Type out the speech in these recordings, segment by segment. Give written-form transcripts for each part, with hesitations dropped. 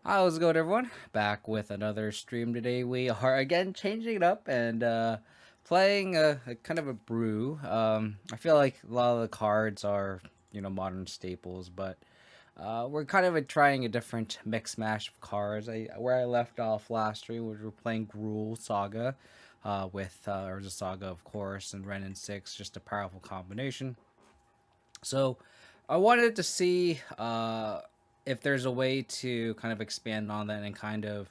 How's it going, everyone? Back with another stream today. We are again changing it up and playing a kind of a brew. I feel like a lot of the cards are modern staples, but we're kind of trying a different mix mash of cards. Where I left off last stream, we were playing Gruul Saga with Urza Saga, of course, and Wrenn and Six, just a powerful combination. So I wanted to see if there's a way to kind of expand on that and kind of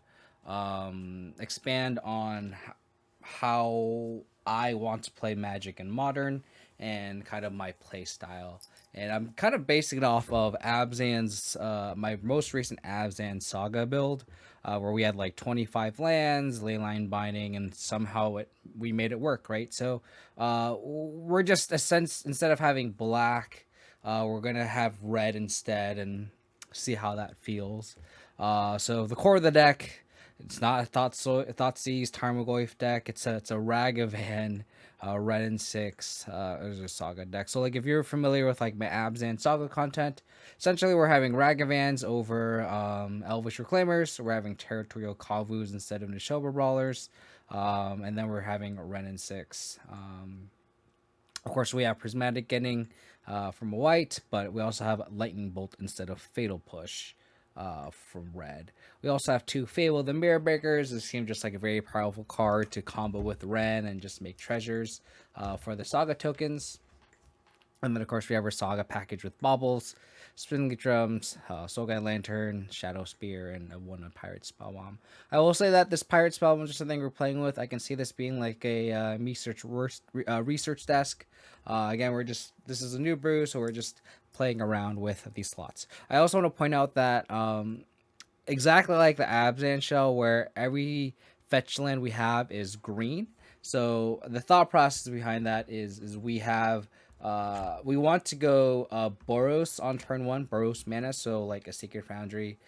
expand on how I want to play Magic in Modern and kind of my play style. And I'm kind of basing it off of Abzan's, my most recent Abzan Saga build, where we had like 25 lands, Leyline Binding, and somehow we made it work, right? So we're just a sense instead of having black, we're gonna have red instead, and see how that feels. So the core of the deck, it's not a Thoughtseize Tarmogoyf deck. It's a Ragavan, Red and Six. There's a Saga deck. So like if you're familiar with like my Abzan Saga content, essentially we're having Ragavans over Elvish Reclaimers. We're having Territorial Kavus instead of Nishoba Brawlers, and then we're having Ren and Six. Of course, we have Prismatic Ending from white, but we also have Lightning Bolt instead of Fatal Push from red. We also have two Fable the Mirror Breakers. This seems just like a very powerful card to combo with Wrenn and just make treasures for the Saga tokens. And then, of course, we have our Saga package with Baubles, Spinning Drums, Soul Guide Lantern, Shadow Spear, and one Pirate Spellbomb. I will say that this Pirate Spellbomb is just something we're playing with. I can see this being like a research desk. Again, this is a new brew, so we're just playing around with these slots. I also want to point out that exactly like the Abzan shell, where every fetch land we have is green. So the thought process behind that is we want to go Boros on turn one, Boros mana, so like a Secret Foundry,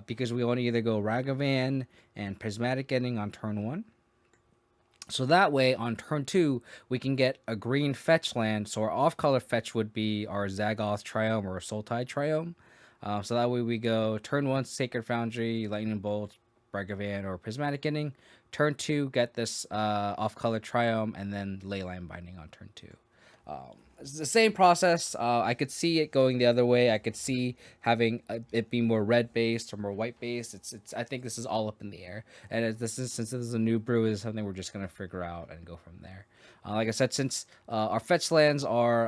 because we want to either go Ragavan and Prismatic Ending on turn one. So that way, on turn two, we can get a green fetch land. So our off-color fetch would be our Zagoth Triome or Sultai Triome. So that way we go turn one, Sacred Foundry, Lightning Bolt, Ragavan, or Prismatic Ending. Turn two, get this off-color Triome, and then Leyline Binding on turn two. It's the same process. I could see it going the other way. I could see having it be more red based or more white based. It's. I think this is all up in the air. And since this is a new brew, is something we're just gonna figure out and go from there. Like I said, since our fetch lands are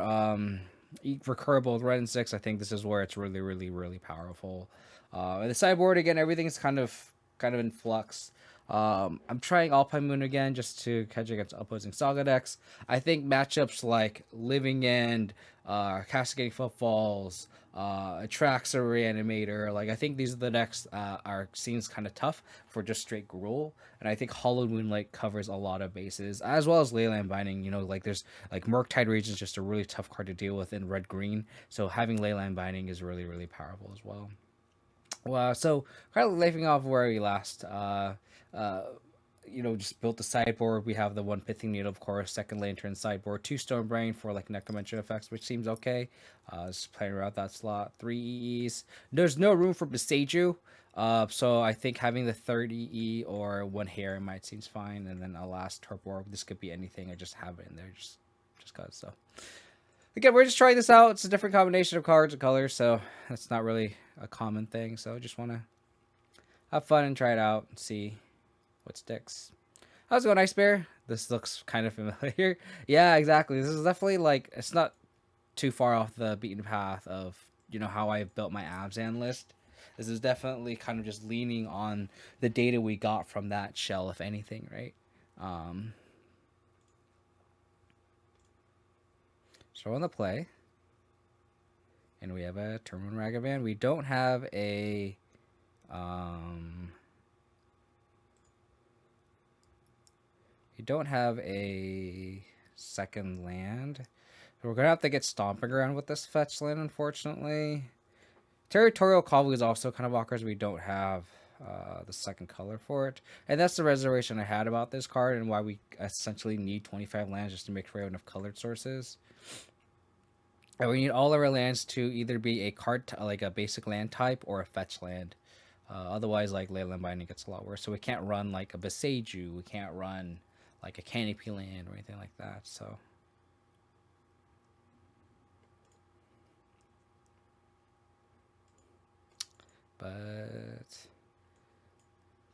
recurable with red and six, I think this is where it's really, really, really powerful. And the sideboard again, everything's kind of in flux. I'm trying Alpine Moon again just to catch against opposing Saga decks. I think matchups like Living End, Cascading Footfalls, Atraxa Reanimator, like I think these are the decks are seems kind of tough for just straight Gruul, and I think Hallowed Moonlight covers a lot of bases as well as Leyline Binding. Like there's like Murktide Region is just a really tough card to deal with in red green, so having Leyline Binding is really really powerful as well. Well, so kind of leaving off where we last, uh, just built the sideboard. We have the one Pithing Needle, of course, second Lantern sideboard, two Stone Brain for like Necromancer effects, which seems okay. Just playing around that slot, three EEs. There's no room for Beseiju, so I think having the third EE or one hair might seems fine, and then a last Torpor. This could be anything. I just have it in there, just cause so. Again, we're just trying this out. It's a different combination of cards and colors, so that's not really a common thing. So I just want to have fun and try it out and see what sticks. How's it going, Ice Bear? This looks kind of familiar. Yeah, exactly. This is definitely like, it's not too far off the beaten path of, how I built my Abzan list. This is definitely kind of just leaning on the data we got from that shell, if anything, right? Um, so on the play. And we have a turn one Ragavan. We don't have a we don't have a second land. So we're gonna have to get stomping around with this fetch land, unfortunately. Territorial Kavu is also kind of awkward. We don't have the second color for it, and that's the reservation I had about this card and why we essentially need 25 lands just to make sure we have enough colored sources. And we need all of our lands to either be a card like a basic land type or a fetch land. Otherwise, like Leyline Binding gets a lot worse. So we can't run like a Beseiju. We can't run like a Canopy Land or anything like that. So. But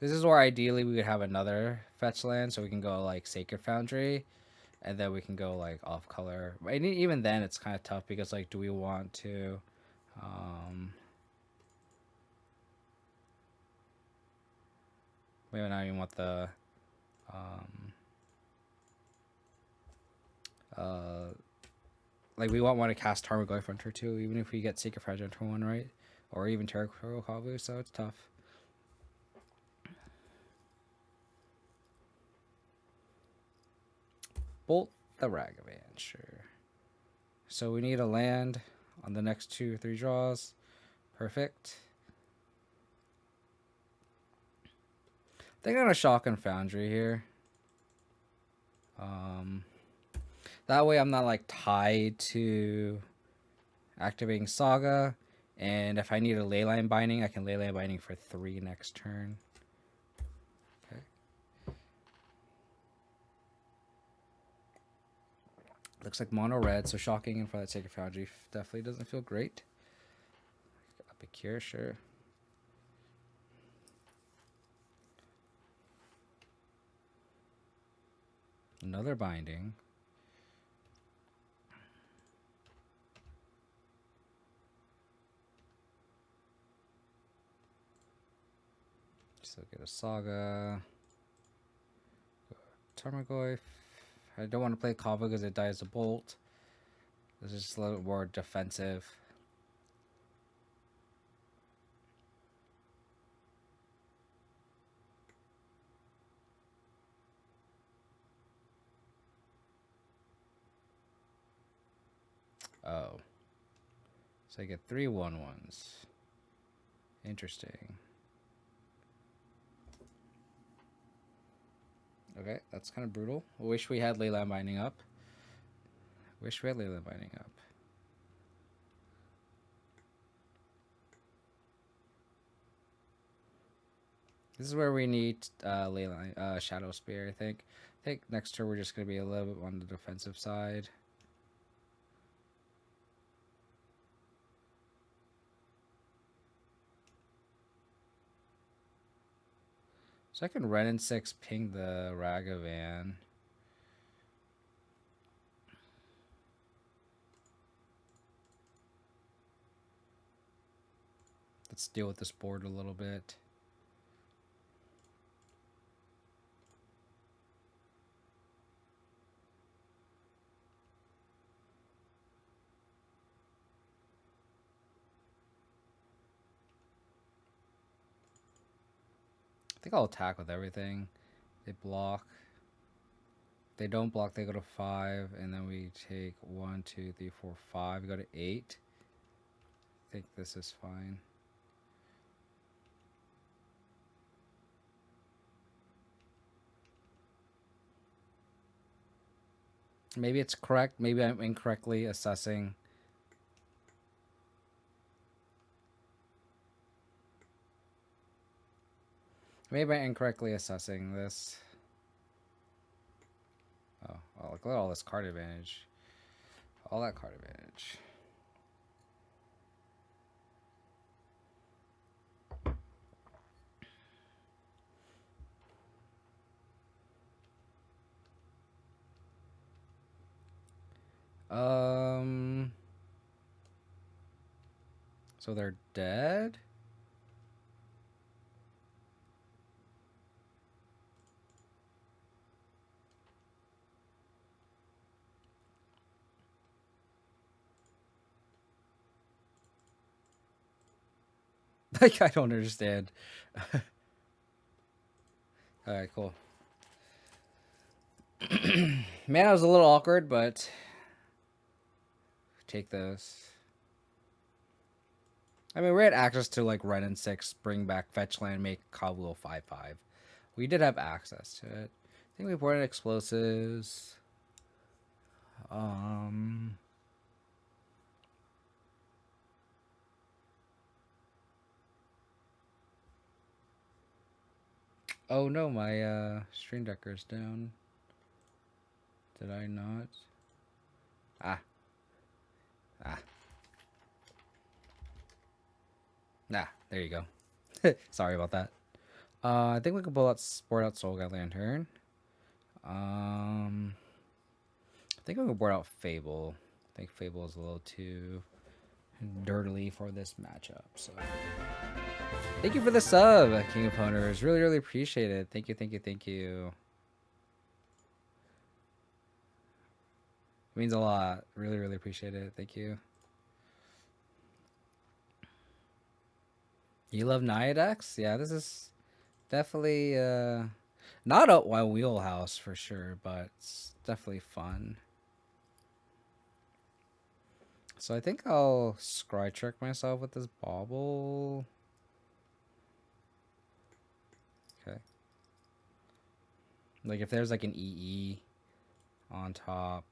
this is where ideally we would have another fetch land, so we can go like Sacred Foundry, and then we can go like off color. And even then, it's kind of tough because like, do we want to? Maybe not even want the. Like we won't want to cast Tarmogoyf on turn 2, even if we get Sacred Foundry on turn 1, right? Or even Territorial Kavu, so it's tough. Bolt the Ragavan, sure. So we need a land on the next 2 or 3 draws. Perfect. They're gonna Shock and Foundry here. That way I'm not like tied to activating Saga. And if I need a Leyline Binding, I can Leyline Binding for 3 next turn. Okay. Looks like mono red, so shocking in for that Sacred Foundry definitely doesn't feel great. Up a cure, sure. Another binding. Still get a Saga. Tarmogoyf. I don't want to play Kavu because it dies a bolt. This is just a little more defensive. Oh. So I get 3 1/1s. Interesting. Okay, that's kind of brutal. I wish we had Leyline Binding up. Wish we had Leyline Binding up. This is where we need Leyline, Shadow Spear, I think. I think next turn we're just going to be a little bit on the defensive side. So I can Wrenn in 6, ping the Ragavan. Let's deal with this board a little bit. I think I'll attack with everything. They block. If they don't block, they go to 5, and then we take 1, 2, 3, 4, 5. We go to 8. I think this is fine. Maybe it's correct. Maybe I'm incorrectly assessing. Maybe I'm incorrectly assessing this. Oh, well, look at all this card advantage. All that card advantage. So they're dead? Like, I don't understand. Alright, cool. Man, it was a little awkward, but take those. I mean, we had access to like Wrenn and 6, bring back fetch land, make Kavu 5/5. We did have access to it. I think we brought in explosives. Oh no, my stream decker is down. Did I not? Ah, ah, nah. There you go. Sorry about that. I think we can pull out board out Soul God Lantern. I think I'm gonna board out Fable. I think Fable is a little too dirtily for this matchup. So thank you for the sub, King of Hunters. Really, really appreciate it. Thank you, thank you, thank you. It means a lot. Really, really appreciate it. Thank you. You love Naya decks? Yeah, this is definitely not a my wheelhouse for sure, but it's definitely fun. So I think I'll scry trick myself with this bauble. Okay. Like if there's like an EE on top.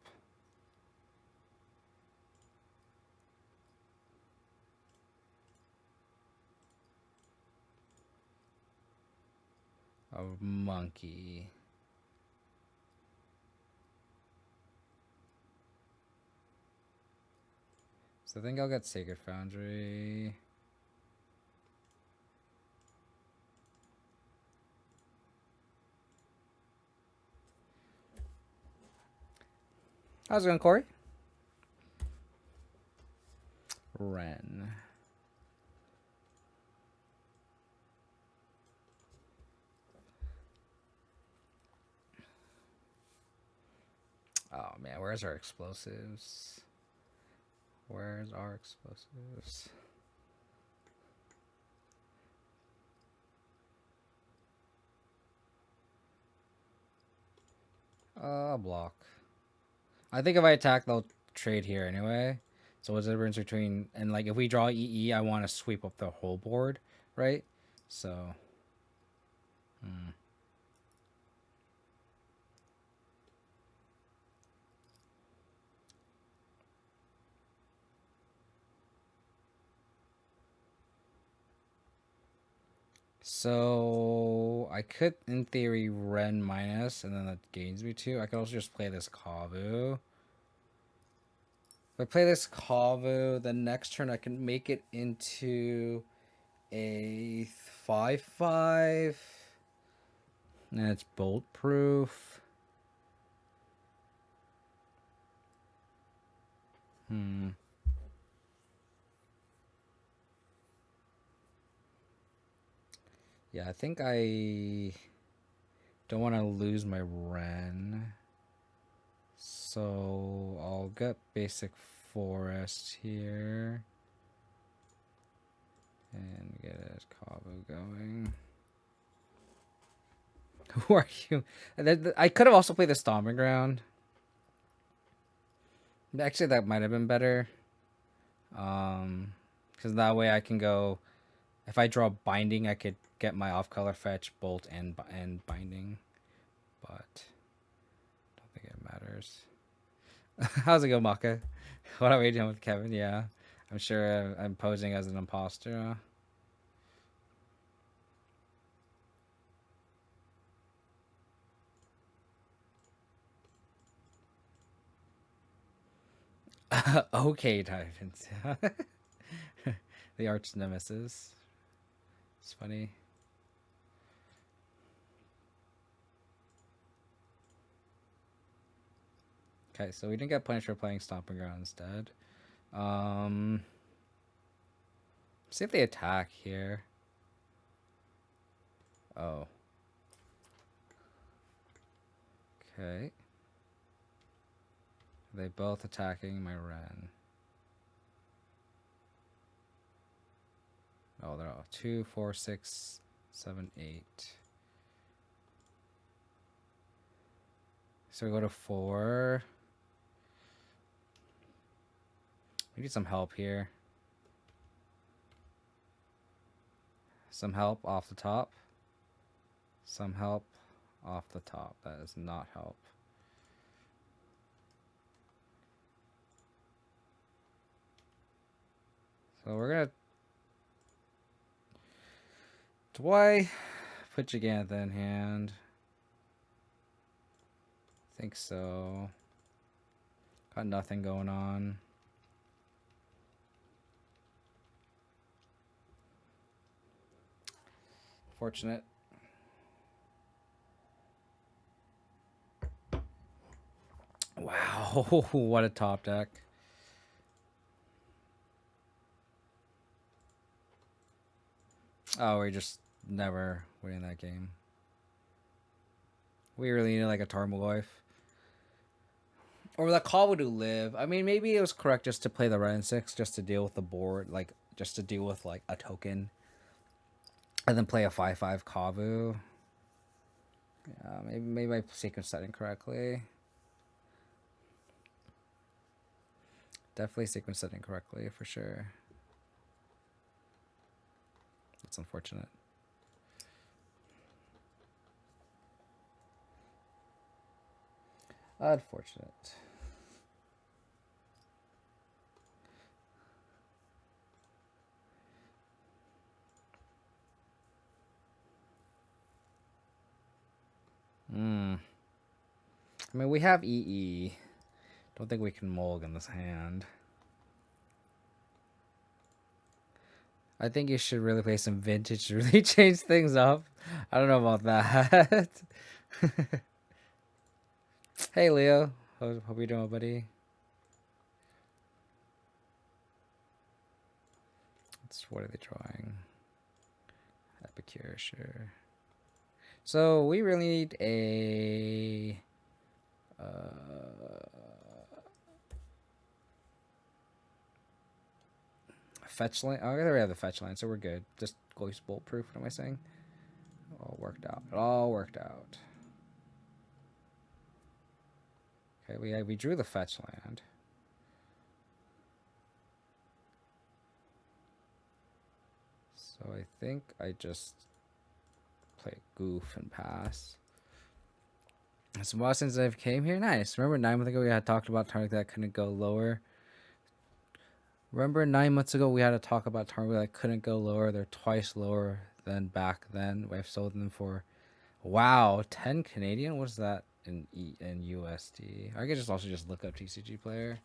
A monkey. So I think I'll get Sacred Foundry. How's it going, Corey? Wrenn. Oh man, where's our explosives? Where's our explosives? Block. I think if I attack, they'll trade here anyway. So what's the difference between, and like if we draw EE, I want to sweep up the whole board, right? So, So I could, in theory, Wrenn minus, and then that gains me 2. I could also just play this Kavu. If I play this Kavu, the next turn I can make it into a 5/5, and it's bolt proof. Yeah, I think I don't want to lose my Wrenn. So I'll get basic forest here. And get a Kavu going. Who are you? I could have also played the Stomping Ground. Actually, that might have been better. Because that way I can go. If I draw Binding, I could get my off-color fetch, Bolt, and Binding. But I don't think it matters. How's it go, Maka? What are we doing with Kevin? Yeah, I'm sure I'm posing as an imposter. Okay, Titans. The arch nemesis. It's funny. Okay, so we didn't get punished for playing Stomping Ground instead. See if they attack here. Oh. Okay. They both attacking my Wrenn. Oh, they're all 2, 4, 6, 7, 8. So we go to 4. We need some help here. Some help off the top. Some help off the top. That is not help. So we're gonna. Do I Put Gigantha in hand. Think so. Got nothing going on. Fortunate. Wow, what a top deck. Oh, we're just never winning that game. We really need like a Tarmogoyf. Or that Kavu to live. I mean, maybe it was correct just to play the Wrenn 6 just to deal with the board, like just to deal with like a token. And then play a 5/5 Kavu. Yeah, maybe I sequenced that incorrectly. Definitely sequenced that incorrectly for sure. That's unfortunate. Unfortunate. I mean, we have EE. Don't think we can mulligan this hand. I think you should really play some vintage to really change things up. I don't know about that. Hey, Leo. Hope you're doing, buddy. What are they drawing? Epicure, sure. So we really need a fetch line. Oh, there we have the fetch line, so we're good. Just Ghost Bolt proof. What am I saying? All worked out. It all worked out. Okay, we drew the fetch land. So I think I just play goof and pass. It's a while since I've came here. Nice. Remember 9 months ago we had talked about target that couldn't go lower. Remember 9 months ago we had to talk about target that couldn't go lower. They're twice lower than back then. I've sold them for, wow, 10 Canadian. What's that in USD? I could just also just look up TCG player.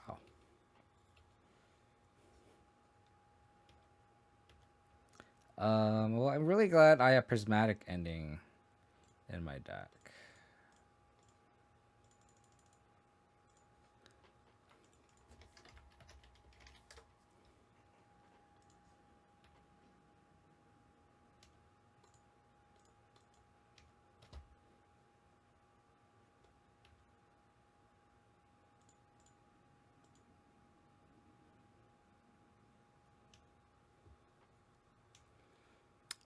Wow. Well, I'm really glad I have Prismatic Ending in my deck.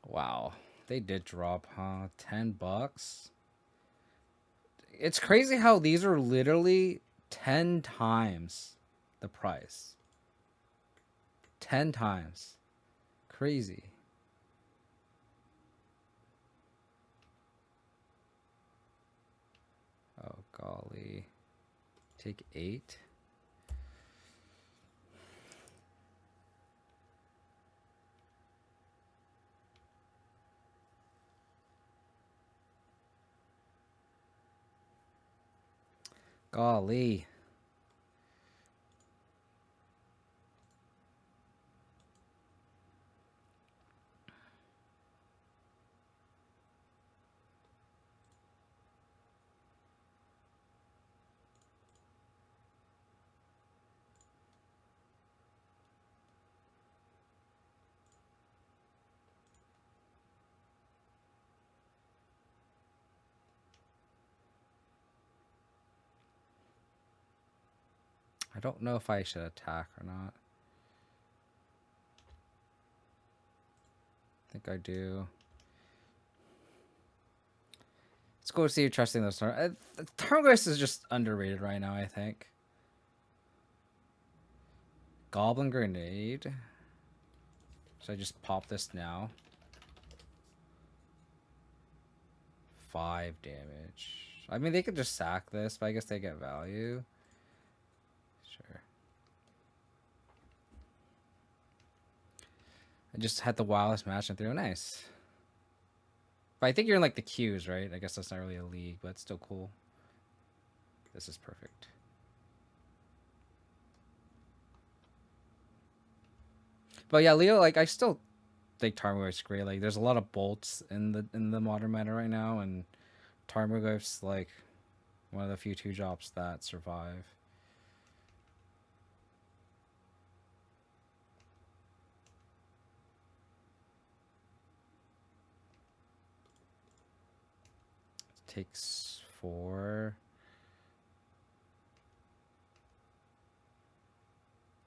Wow, they did drop, huh? $10. It's crazy how these are literally 10 times the price. 10 times. Crazy. Oh, golly. Take 8. Golly. I don't know if I should attack or not. I think I do. Let's go see you trusting those. Tarmogoyf is just underrated right now, I think. Goblin Grenade. Should I just pop this now? 5 damage. I mean, they could just sack this, but I guess they get value. Sure. I just had the wildest match and threw nice. But I think you're in like the queues, right? I guess that's not really a league, but it's still cool. This is perfect. But yeah, Leo, like I still think Tarmogoyf's great. Like there's a lot of bolts in the modern meta right now, and Tarmogoyf's like one of the few 2-drops that survive. It takes 4.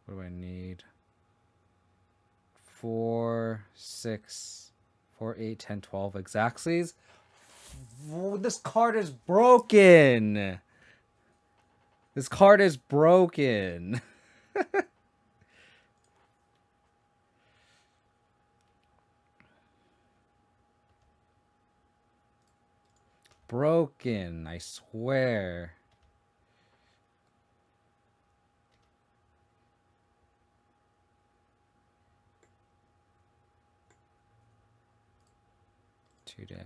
What do I need? 4, 6, 4, 8, 10, 12 Exactlies. This card is broken. This card is broken. Broken, I swear. Two damage.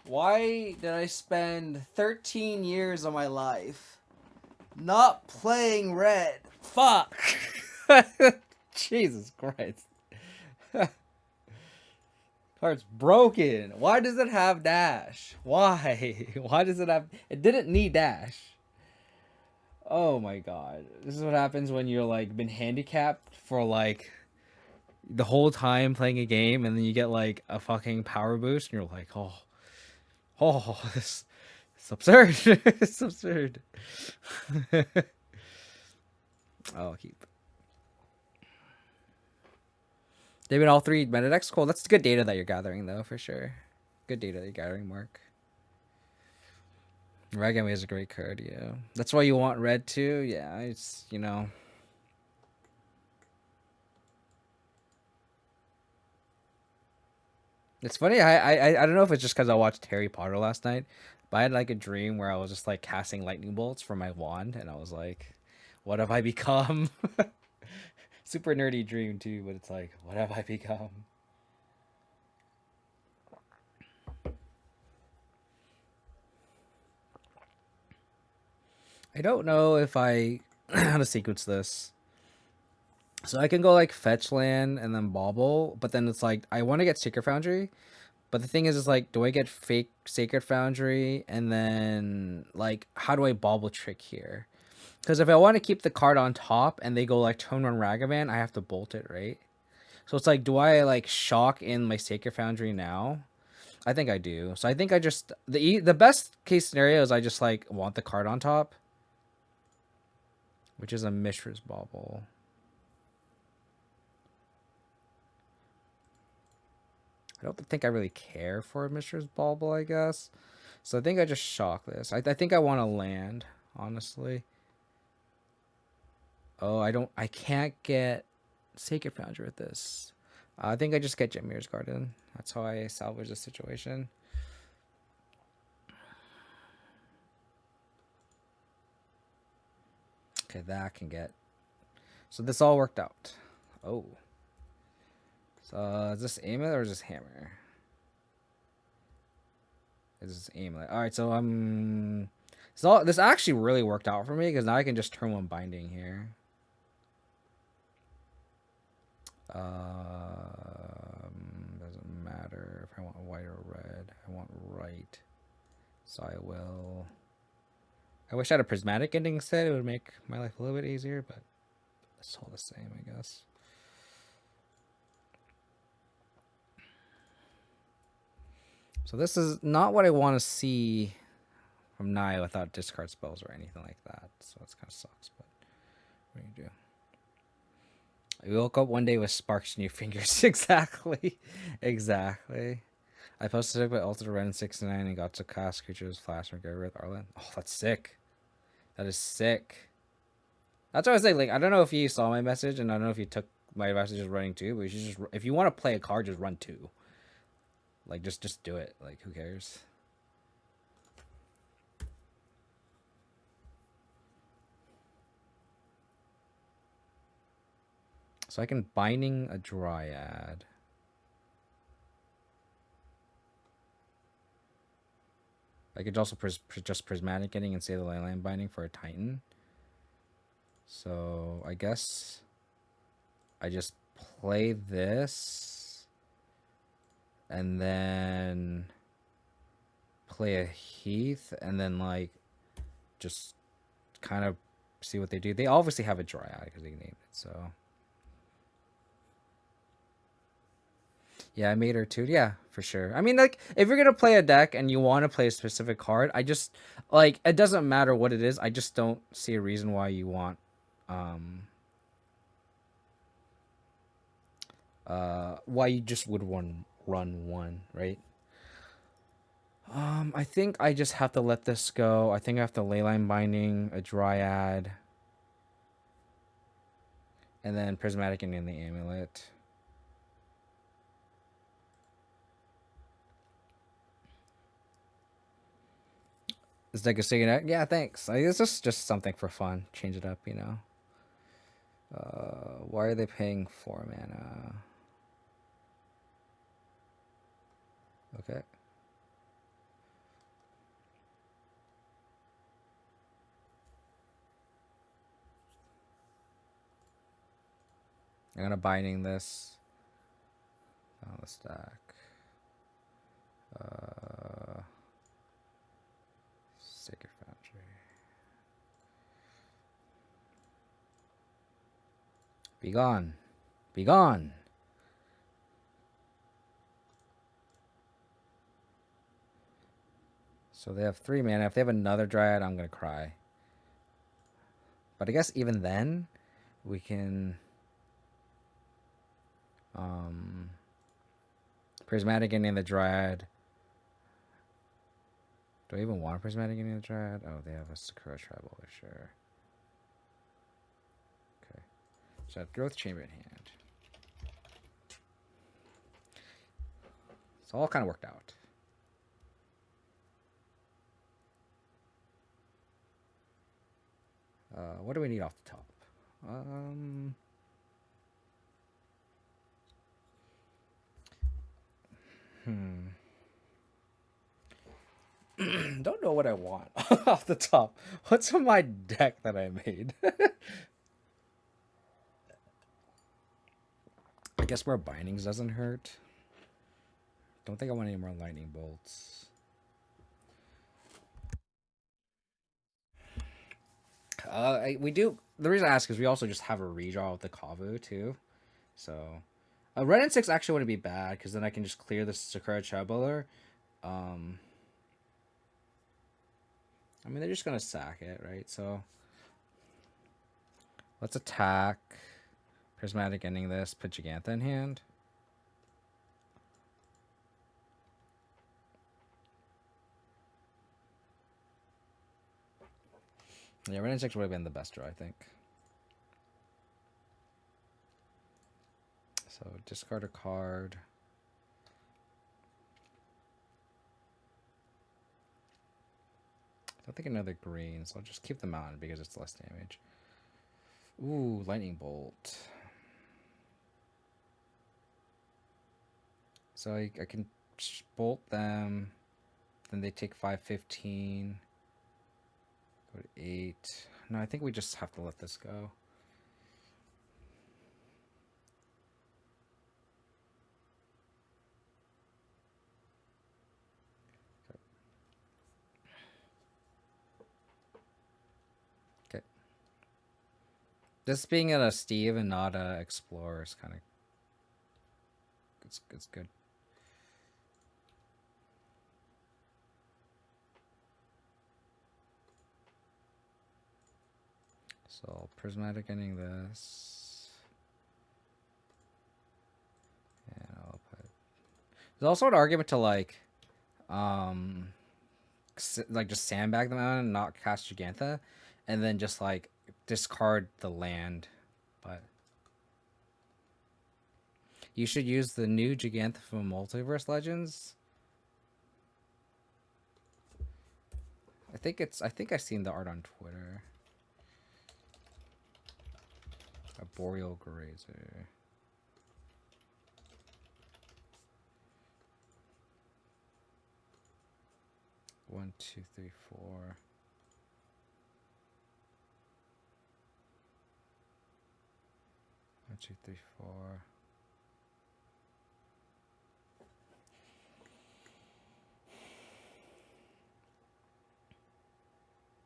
Why did I spend 13 years of my life not playing red? Fuck! Jesus Christ. Card's broken. Why does it have dash? Why? Why does it have... It didn't need dash. Oh my god. This is what happens when you're like been handicapped for like the whole time playing a game, and then you get like a fucking power boost and you're like, oh, this it's absurd. It's absurd. I'll keep. David, all 3 meta decks? Cool. That's good data that you're gathering, though, for sure. Good data that you're gathering, Mark. Ragavan is a great card, yeah. That's why you want red, too? Yeah, it's, you know... It's funny, I don't know if it's just because I watched Harry Potter last night, but I had, like, a dream where I was just, like, casting lightning bolts from my wand, and I was like, what have I become? Super nerdy dream, too, but it's like, what have I become? I don't know if I how to sequence this. So I can go like fetch land and then bauble, but then it's like I want to get Sacred Foundry, but the thing is like, do I get fake Sacred Foundry and then like how do I bauble trick here? Because if I want to keep the card on top and they go like turn 1 Ragavan, I have to bolt it, right? So it's like, do I like shock in my Sacred Foundry now? I think I do. So I think I just the best case scenario is I just like want the card on top, which is a Mishra's Bauble. I don't think I really care for a Mishra's Bauble, I guess. So I think I just shock this. I think I want to land, honestly. Oh, I can't get Sacred Foundry with this. I think I just get Jamir's Garden. That's how I salvage the situation. Okay, that can get... So this all worked out. Oh. So is this Amulet or is this Hammer? Is this Amulet? Alright, so so this actually really worked out for me because now I can just turn 1 Binding here. Doesn't matter if I want white or red. I want right. So I will... I wish I had a Prismatic Ending instead. It would make my life a little bit easier, but it's all the same, I guess. So this is not what I want to see from Naya without discard spells or anything like that. So it's kind of sucks, but what do you do? I woke up one day with sparks in your fingers. Exactly. Exactly. I posted it by Ultra Wrenn 69 and got to cast creatures Flash and Rebirth Arlen. Oh, that's sick. That is sick. That's what I was saying. Like, I don't know if you saw my message, and I don't know if you took my advice of just running 2, but you should just, if you want to play a card, just run 2. Like, just do it. Like, who cares? So I can Binding a Dryad. I could also just Prismatic Ending and say the Leyline Binding for a Titan. So I guess I just play this and then play a Heath and then like just kind of see what they do. They obviously have a Dryad because they named it. So yeah, I made her too. Yeah, for sure. I mean, like, if you're gonna play a deck and you want to play a specific card, I just like it doesn't matter what it is. I just don't see a reason why you want, why you just would run one, right? I think I just have to let this go. I think I have to Leyline Binding a Dryad, and then Prismatic Ending the Amulet. It's like a second. Yeah, thanks. Like, it's just something for fun. Change it up, you know. Why are they paying 4 mana? Okay. I'm gonna Binding this on the stack. Sacred Foundry. Be gone. Be gone. So they have 3 mana. If they have another Dryad, I'm gonna cry. But I guess even then, we can Prismatic Ending the Dryad. Do I even want a Prismatic Ending the Dryad? Oh, they have a Sakura Tribal, sure. Okay. So I have Growth Chamber in hand. It's all kind of worked out. What do we need off the top? Don't know what I want off the top. What's on my deck that I made? I guess more bindings doesn't hurt. Don't think I want any more lightning bolts. We do. The reason I ask is we also just have a redraw with the Kavu too. So, Red and 6 actually wouldn't be bad because then I can just clear the Sakura Traveler. I mean, they're just gonna sack it, right? So, let's attack. Prismatic Ending this. Put Gigantha in hand. Yeah, Red and 6 would have been the best draw, I think. So discard a card. I don't think another green, so I'll just keep them out because it's less damage. Ooh, Lightning Bolt. So I can bolt them. Then they take 5/15. Go to 8. No, I think we just have to let this go. Okay. This being a Steve and not a Explorer is kind of it's good. So Prismatic Ending this. And I'll put. There's also an argument to like just sandbag them out and not cast Gigantha, and then just like discard the land. But you should use the new Gigantha from Multiverse Legends. I think I've seen the art on Twitter. Boreal Grazer. One, two, three, four. One, two, three, four.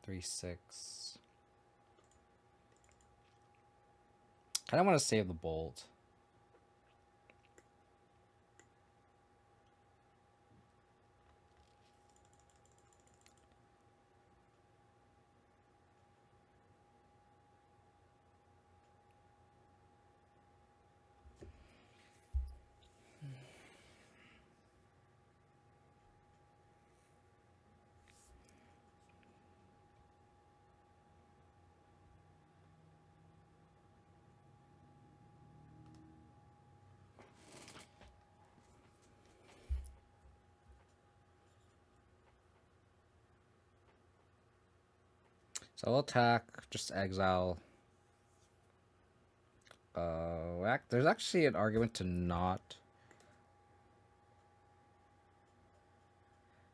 Three, six. I don't want to save the bolt. So I'll attack, just exile. There's actually an argument to not.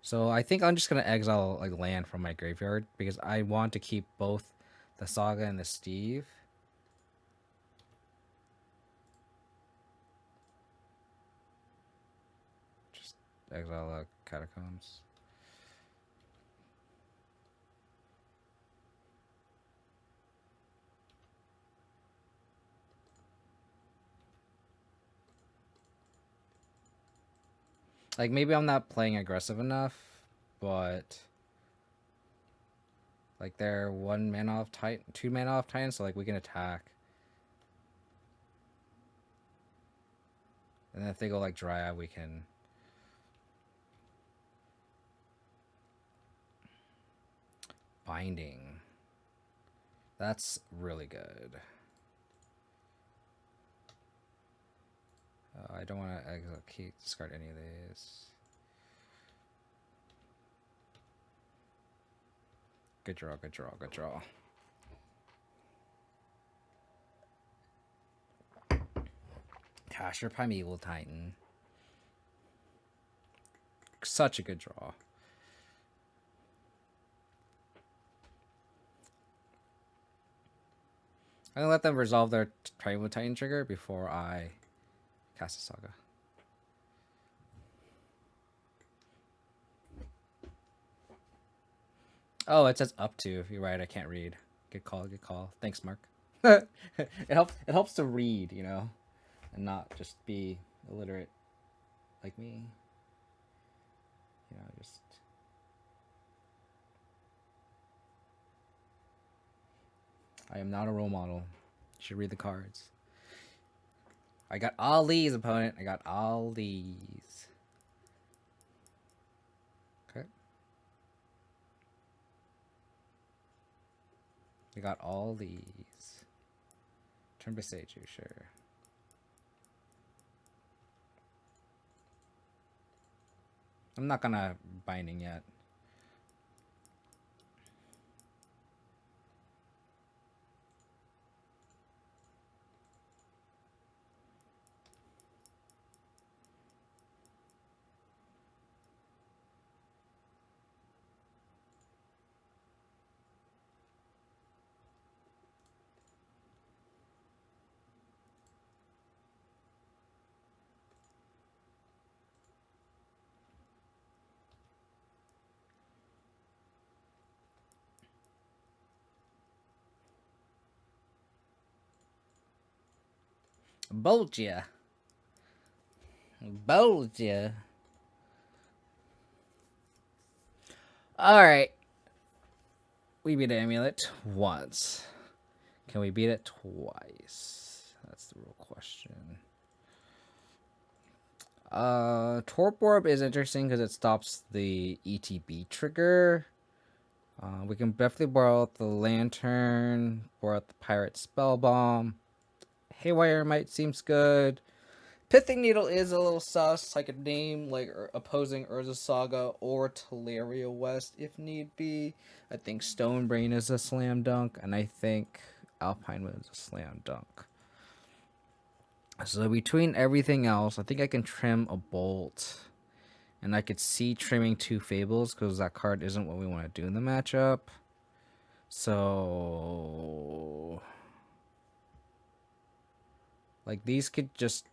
So I think I'm just gonna exile like land from my graveyard because I want to keep both the Saga and the Steve. Just exile the Catacombs. Like, maybe I'm not playing aggressive enough, but like they're 1 mana off Titan, 2 mana off Titan, so like we can attack. And then if they go like Dryad, we can. Binding. That's really good. I don't want to discard any of these. Good draw, good draw, good draw. Tasher Primeval Titan. Such a good draw. I'm gonna let them resolve their Primeval Titan trigger before I cast a Saga. Oh, it says up to. You're right, I can't read. Good call, good call. Thanks, Mark. it helps to read, you know, and not just be illiterate like me. You know, just I am not a role model. You should read the cards. I got all these, opponent. I got all these. Okay. I got all these. Turn to Seiju, sure. I'm not gonna binding yet. Bold ya. Bold ya. Alright. We beat Amulet once. Can we beat it twice? That's the real question. Torp Orb is interesting because it stops the ETB trigger. We can definitely borrow out the Lantern, borrow out the Pirate Spell Bomb. Haywire might seems good. Pithing Needle is a little sus. I could name like opposing Urza Saga or Teleria West if need be. I think Stonebrain is a slam dunk, and I think Alpine Moon is a slam dunk. So between everything else, I think I can trim a Bolt. And I could see trimming 2 Fables because that card isn't what we want to do in the matchup. So, like, these could just,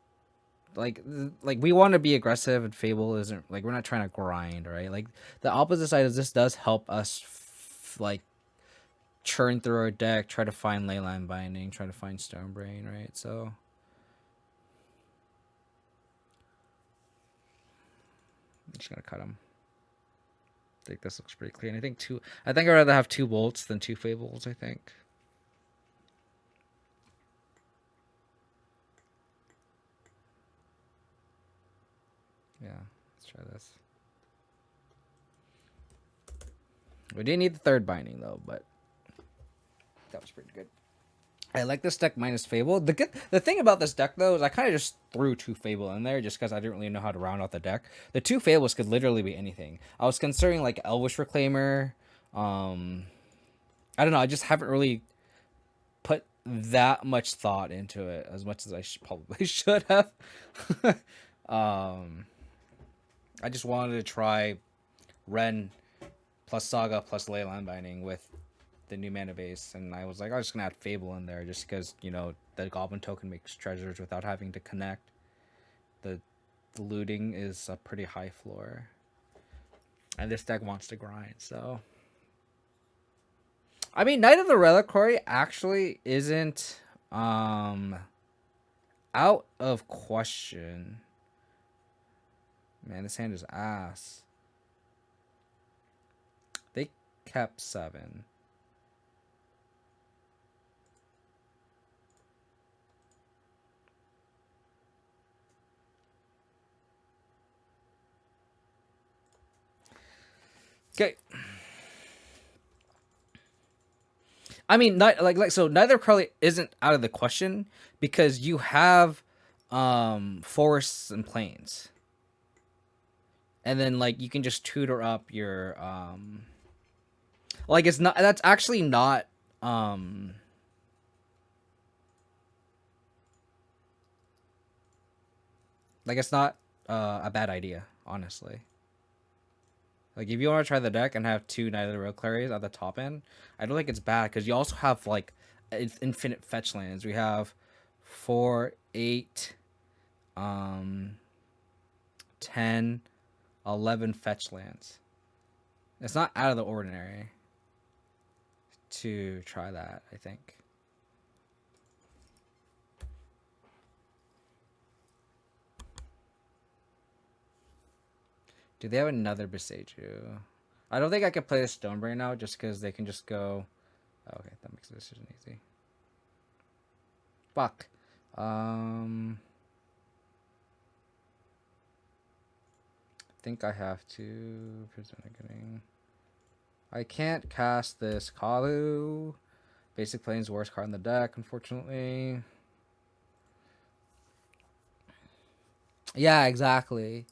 like we want to be aggressive, and Fable isn't, like, we're not trying to grind, right? Like, the opposite side is this does help us, like, churn through our deck, try to find Leyline Binding, try to find Stonebrain, right? So, I'm just gonna cut them. I think this looks pretty clean. I think I'd rather have 2 Bolts than 2 Fables, I think. Yeah, let's try this. We didn't need the 3rd binding though, but that was pretty good. I like this deck minus Fable. The thing about this deck though is I kind of just threw 2 Fable in there just because I didn't really know how to round out the deck. The 2 Fables could literally be anything. I was considering like Elvish Reclaimer. I don't know. I just haven't really put that much thought into it as much as I probably should have. I just wanted to try Wrenn plus Saga plus Leyline Binding with the new mana base, and I was like, I was just gonna add Fable in there just because, you know, the Goblin token makes treasures without having to connect. The looting is a pretty high floor, and this deck wants to grind, so. I mean, Knight of the Reliquary actually isn't out of question. Man, this hand is ass. They kept 7. Okay. I mean, so neither Crowley isn't out of the question because you have forests and plains. And then like you can just tutor up your like it's not, that's actually not like it's not a bad idea, honestly. Like if you want to try the deck and have 2 Knight of the Reliquaries at the top end, I don't think it's bad because you also have like infinite fetch lands. We have 4, 8, 10, 11 fetch lands. It's not out of the ordinary to try that, I think. Do they have another Beseiju? I don't think I could play the Stonebrain now just because they can just go. Oh, okay, that makes the decision easy. Fuck. I think I have to. I can't cast this Kavu. Basic Plane's worst card in the deck, unfortunately. Yeah, exactly.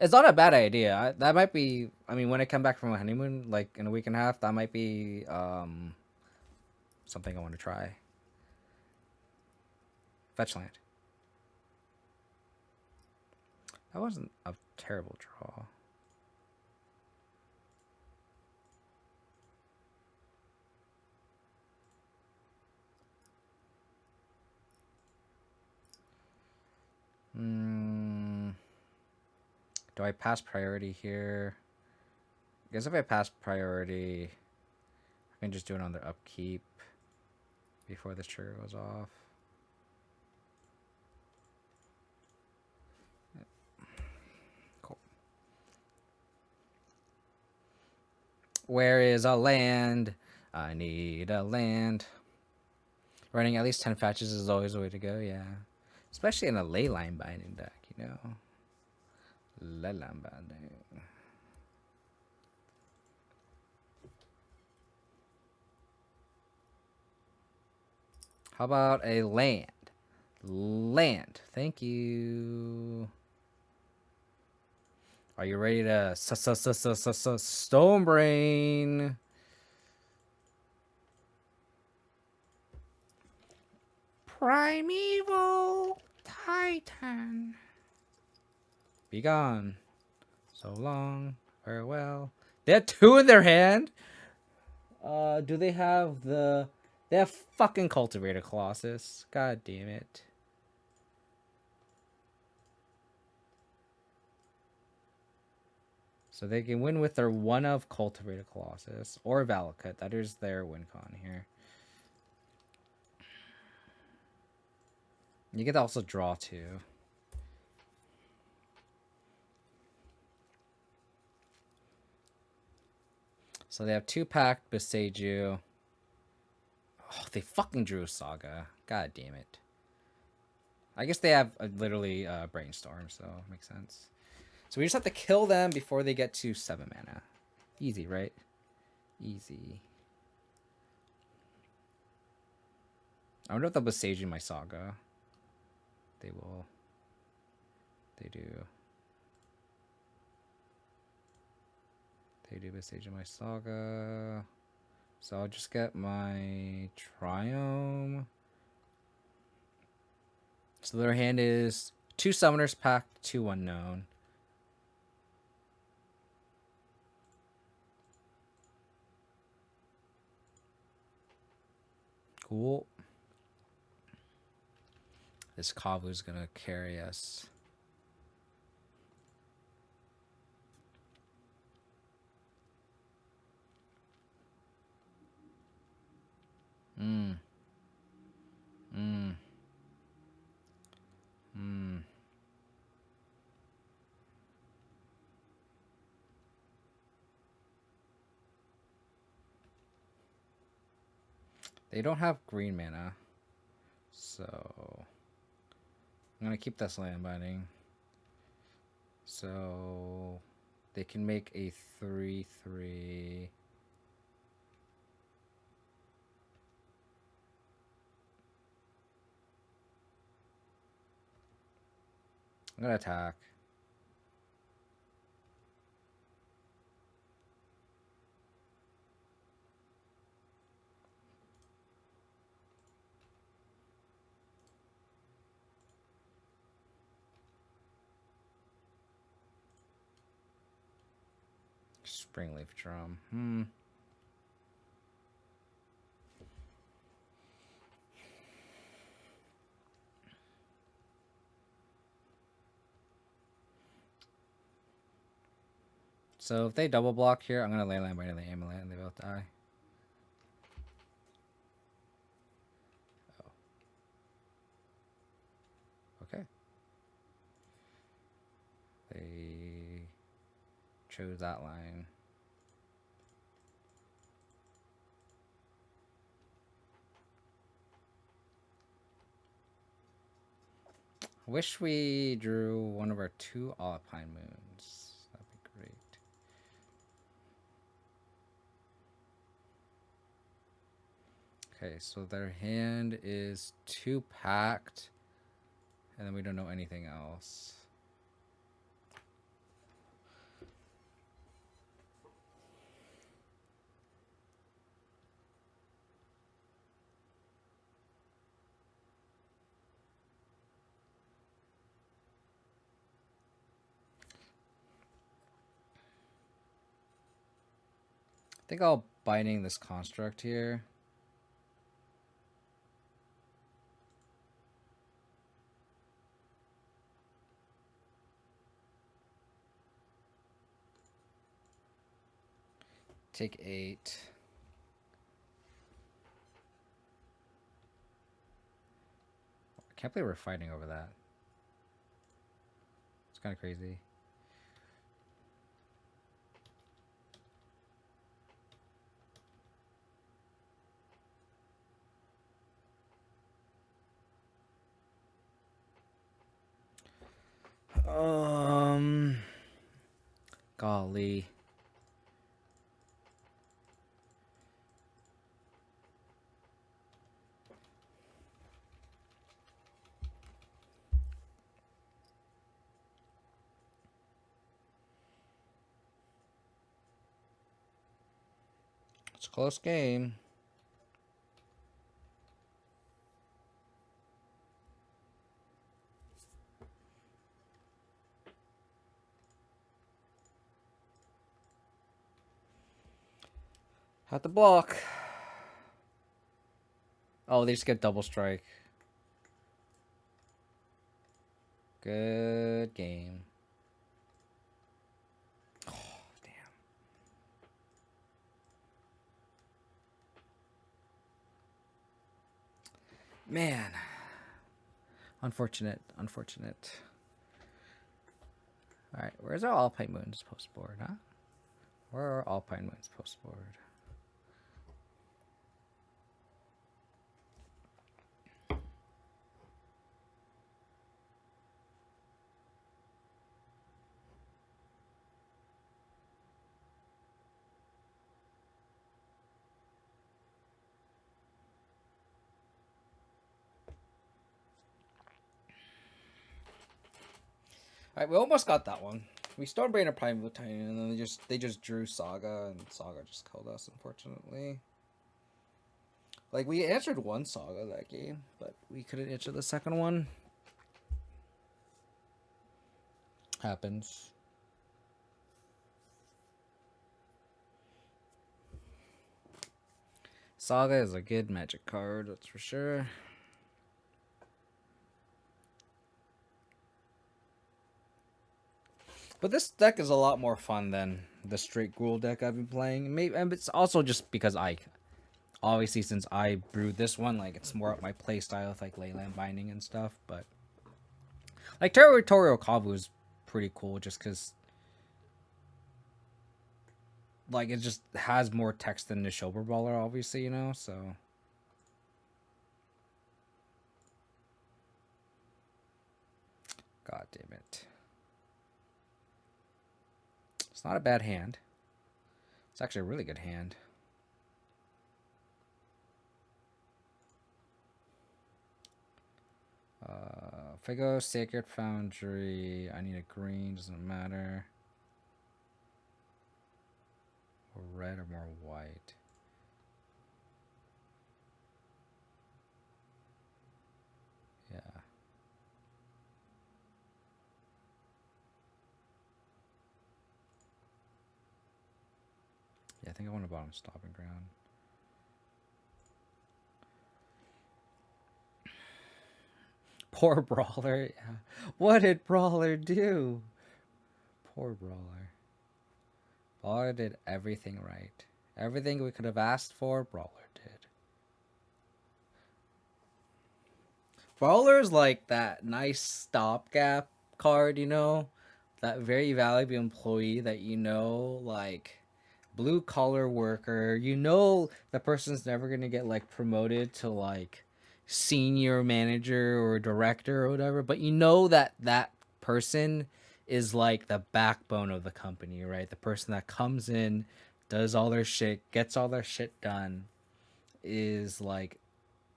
It's not a bad idea. That might be. I mean, when I come back from a honeymoon, like in a week and a half, that might be something I want to try. Fetch land. That wasn't a terrible draw. Do I pass priority here? I guess if I pass priority, I can just do another upkeep before this trigger goes off. Cool. Where is a land? I need a land. Running at least 10 fetches is always the way to go, yeah. Especially in a Leyline Binding deck, you know. Leyline Binding. How about a land? Land. Thank you. Are you ready to Stonebrain? Primeval. Titan. Be gone. So long. Farewell. They have 2 in their hand? Do they have the... They have fucking Cultivator Colossus. God damn it. So they can win with their 1 of Cultivator Colossus. Or Valakut. That is their win con here. You get to also draw 2. So they have 2 packed Beseiju. Oh, they fucking drew a Saga. God damn it. I guess they have literally Brainstorm, so it makes sense. So we just have to kill them before they get to 7 mana. Easy, right? Easy. I wonder if they'll Beseiju my Saga. They will. They do. They do Beseiju my Saga. So I'll just get my Triome. So their hand is 2 Summoners packed, 2 Unknown. Cool. This Kavu's gonna carry us. Mm. They don't have green mana. So I'm gonna keep this land binding. So they can make a 3/3. I'm gonna attack. Springleaf Drum. So if they double block here, I'm gonna Leyline Binding the Amulet and they both die. Oh. Okay. They chose that line. Wish we drew one of our 2 Alpine Moons. That'd be great. Okay, so their hand is 2 packed, and then we don't know anything else. I think I'll Binding this Construct here. Take 8. I can't believe we're fighting over that. It's kind of crazy. Golly. It's a close game. At the block. Oh, they just get double strike. Good game. Oh, damn. Man. Unfortunate. Unfortunate. Alright, where's our Alpine Moons post board, huh? Where are Alpine Moons post board? Alright, we almost got that one. We Stormbrain or Prime Titan, and then they just drew Saga, and Saga just killed us, unfortunately. Like, we answered one Saga that game, but we couldn't answer the second one. Happens. Saga is a good Magic card, that's for sure. But this deck is a lot more fun than the straight Gruul deck I've been playing. Maybe, and it's also just because obviously since I brewed this one, like it's more up my playstyle with like Leyline Binding and stuff. But like Territorial Kavu is pretty cool just because like it just has more text than Nishoba Brawler, obviously, you know. So god damn it. It's not a bad hand. It's actually a really good hand. If I go Sacred Foundry, I need a green, doesn't matter. Or red or more white. Yeah. Yeah, I think I want a bottom stopping ground. Poor Brawler. Yeah. What did Brawler do? Poor Brawler. Brawler did everything right. Everything we could have asked for, Brawler did. Brawler's like that nice stopgap card, you know? That very valuable employee that you know, like blue collar worker. You know the person's never gonna get like promoted to like senior manager or director or whatever, but you know that that person is like the backbone of the company, right? The person that comes in, does all their shit, gets all their shit done, is like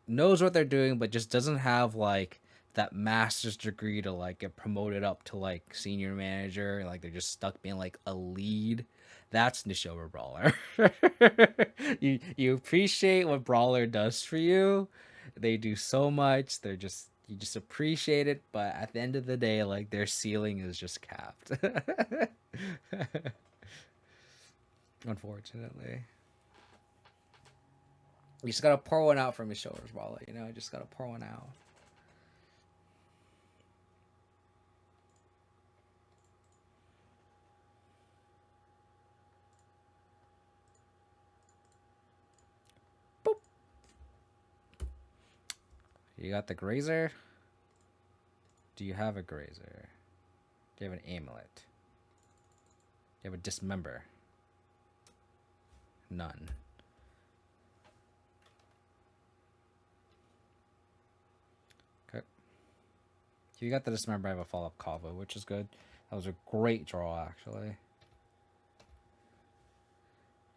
knows what they're doing, but just doesn't have like that master's degree to like get promoted up to like senior manager. Like they're just stuck being like a lead. That's Nishoba Brawler. You appreciate what Brawler does for you. They do so much. They're just you just appreciate it, but at the end of the day, like their ceiling is just capped. Unfortunately. You just gotta pour one out from his shoulders, Brawler. You know, you just gotta pour one out. Boop. You got the Grazer? Do you have a Grazer? Do you have an Amulet? Do you have a Dismember? None. Okay. If you got the Dismember, I have a follow-up Kavu, which is good. That was a great draw, actually.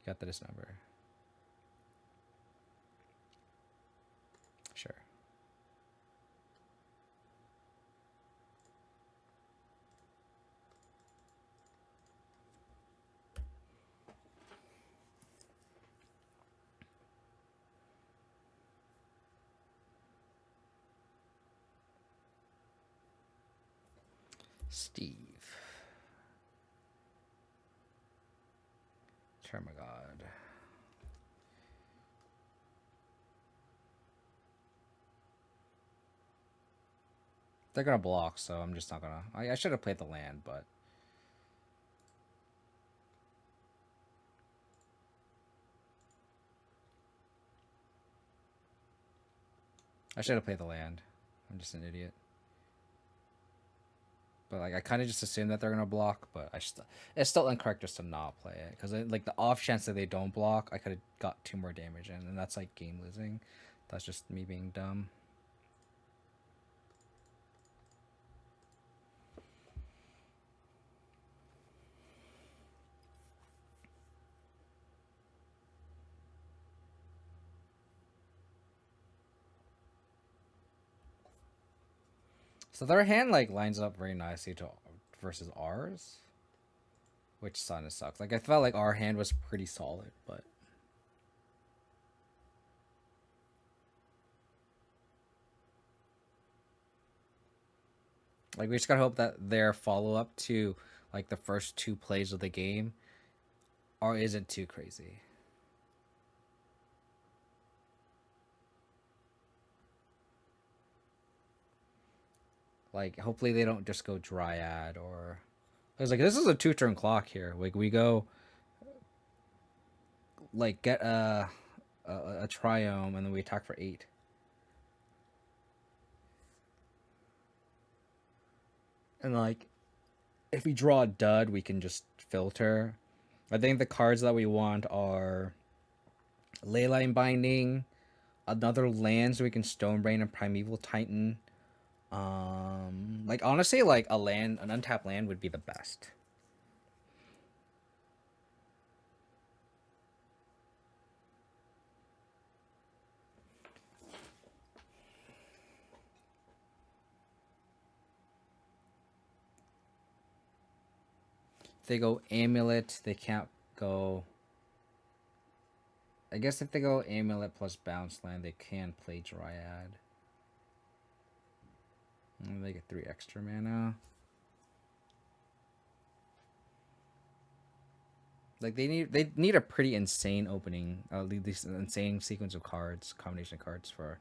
You got the Dismember. Sure. Steve. Termagod. They're gonna block, so I'm just not gonna. I should have played the land, but I should have played the land. I'm just an idiot. But like I kind of just assume that they're gonna block, but it's still incorrect just to not play it because like the off chance that they don't block, I could have got 2 more damage in, and that's like game losing. That's just me being dumb. So their hand like lines up very nicely to versus ours, which kind of sucks. Like I felt like our hand was pretty solid, but like we just gotta hope that their follow up to like the first 2 plays of the game are isn't too crazy. Like hopefully they don't just go Dryad or because like this is a 2 turn clock here. Like we go like get a Triome and then we attack for 8. And like if we draw a dud, we can just filter. I think the cards that we want are Leyline Binding, another land so we can Stone Brain and Primeval Titan. Like honestly, like an untapped land would be the best. If they go Amulet, they can't go. I guess if they go Amulet plus Bounce Land, they can play Dryad. And they get 3 extra mana. Like they need a pretty insane opening, this insane sequence of cards, combination of cards for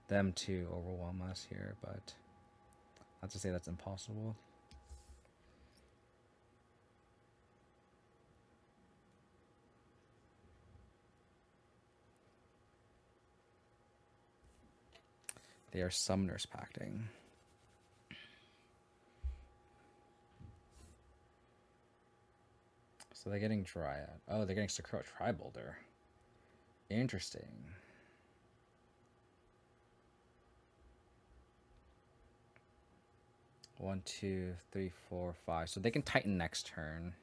them to overwhelm us here. But not to say that's impossible. They are Summoners Pacting. So they're getting Dryad. Oh, they're getting Sakura Tribolder. Interesting. 1, 2, 3, 4, 5. So they can Titan next turn.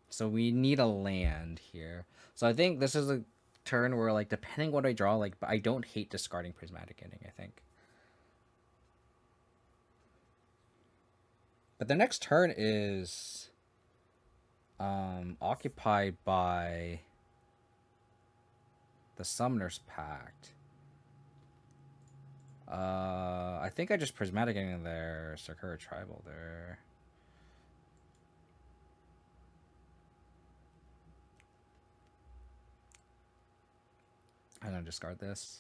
So we need a land here. So I think this is a turn where, like, depending what I draw, like, but I don't hate discarding Prismatic Ending, I think. But the next turn is occupied by the Summoner's Pact. I think I just Prismatic Ending there, Sakura Tribal there. I'm gonna discard this.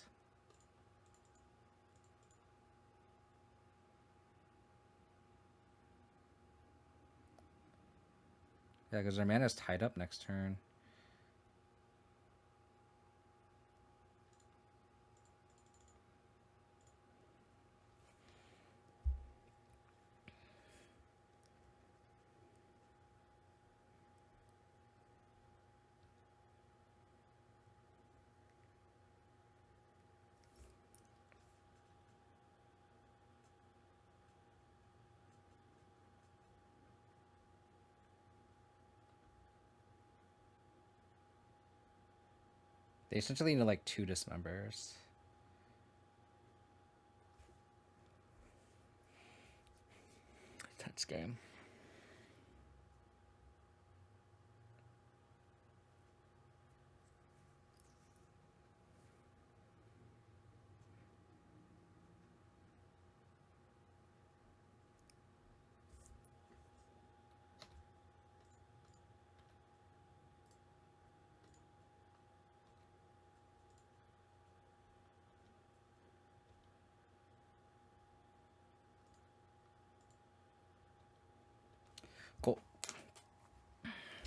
Yeah, because their mana is tied up next turn. They essentially need like 2 Dismembers. Tense game.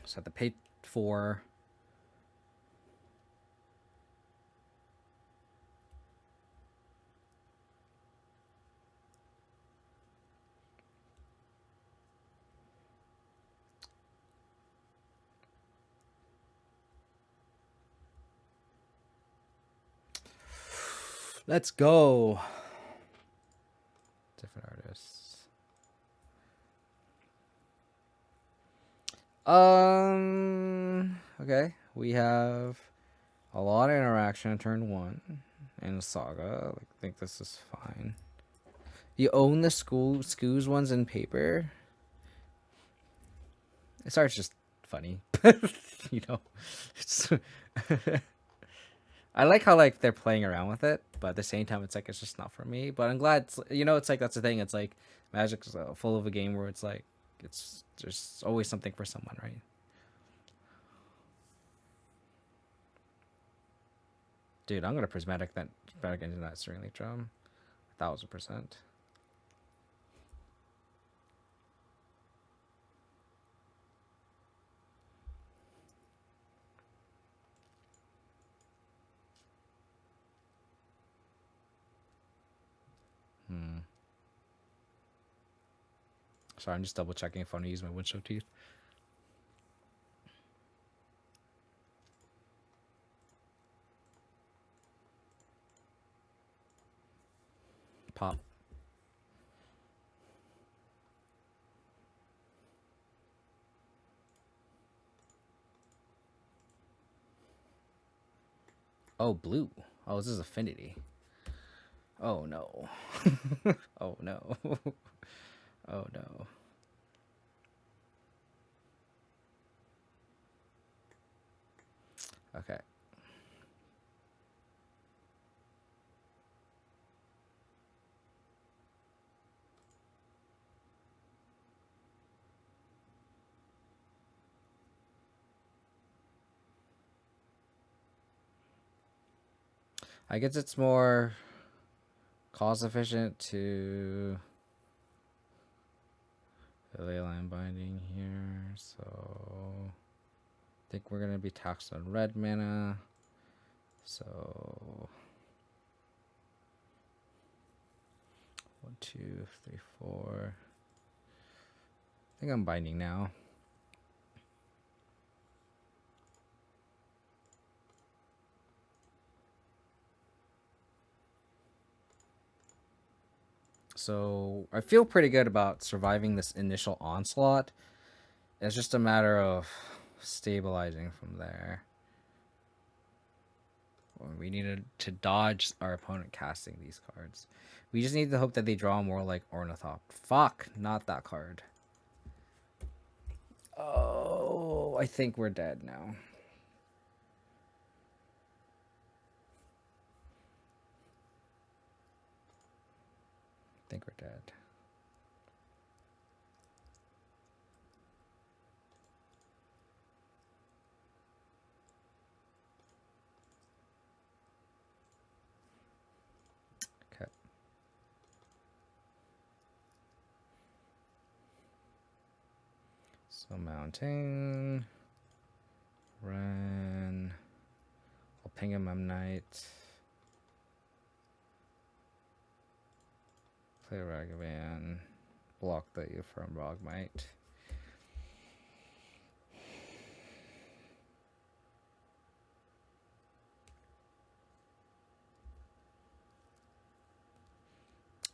So I have to pay 4. Let's go. Different artists. Okay. We have a lot of interaction in turn 1 in Saga. I think this is fine. You own the Scoos ones in paper. It starts just funny. You know. It's I like how like they're playing around with it, but at the same time it's like it's just not for me. But I'm glad it's like that's the thing. It's like Magic's full of a game where it's like there's always something for someone, right? Dude, I'm gonna prismatic into that Serenely Drum, 1000%. Sorry, I'm just double checking if I want to use my windshield teeth. Pop. Oh, blue. Oh, this is Affinity. Oh no. Oh no. Oh no. Okay. I guess it's more cost efficient to the Leyline Binding here, so I think we're gonna be taxed on red mana. So 1, 2, 3, 4. I think I'm binding now. So I feel pretty good about surviving this initial onslaught. It's just a matter of stabilizing from there. We needed to dodge our opponent casting these cards. We just need to hope that they draw more like Ornithop. Fuck, not that card. Oh, I think we're dead now. I think we're dead. Okay. So mounting. Wrenn. I'll ping him Knight. Play Ragavan. Block the from Rogmite.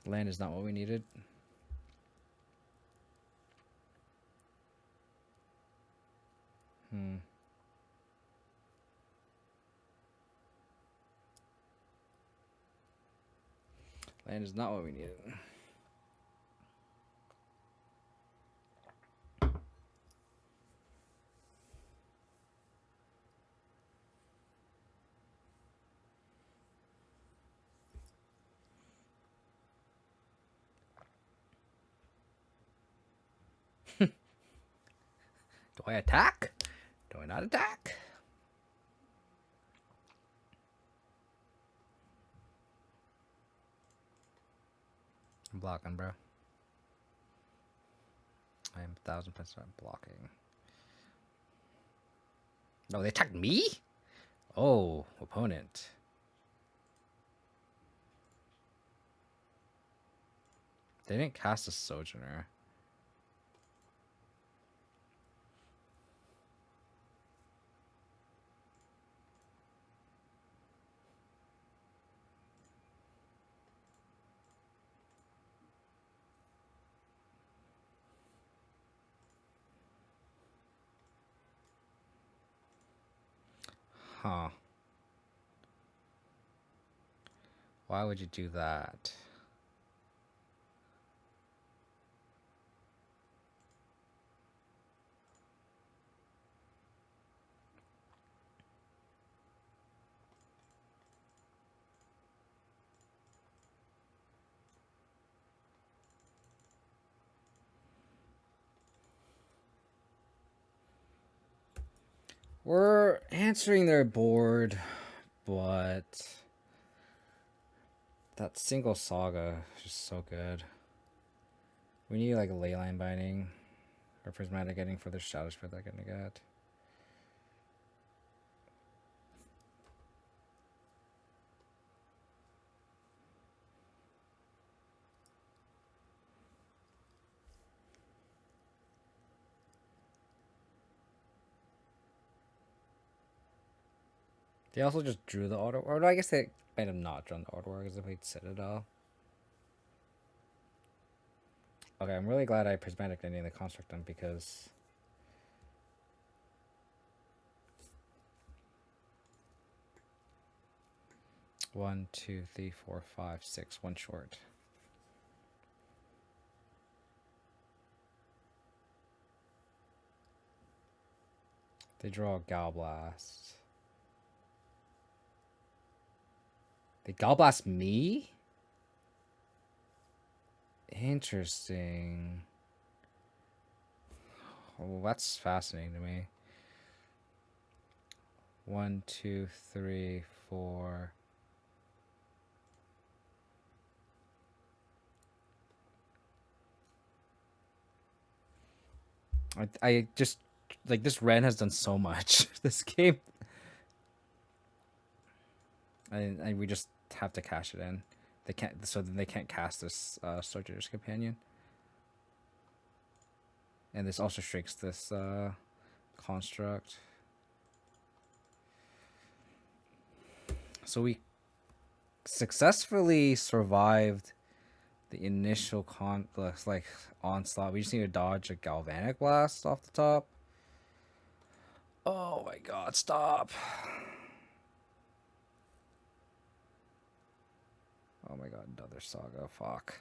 Land is not what we needed. Land is not what we needed. Do I attack? Do I not attack? I'm blocking, bro. I am 1000% blocking. No, they attacked me? Oh, opponent. They didn't cast a Sojourner. Huh. Why would you do that? We're answering their board, but that single saga is just so good. We need like a Leyline Binding or Prismatic Ending for the Shadow Spread they're gonna get. They also just drew the auto, or no, I guess they might have not drawn the auto because they played Citadel. Okay, I'm really glad I Prismatic Ending the Construct them because one, two, three, four, five, six, one short. They draw a Galblast. They Galblast me? Interesting. Oh, that's fascinating to me. 1, 2, 3, 4. I just like this Wrenn has done so much this game. And we just have to cash it in. They can't, so then they can't cast this Soldier's Companion. And this also shrinks this construct. So we successfully survived the initial like onslaught. We just need to dodge a Galvanic Blast off the top. Oh my god, stop. Oh my god, another saga. Fuck.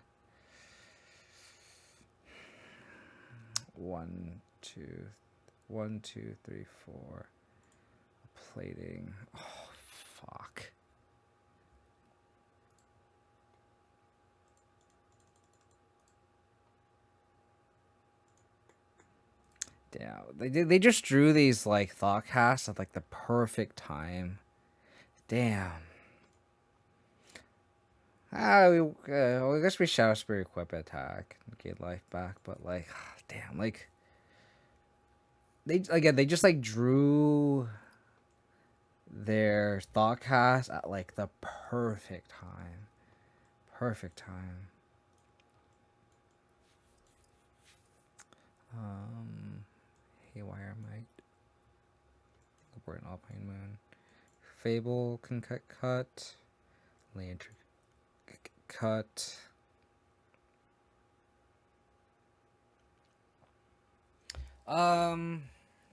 1, 2, 1, 2, 3, 4. Plating. Oh, fuck. Damn. They just drew these like thought casts at like the perfect time. Damn. Well, I guess we Shadow Spirit equip attack and get life back, but like, damn, like they just like drew their thought cast at like the perfect time. Perfect time. Haywire Might. Abort an Alpine Moon. Fable can cut. Lantern cut.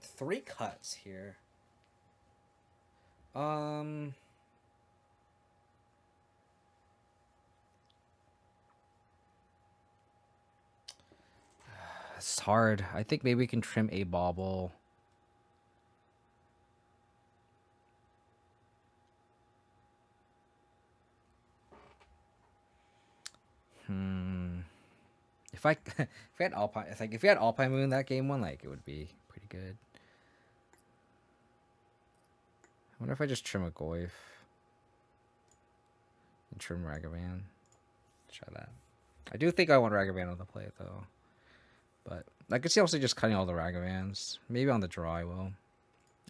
Three cuts here. It's hard. I think maybe we can trim a bauble. If I if we had Alpine, it's like if we had Alpine Moon that game one, like it would be pretty good. I wonder if I just trim a Goyf and trim Ragavan. Try that. I do think I want Ragavan on the plate though, but I could see also just cutting all the Ragavans. Maybe on the draw I will.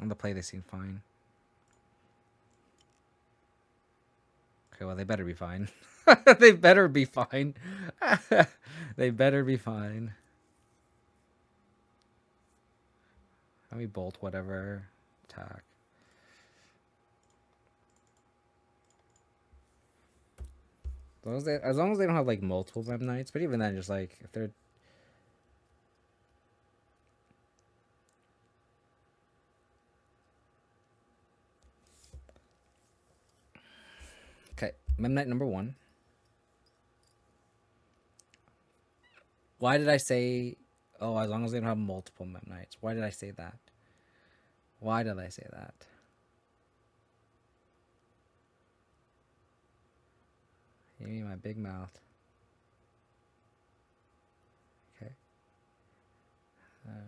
On the play, they seem fine. Okay, well, they better be fine. They better be fine. They better be fine. Let me bolt whatever. Attack. As long as they don't have like multiple Mem Knights, but even then, just like if they're okay, Mem Knight number 1. Why did I say? Oh, as long as they don't have multiple Mem Knights. Why did I say that? Why did I say that? You mean my big mouth? Okay.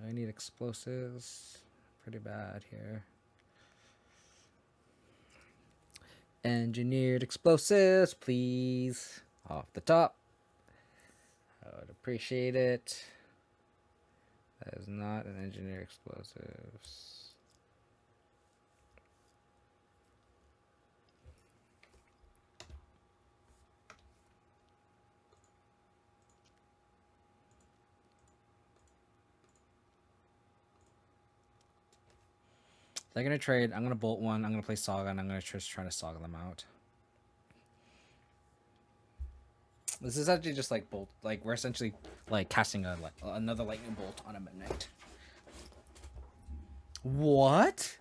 I need explosives. Pretty bad here. Engineered explosives, please. Off the top. I would appreciate it. That is not an engineered explosives. They're gonna trade. I'm gonna bolt one. I'm gonna play Saga, and I'm gonna just try to Saga them out. This is actually just like bolt. Like we're essentially like casting another lightning bolt on a midnight. What?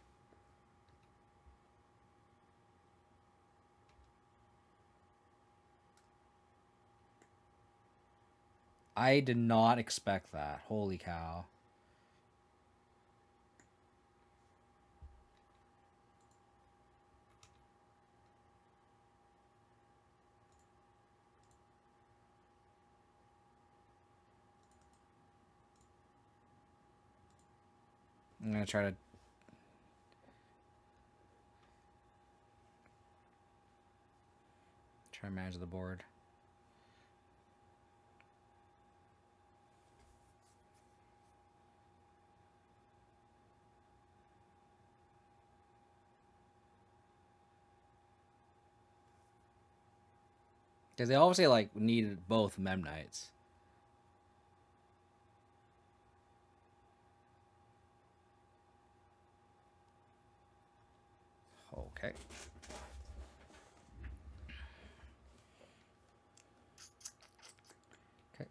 I did not expect that. Holy cow. I'm gonna try to manage the board. Because they obviously like needed both Mem Knights. Okay. Okay.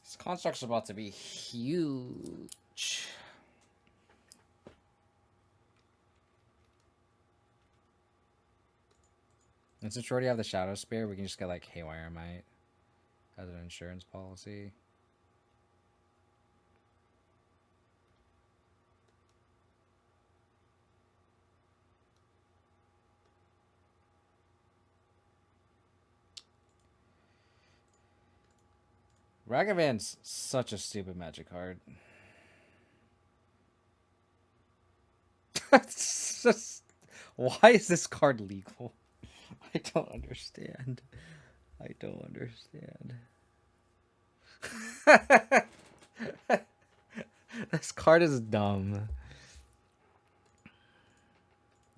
This construct's about to be huge. And since we already have the Shadow Spear, we can just get like Haywire Might as an insurance policy. Ragavan's such a stupid magic card. It's just, why is this card legal? I don't understand. I don't understand. This card is dumb.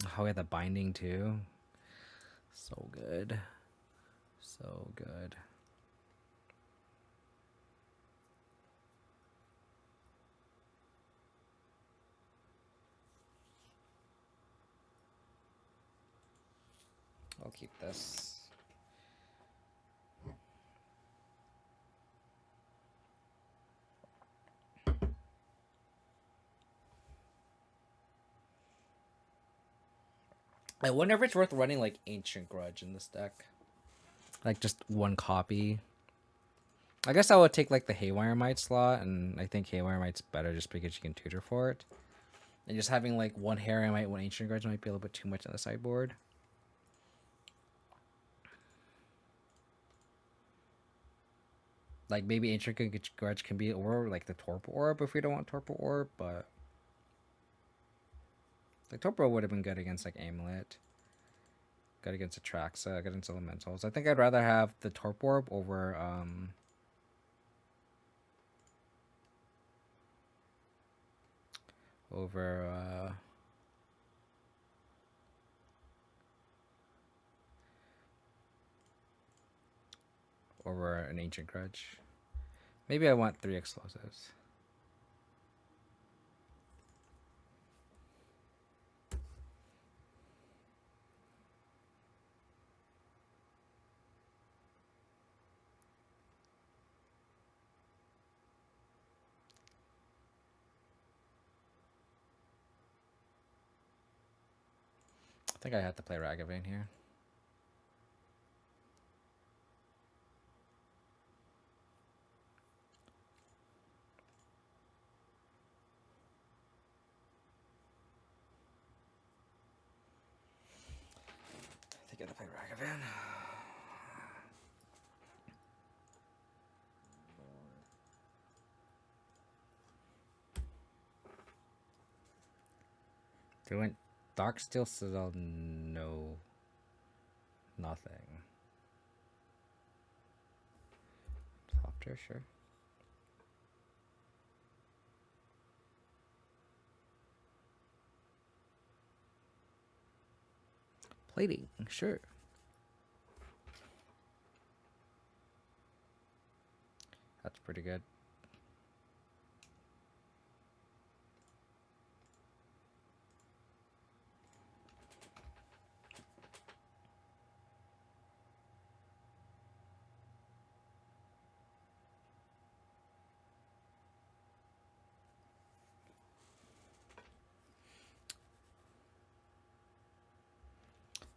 Oh, we have the binding too. So good. So good. I'll keep this. I wonder if it's worth running like Ancient Grudge in this deck. Like just one copy. I guess I would take like the Haywire Might slot, and I think Haywire Might's better just because you can tutor for it. And just having like one Haywire Might, one Ancient Grudge might be a little bit too much on the sideboard. Like maybe Ancient Grudge can be or like the Torpor Orb if we don't want Torpor Orb, but like Torpor would have been good against like Amulet, good against Atraxa, good against Elementals. I think I'd rather have the Torpor Orb over over an Ancient Grudge. Maybe I want 3 explosives. I think I have to play Ragavan here. I think I have to play Ragavan. They went Darksteel Citadel, no. Nothing. Softer, sure. Plating, sure. That's pretty good.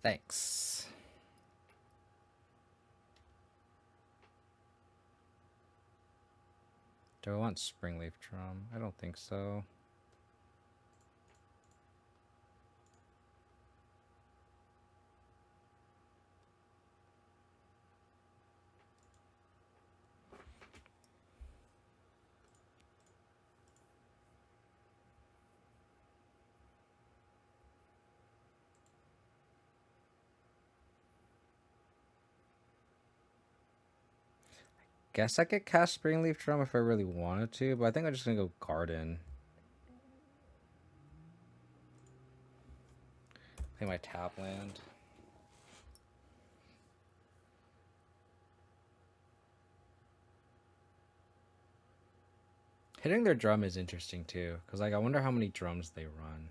Thanks. Do I want Springleaf Drum? I don't think so. Guess I could cast Springleaf Drum if I really wanted to, but I think I'm just gonna go Garden. Play my tap land. Hitting their drum is interesting too, because like I wonder how many drums they run.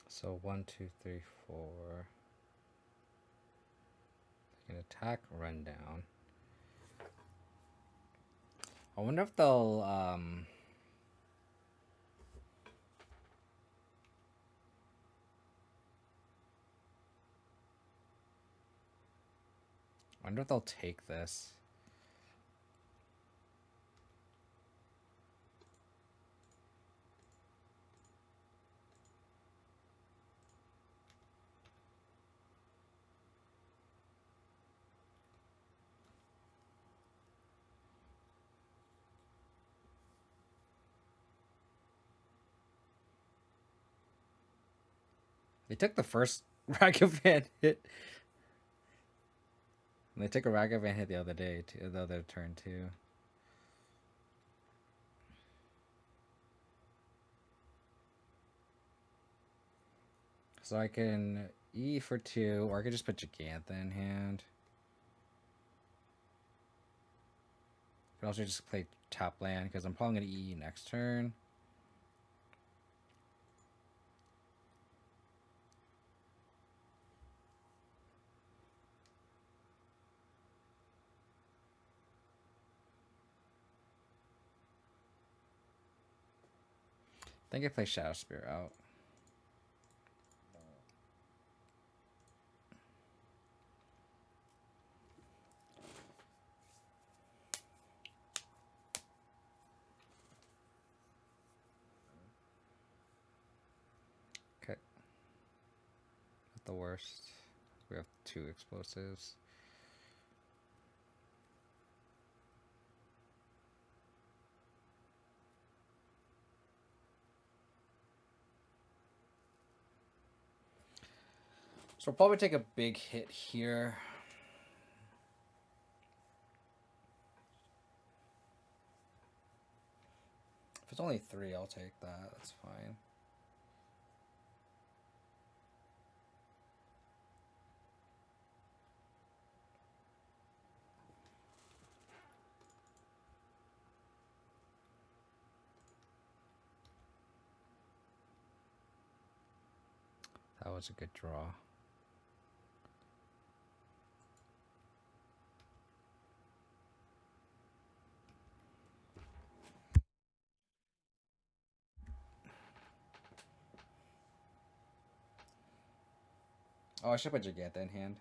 So 1, 2, 3, 4. They can attack, run down. I wonder if they'll I wonder if they'll take this. They took the first Ragavan hit. And they took a Ragavan hit the other day, too, the other turn too. So I can E for 2, or I could just put Gigantha in hand. I could also just play tap land, because I'm probably going to E next turn. I think I play Shadow Spear out. not the worst. We have 2 explosives. So we'll probably take a big hit here. If it's only 3, I'll take that. That's fine. That was a good draw. Oh, I should put Giganta in hand.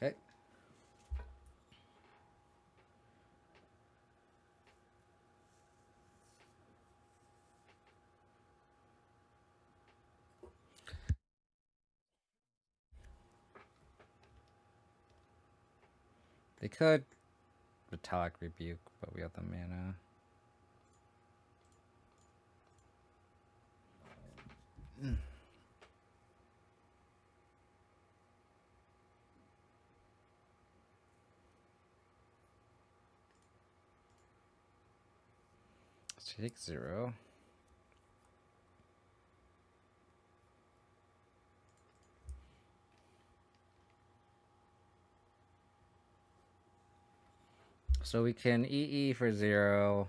Okay. They could Metallic Rebuke, but we have the mana. Let's take 0. So we can EE for 0.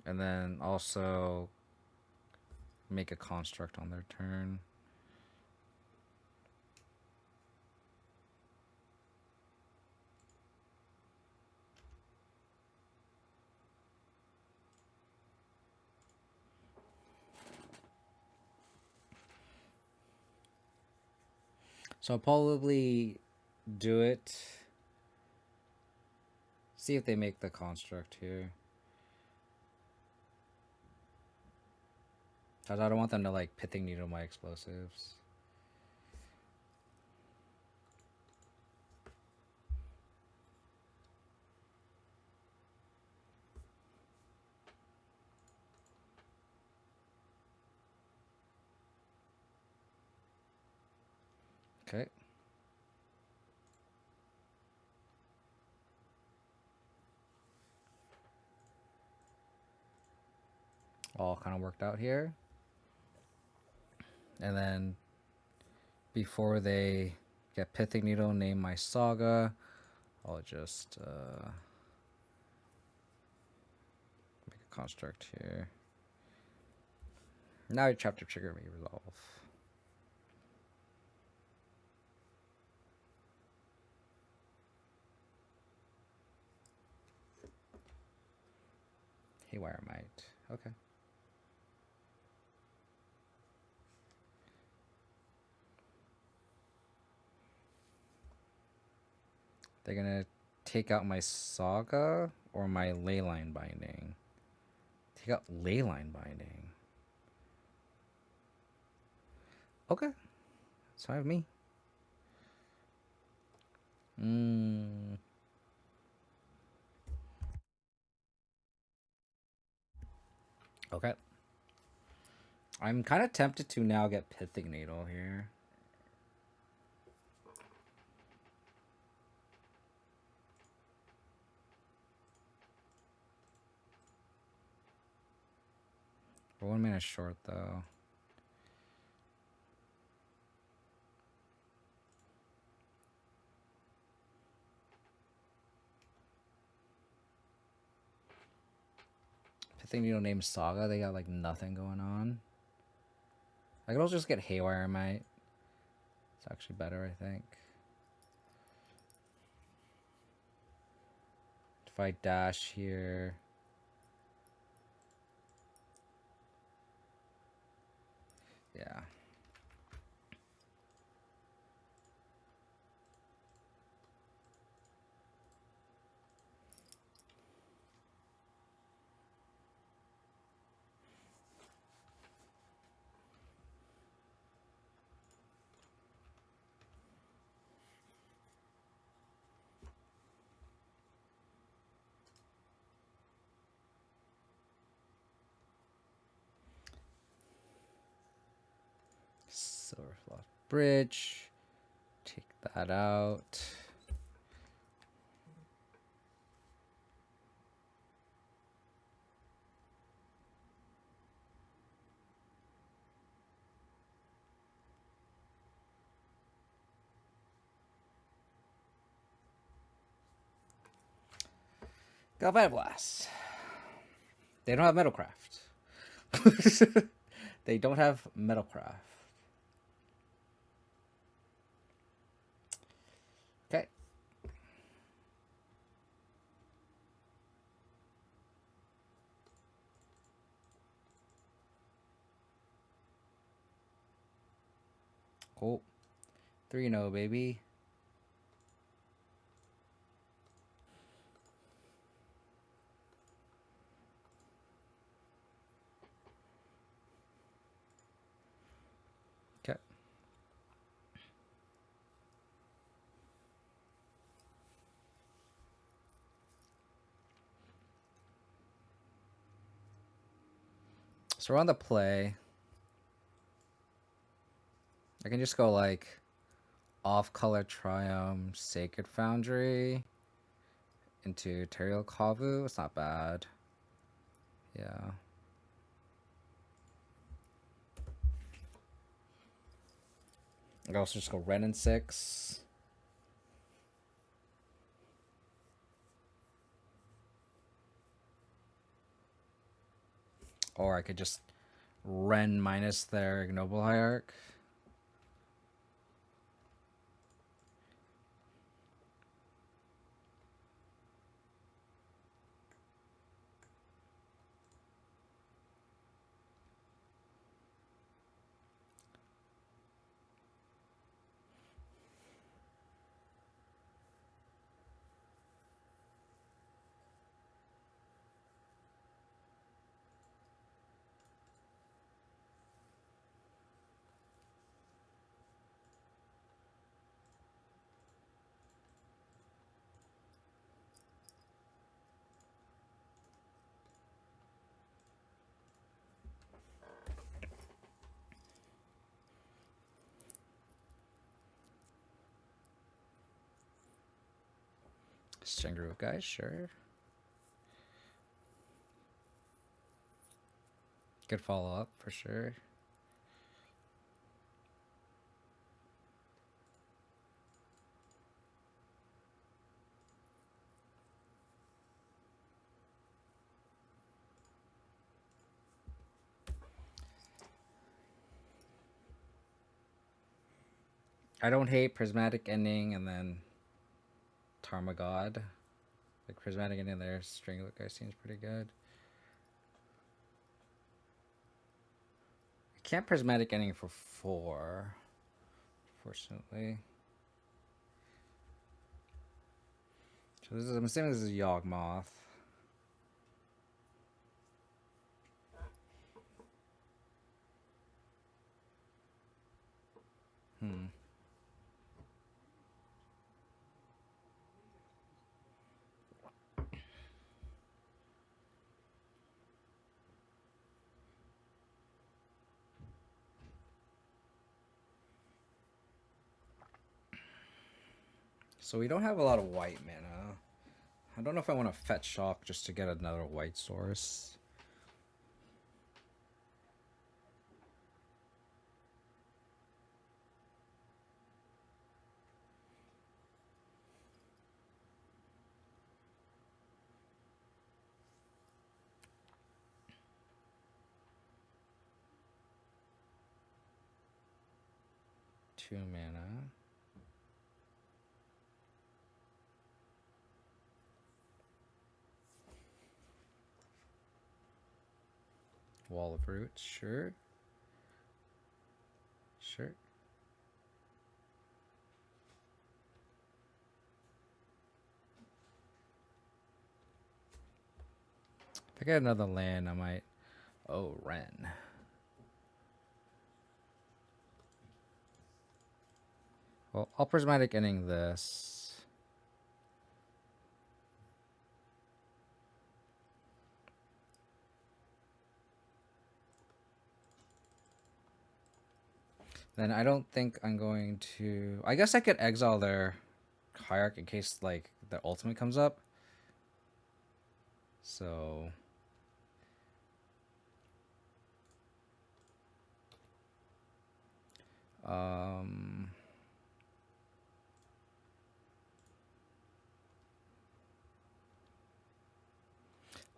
And then also make a construct on their turn. So I'll probably do it. See if they make the construct here. Cause I don't want them to like Pithing Needle my explosives. Okay. All kind of worked out here. And then before they get Pithing Needle, name my saga. I'll just make a construct here. Now your chapter trigger may resolve. Haywire Might. Okay. They're gonna take out my saga or my Leyline Binding. Take out Leyline Binding. Okay. That's fine with me. Okay. I'm kind of tempted to now get Pithing Needle here. We're 1 minute short though. Pithing Needle named Saga, they got like nothing going on. I could also just get Haywire Might. It's actually better, I think. If I dash here. Yeah. Silverflood Bridge. Take that out. Galvanic Blast. They don't have Metalcraft. They don't have Metalcraft. Okay. Cool. 3-0, baby. Okay. So we're on the play. I can just go like off-color Triumph, Sacred Foundry into Territorial Kavu. It's not bad. Yeah. I can also just go Wrenn in 6. Or I could just Wrenn minus their Ignoble Hierarch. String guys, sure. Good follow up for sure. I don't hate Prismatic Ending and then Tarmagod. Like Prismatic Ending there, String guy seems pretty good. I can't Prismatic Ending for 4, fortunately. So this is, I'm assuming this is Yawgmoth. So we don't have a lot of white mana. I don't know if I want to fetch Shock just to get another white source. Two mana. Wall of Roots, sure. Sure. If I get another land, I might... Oh, Wrenn. Well, I'll Prismatic Ending this. Then I don't think I'm going to... I guess I could exile their Hierarch in case, like, the ultimate comes up. So...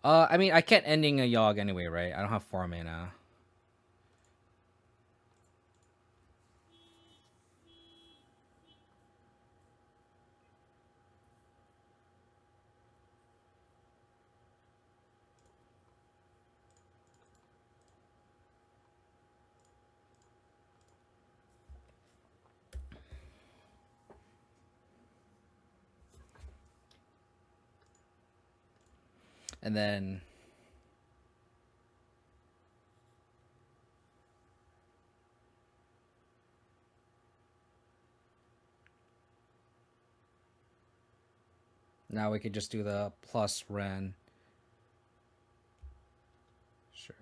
I mean, I can't ending a Yawg anyway, right? I don't have 4 mana. And then... Now we could just do the plus Wrenn. Sure.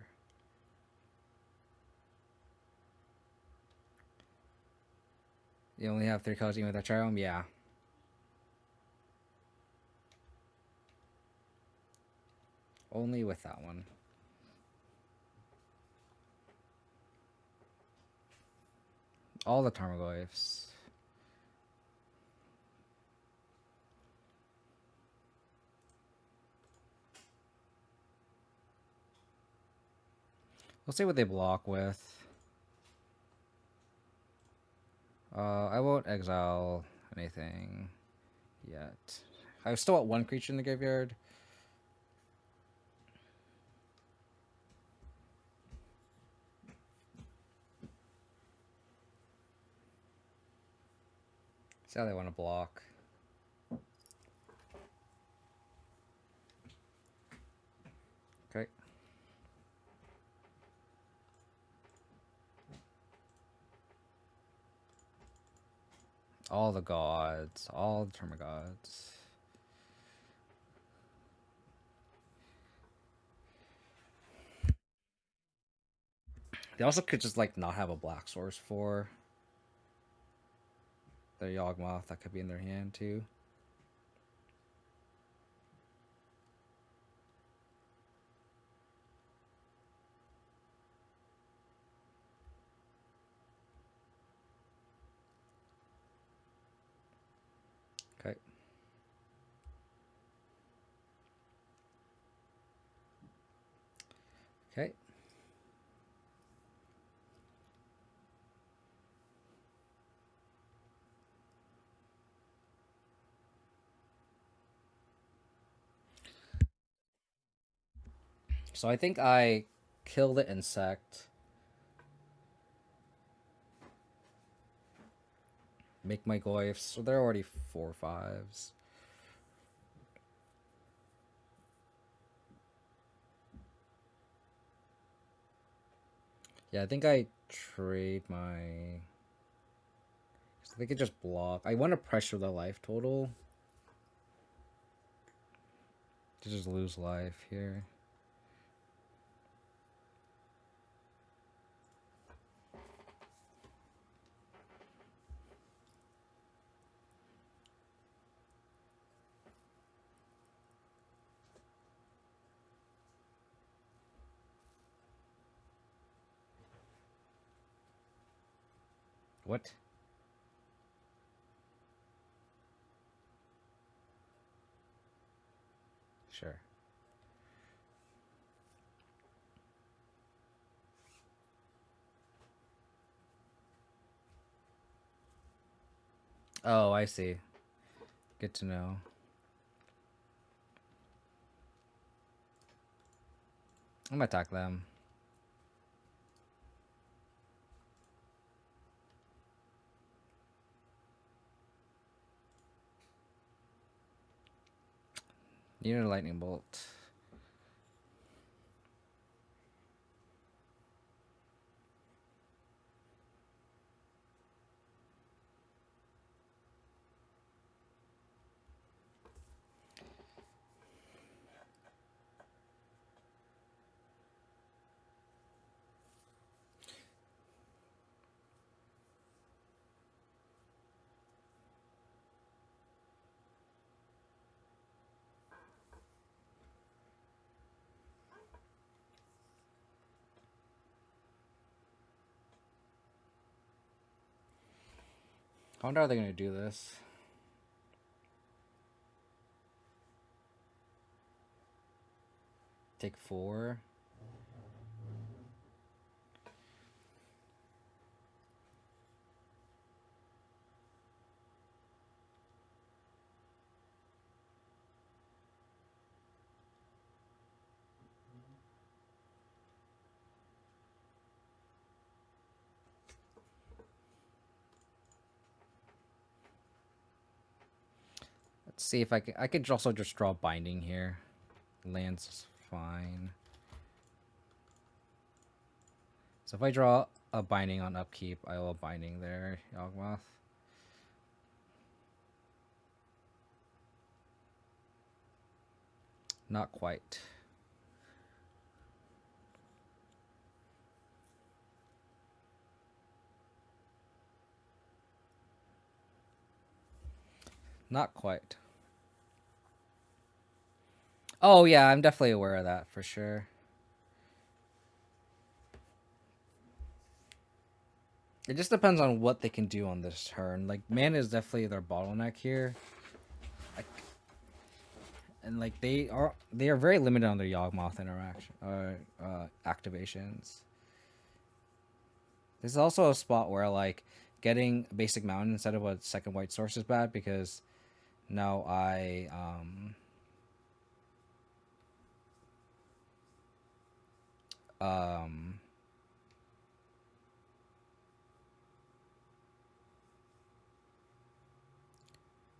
You only have 3 colors even with that Triome? Yeah. Only with that one. All the Tarmogoyfs. We'll see what they block with. I won't exile anything yet. I still want 1 creature in the graveyard. See how they want to block. Okay. All the gods. All the Termagods. They also could just, like, not have a black source for their Yawgmoth. That could be in their hand, too. Okay. Okay. So I think I kill the insect. Make my Goyfs. So they're already 4/5s. Yeah, I think I trade my... I think it just block. I want to pressure the life total. To just lose life here. What? Sure. Oh, I see. Good to know. I'm gonna attack them. Need a lightning bolt. I wonder how they're gonna do this. Take 4. Let's see if I could also just draw binding here. Lands fine. So if I draw a binding on upkeep, I will binding there, Yawgmoth. Not quite. Not quite. Oh yeah, I'm definitely aware of that for sure. It just depends on what they can do on this turn. Like, mana is definitely their bottleneck here. Like, and like they are very limited on their Yawgmoth interaction activations. This is also a spot where like getting a basic mountain instead of a second white source is bad because now I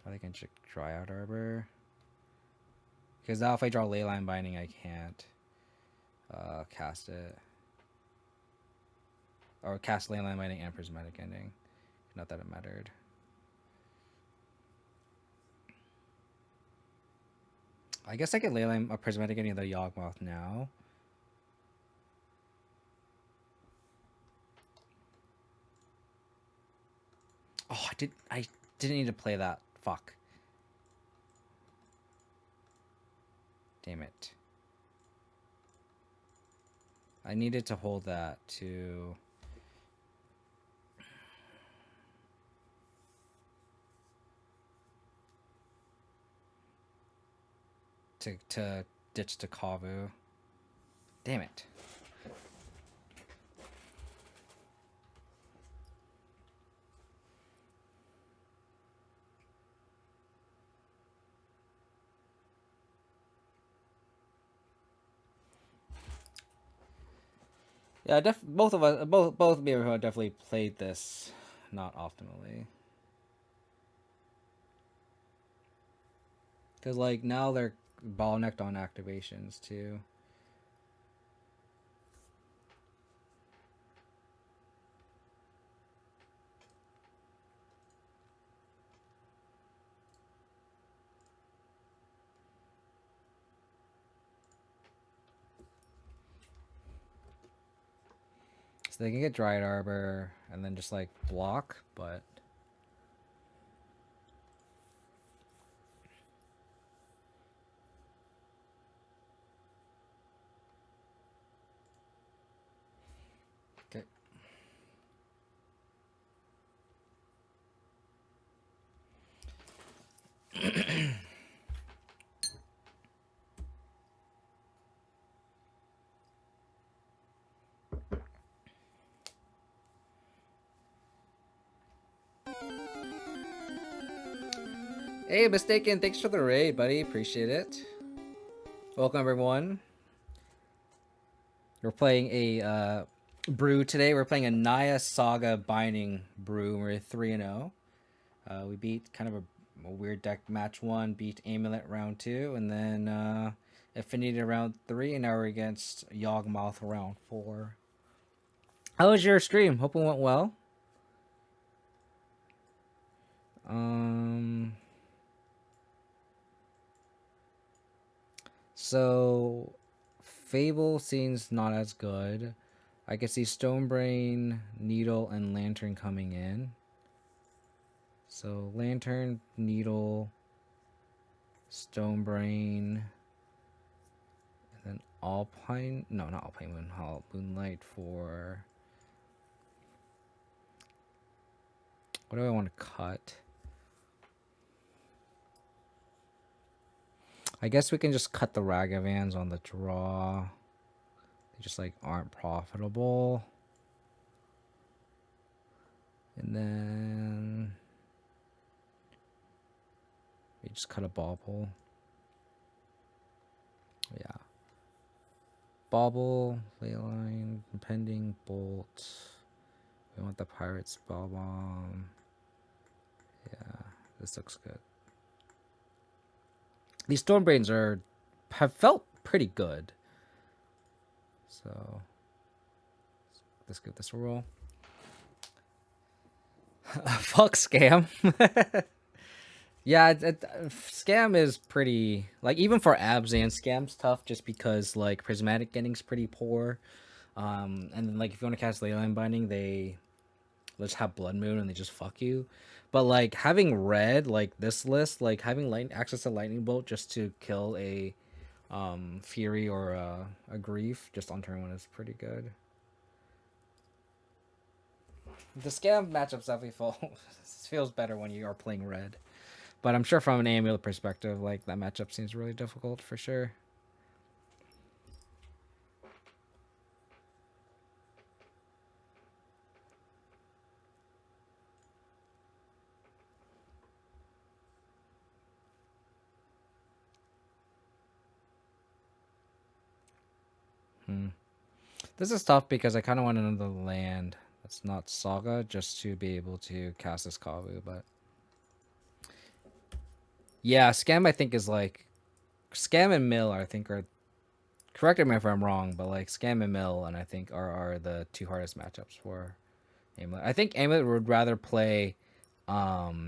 I can check Dryad Arbor. Because now if I draw Leyline Binding, I can't cast it. Or cast Leyline Binding and Prismatic Ending. Not that it mattered. I guess I could Leyline a Prismatic Ending the Yawgmoth now. Oh, I didn't need to play that. Fuck. Damn it. I needed to hold that to ditch to Kavu. Damn it. Yeah, both of us, both me and her definitely played this not optimally. Because like now they're bottlenecked on activations too. So they can get Dryad Arbor and then just like block, but okay. Hey, Mistaken, thanks for the raid, buddy. Appreciate it. Welcome, everyone. We're playing a brew today. We're playing a Naya Saga Binding brew. We're 3-0. We beat kind of a a weird deck match 1 beat Amulet round 2, and then Affinity round 3, and now we're against Yawgmoth round 4. How was your stream? Hope it went well. So Fable seems not as good. I can see Stonebrain, Needle, and Lantern coming in. So Lantern, Needle, Stonebrain, and then Alpine. No, not Alpine Moon. Hallowed Moonlight for. What do I want to cut? I guess we can just cut the Ragavans on the draw. They just like aren't profitable. And then we just cut a Bauble. Yeah. Bauble, Leyline, Impending Bolt. We want the Pirate Spell Bomb. Yeah, this looks good. These Stormbrains have felt pretty good. So let's give this a roll. Fuck Scam. Yeah, Scam is pretty, like, even for Abzan, Scam's tough just because, like, Prismatic Ending's pretty poor. And then, like, if you want to cast Leyline Binding, they just have Blood Moon and they just fuck you. But, like, having red, like, this list, like, having access to Lightning Bolt just to kill a Fury or a Grief just on turn 1 is pretty good. The Scam matchups definitely feels better when you are playing red. But I'm sure from an Amulet perspective, like, that matchup seems really difficult for sure. This is tough because I kind of want another land that's not Saga just to be able to cast this Kavu, but yeah, Scam I think is like Scam and Mill I think are, correct me if I'm wrong, but like Scam and Mill and I think are the two hardest matchups for Amulet. I think Amulet would rather play Ponza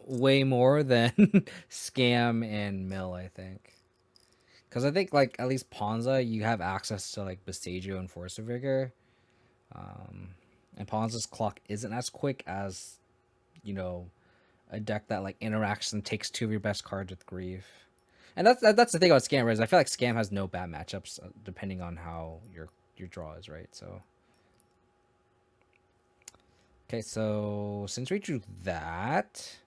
way more than Scam and Mill, I think. Because I think, like, at least Ponza, you have access to, like, Bastagio and Force of Vigor. And Ponza's clock isn't as quick as, you know, a deck that, like, interacts and takes 2 of your best cards with Grief. And that's the thing about Scam, is I feel like Scam has no bad matchups depending on how your draw is, right? So. Okay, so since we drew that...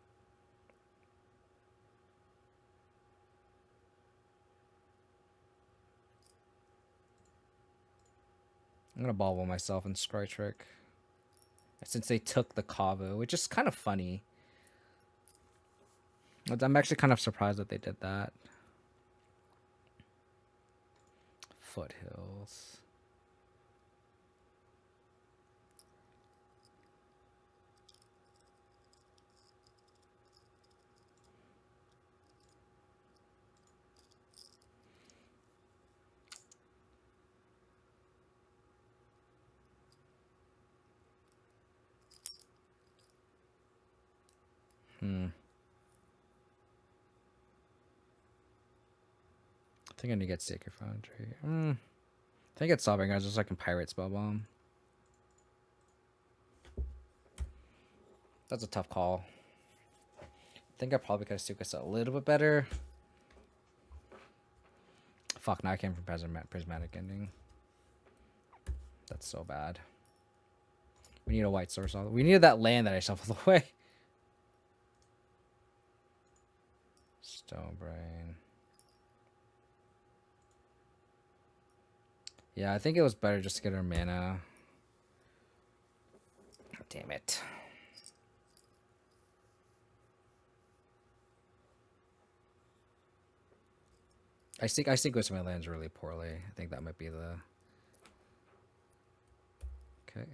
I'm going to Bauble myself and Scry Trick. Since they took the Kavu, which is kind of funny. I'm actually kind of surprised that they did that. Foothills. I think I need to get Sacred Foundry. I think it's Sovereign Guys just so I can Pirate Spell Bomb. That's a tough call. I think I probably could have Suka a little bit better. Fuck, now I came from Prismatic Ending. That's so bad. We need a white source. We needed that land that I shuffled away. Stonebrain. Yeah, I think it was better just to get our mana. Damn it. I sequenced my lands really poorly. I think that might be the... Okay.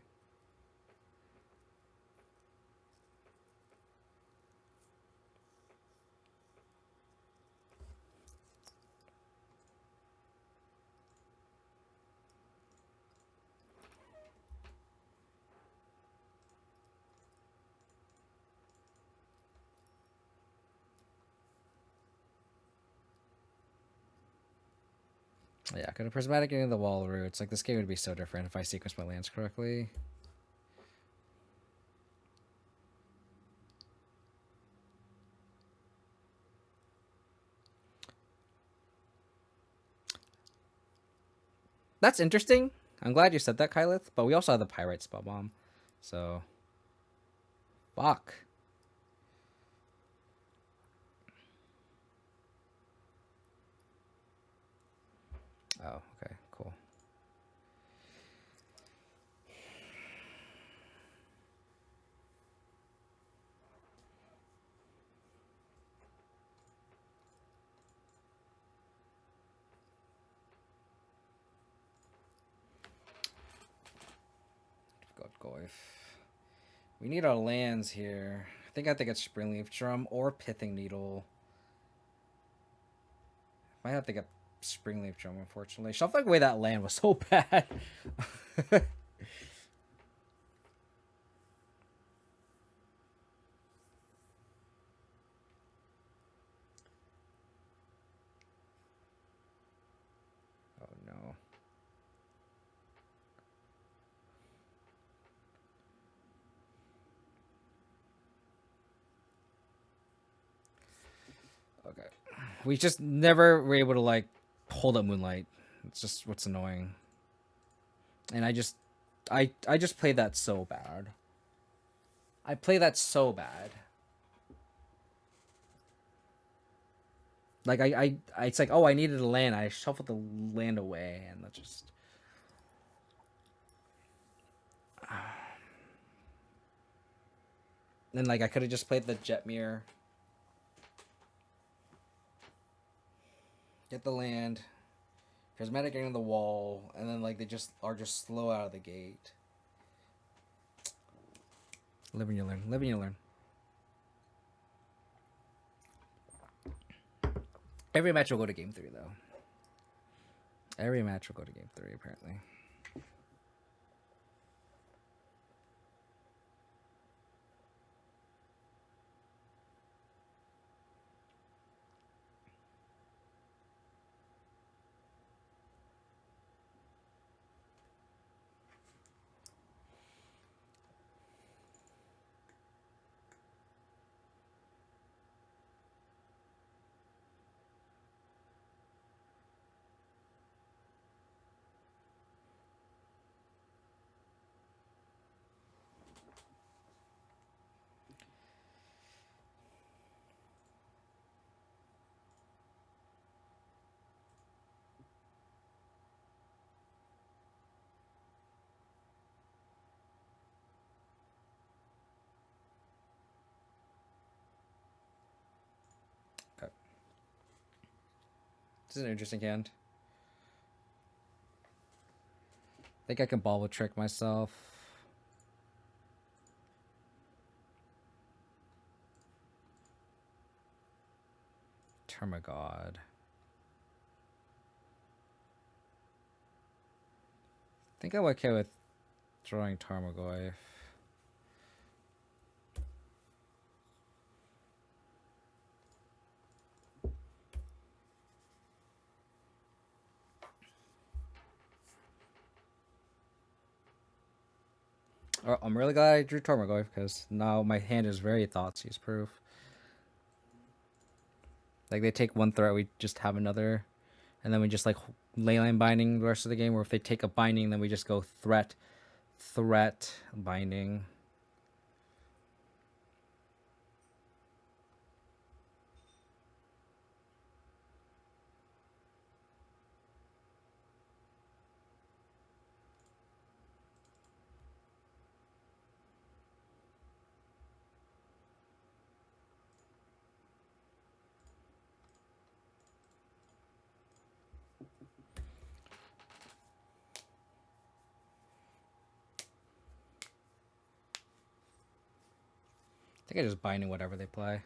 Yeah, got a Prismatic Ending the wall roots. Like, this game would be so different if I sequence my lands correctly. That's interesting. I'm glad you said that, Kylith. But we also have the Pyrite Spell Bomb. So. Fuck. Oh, okay. Cool. Goif. We need our lands here. I think it's Springleaf Drum or Pithing Needle. Might have to get Springleaf Drum, unfortunately. Shuffling away that land was so bad. Oh no. Okay. We just never were able to, like, hold up Moonlight. It's just what's annoying. And I just played that so bad. I play that so bad. Like, it's like, oh, I needed a land. I shuffled the land away, and that just. Then, like, I could have just played the Jetmir. Get the land. Prismatic Ending the wall, and then, like, they just are just slow out of the gate. Live and you learn. Live and you learn. Every match will go to game 3, though. Every match will go to game 3, apparently. Okay. This is an interesting hand. I think I can ball with trick myself. Termagod. I think I'm okay with throwing Tarmogoyf. Oh, I'm really glad I drew Tarmogoyf because now my hand is very Thoughtseize proof. Like, they take one threat, we just have another, and then we just, like, Leyline Binding the rest of the game. Or if they take a binding, then we just go threat, binding. I think I just binding whatever they play.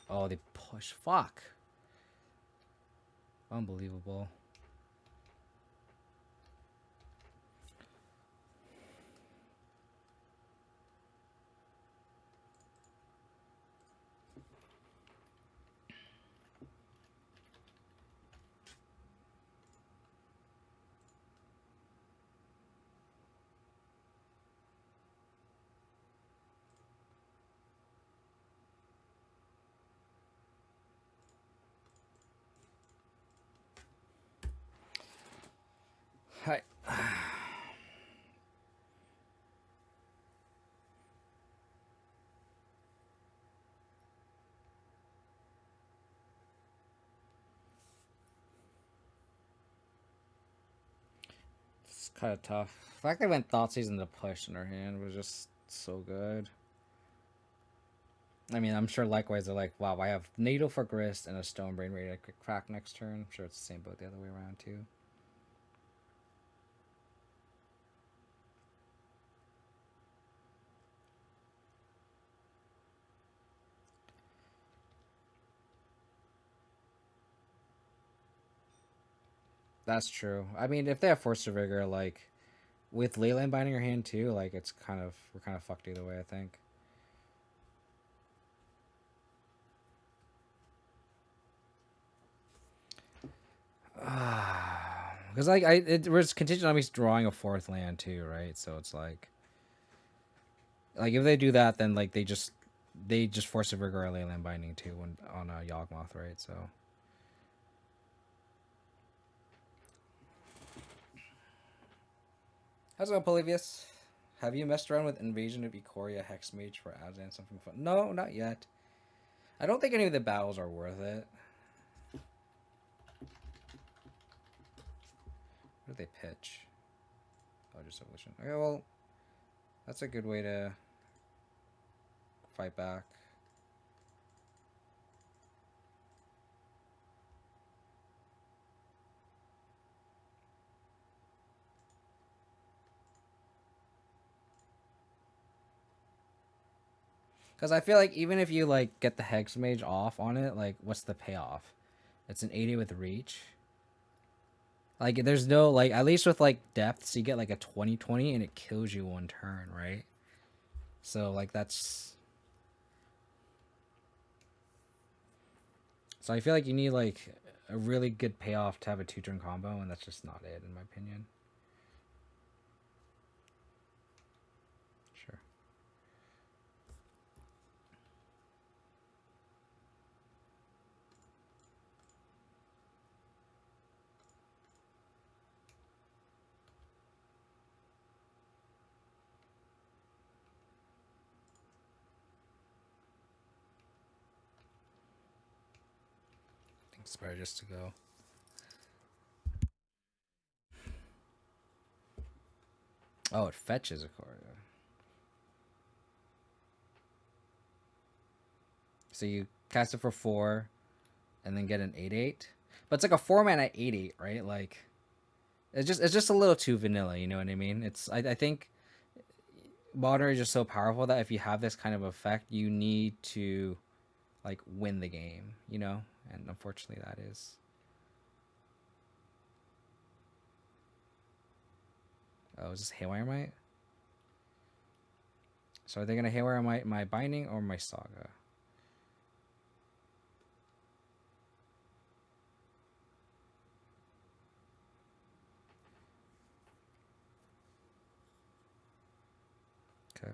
Oh, they push. Fuck. Unbelievable. Hi. It's kind of tough. The fact they went Thoughtseize into push in her hand was just so good. I mean, I'm sure likewise they're like, wow, I have Needle for Grist and a Stone Brain ready to crack next turn. I'm sure it's the same boat the other way around too. That's true. I mean, if they have Force of Vigor, like with Leyline Binding your hand too, like it's kind of we're kind of fucked either way. I think. Because like it was contingent on me drawing a fourth land too, right? So it's like if they do that, then like they just force a rigor or Leyland Binding too when on a Yawgmoth, right? So how's it going, Polybius? Have you messed around with Invasion of Ikoria Hexmage for Abzan something fun? No, not yet. I don't think any of the battles are worth it. What do they pitch? Oh, just evolution. Okay, well, that's a good way to fight back. Because I feel like even if you like get the Hex Mage off on it, like what's the payoff? It's an 80 with reach. Like there's no like at least with like depths you get like a 20/20 and it kills you one turn, right? So like that's so I feel like you need like a really good payoff to have a 2-turn combo, and that's just not it in my opinion. Sure. I think it's better just to go. Oh, it fetches a card. So you cast it for 4 and then get an 8/8. But it's like a 4-mana 8/8, right? Like it's just a little too vanilla, you know what I mean? I think modern is just so powerful that if you have this kind of effect, you need to like win the game, you know? And unfortunately that is. Oh, is this Haywire Might? So are they gonna Haywire Might my Binding or my Saga? Okay.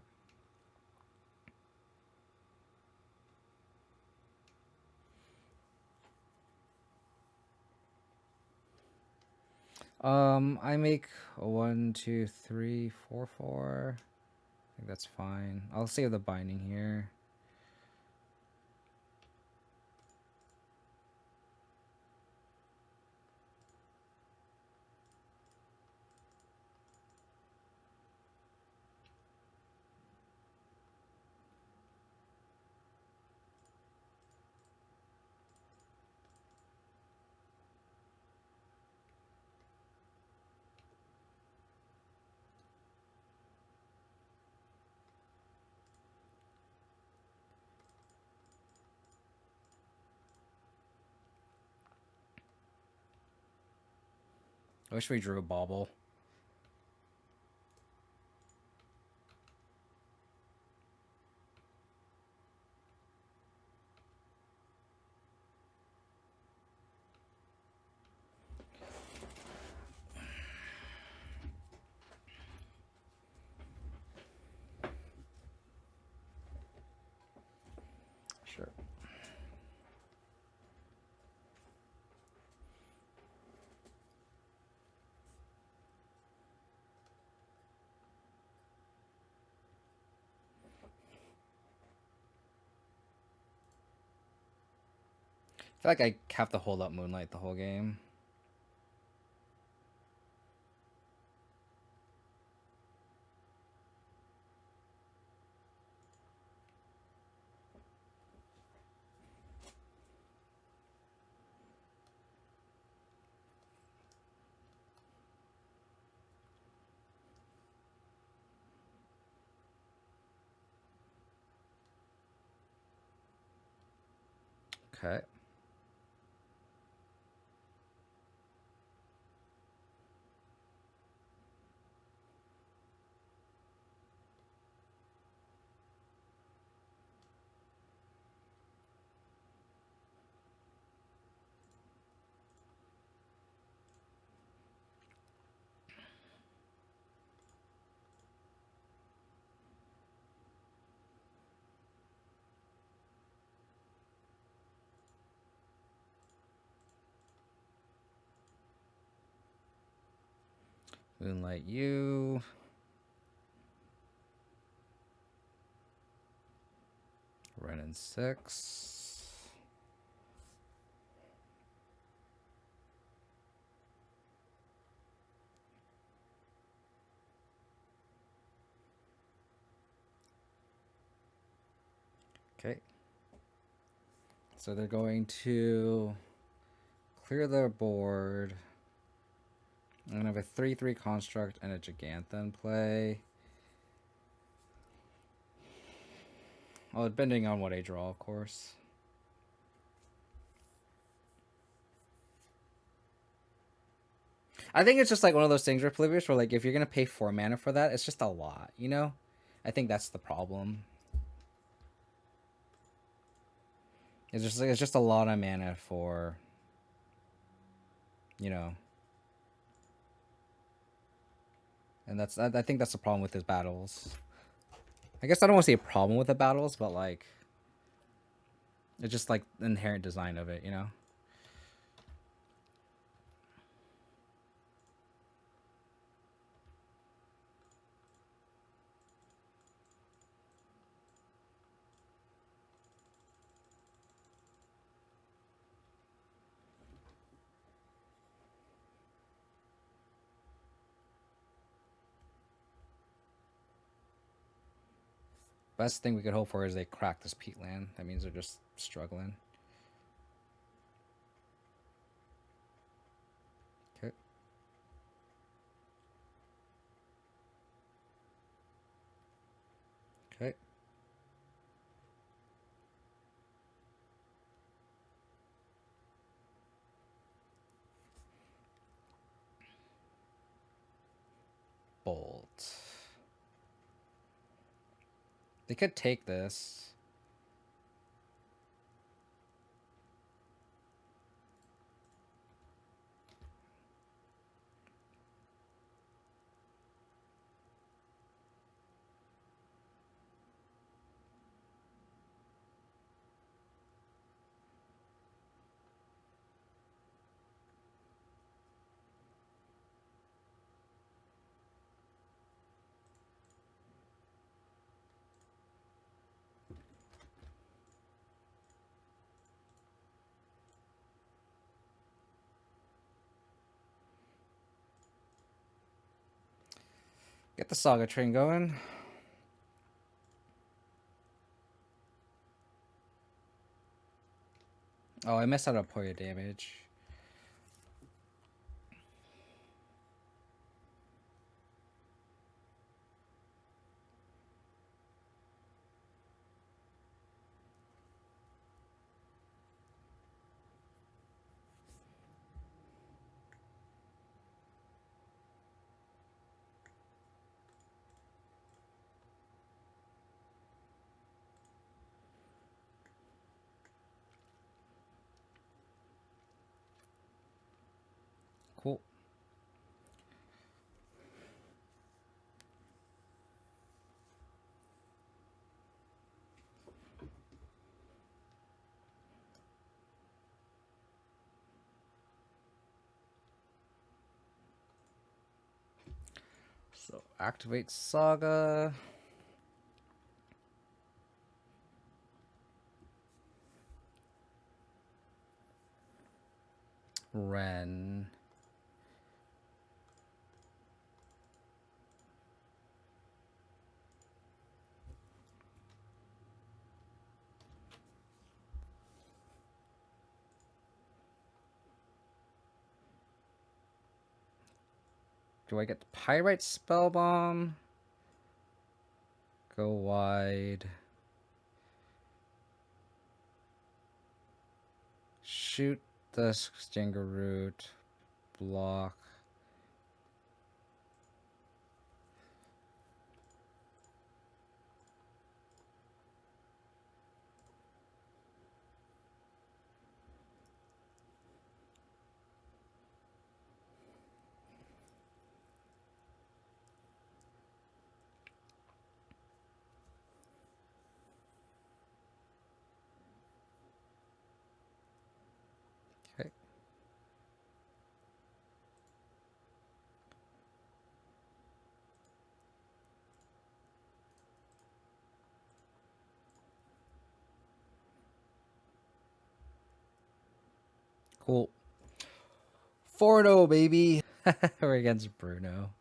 I make a 1, 2, 3, 4, 4. I think that's fine. I'll save the Binding here. I wish we drew a Bauble. Sure. feel like I have to hold up Moonlight the whole game. Okay. Moonlight you. Wrenn in 6. Okay. So they're going to clear their board. I'm going to have a 3/3 construct and a Gigantha in play. Well, depending on what I draw, of course. I think it's just like one of those things, Oblivious, where like if you're going to pay 4 mana for that, it's just a lot, you know? I think that's the problem. It's just a lot of mana for, you know. And I think that's the problem with his battles. I guess I don't want to say a problem with the battles, but like it's just like the inherent design of it, you know. Best thing we could hope for is they crack this peatland. That means they're just struggling. Okay. Okay. Bolt. They could take this. Get the Saga train going. Oh, I messed out a point of damage. Cool. So activate Saga. Wrenn. Do I get the Pyrite Spellbomb? Go wide. Shoot the Stinger Root. Block. Okay. Cool. 4-0, baby. We're against Bruno.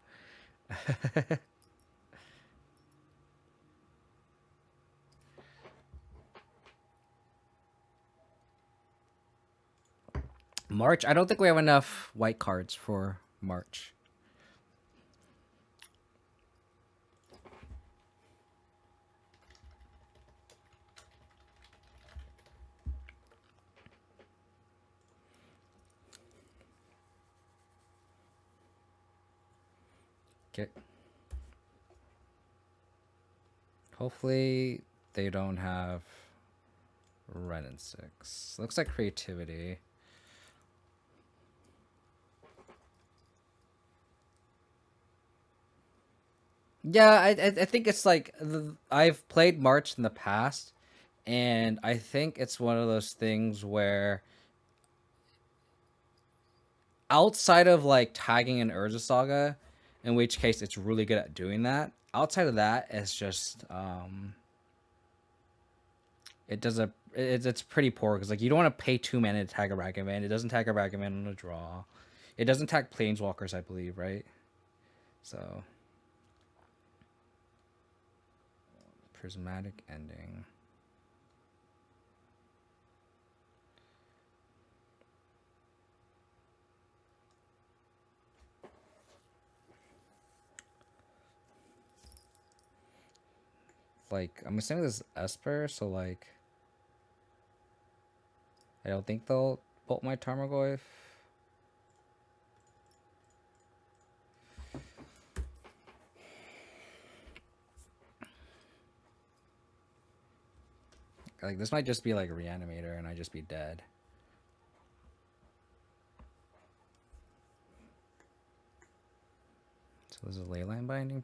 March? I don't think we have enough white cards for March. Okay. Hopefully they don't have Wrenn and 6. Looks like creativity. Yeah, I think it's like I've played March in the past, and I think it's one of those things where outside of like tagging an Urza Saga, in which case it's really good at doing that. Outside of that, it's just it does it's pretty poor because like you don't want to pay 2 mana to tag a Ragavan. It doesn't tag a Ragavan on a draw. It doesn't tag Planeswalkers, I believe, right? So Prismatic Ending. Like, I'm assuming this is Esper, so like I don't think they'll bolt my Tarmogoyf. Like, this might just be like a Reanimator and I just be dead. So this is Leyline Binding.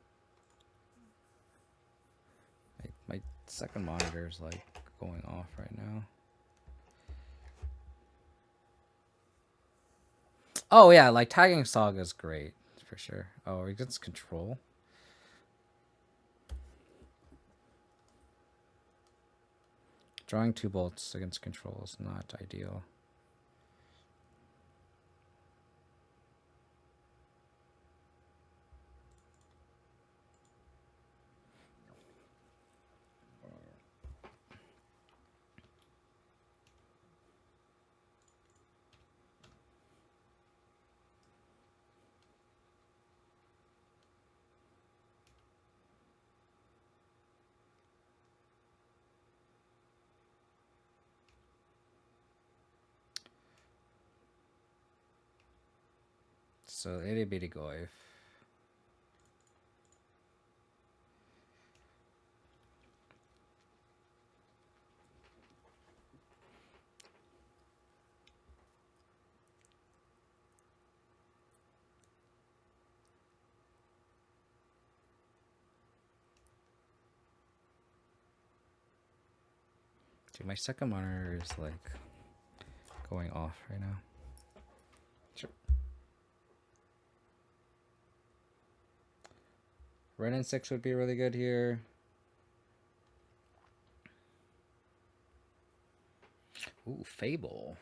My second monitor is like going off right now. Oh yeah, like tagging Saga is great for sure. Oh, he gets control. Drawing 2 bolts against control is not ideal. So itty bitty Goyf. Dude, my second monitor is like going off right now. Sure. Wrenn and 6 would be really good here. Ooh, Fable.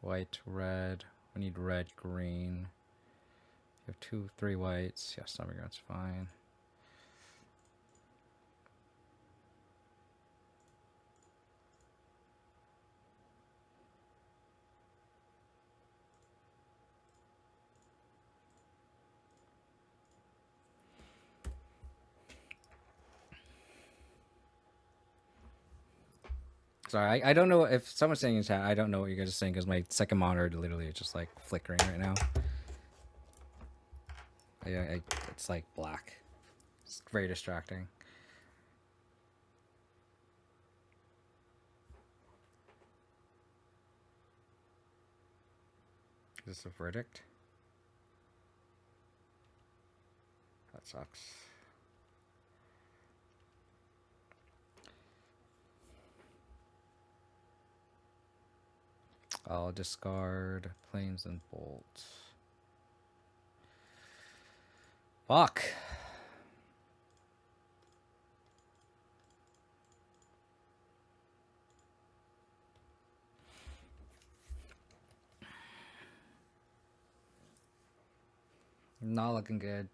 White, red. We need red, green. You have 3 whites. Yeah, Stomach Ground's fine. Sorry, I don't know if someone's saying in chat. I don't know what you guys are saying because my second monitor literally is just like flickering right now. It's like black. It's very distracting. Is this a verdict? That sucks. I'll discard Plains and Bolt. Fuck. Not looking good.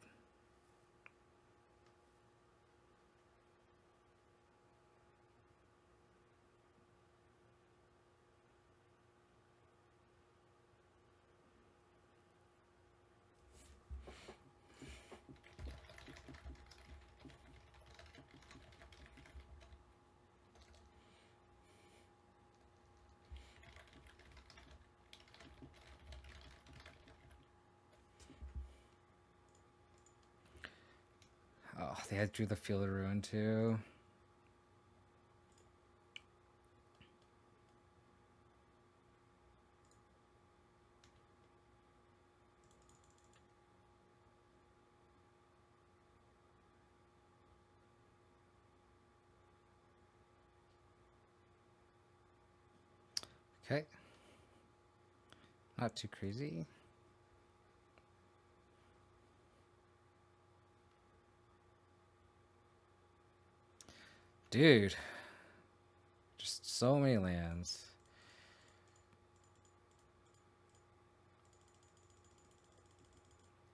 Oh, they had drew the Field of Ruin too. Okay. Not too crazy. Dude. Just so many lands.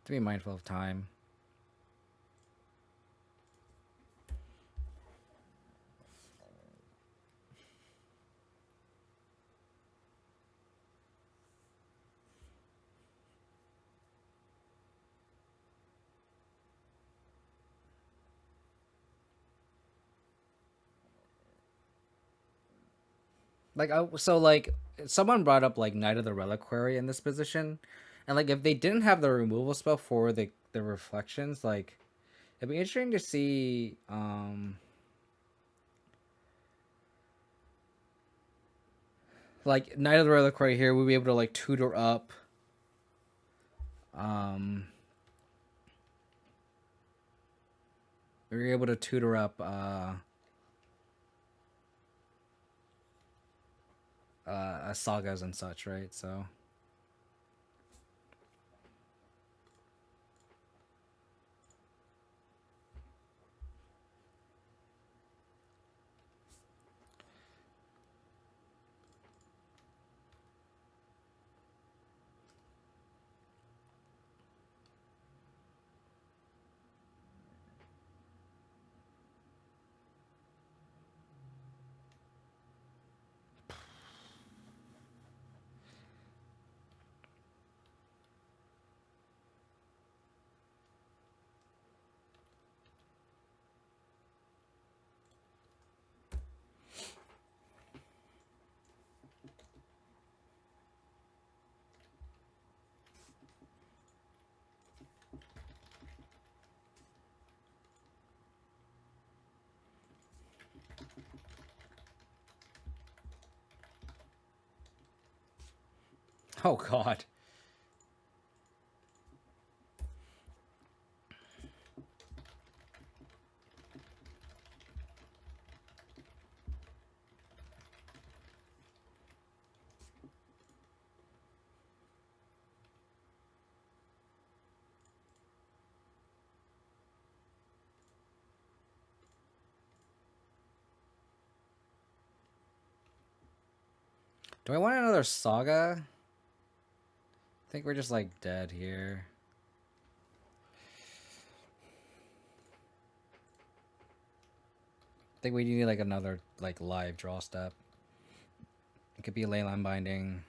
To be mindful of time. Like, so like someone brought up like Knight of the Reliquary in this position, and like if they didn't have the removal spell for the reflections, like it'd be interesting to see like Knight of the Reliquary here, we'd be able to like tutor up we were able to tutor up sagas and such, right? So oh god. Do I want another saga? think we're just like dead here. I think we need like another like live draw step. It could be a Leyline Binding.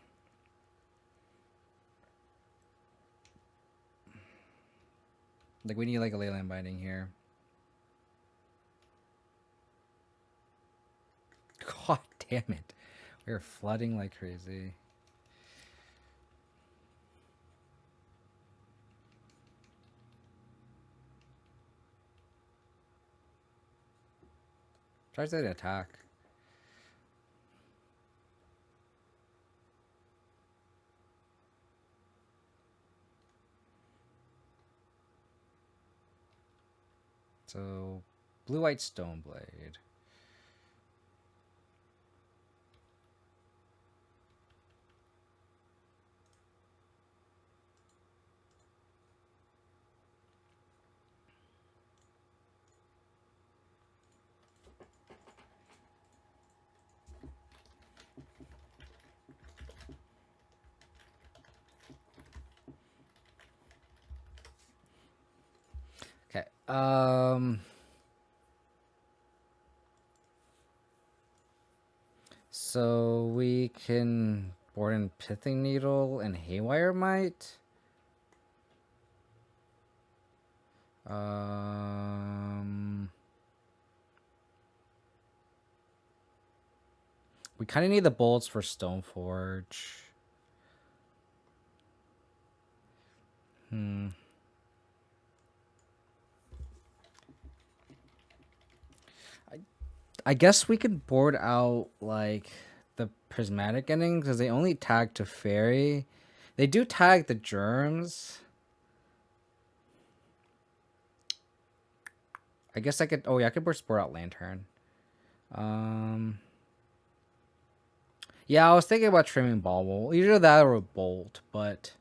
Like we need like a Leyline Binding here. God damn it. We're flooding like crazy. Tries to attack. So, blue-white Stoneblade. Okay. So we can board in Pithing Needle and Haywire Might. We kind of need the bolts for Stoneforge. I guess we could board out like the Prismatic Ending because they only tag to Fairy. They do tag the Germs. I guess I could. Oh yeah, I could board out Lantern. Yeah, I was thinking about trimming Bauble. Either that or a Bolt, but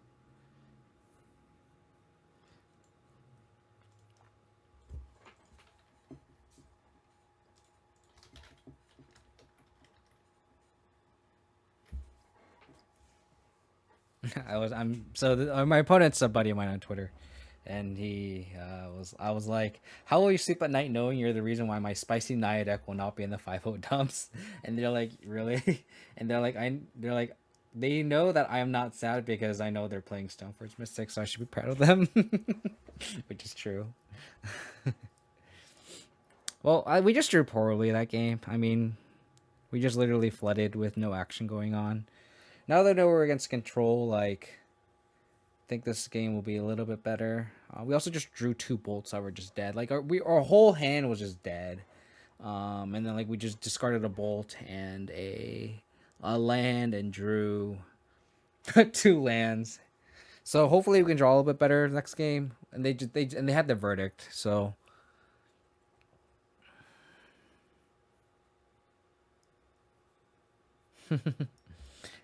my opponent's a buddy of mine on Twitter, and I was like, how will you sleep at night knowing you're the reason why my spicy Naya deck will not be in the 5-0 dumps? And they're like, really? And they're like, they know that I am not sad because I know they're playing Stoneforge Mystic, so I should be proud of them. Which is true. Well, we just drew poorly that game. I mean, we just literally flooded with no action going on. Now that I know we're against control, like, I think this game will be a little bit better. We also just drew 2 bolts that were just dead. Like, our whole hand was just dead. And then, like, we just discarded a bolt and a land and drew 2 lands. So hopefully we can draw a little bit better next game. And they had the verdict, so...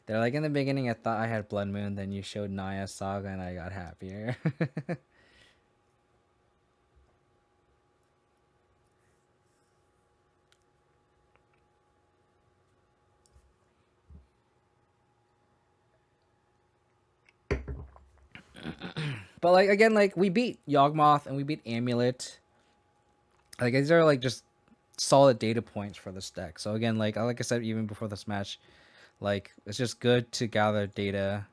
They're like, in the beginning I thought I had Blood Moon, then you showed Naya Saga and I got happier. But like again, like we beat Yawgmoth and we beat Amulet. Like these are like just solid data points for this deck. So again, like I said even before this match, like it's just good to gather data.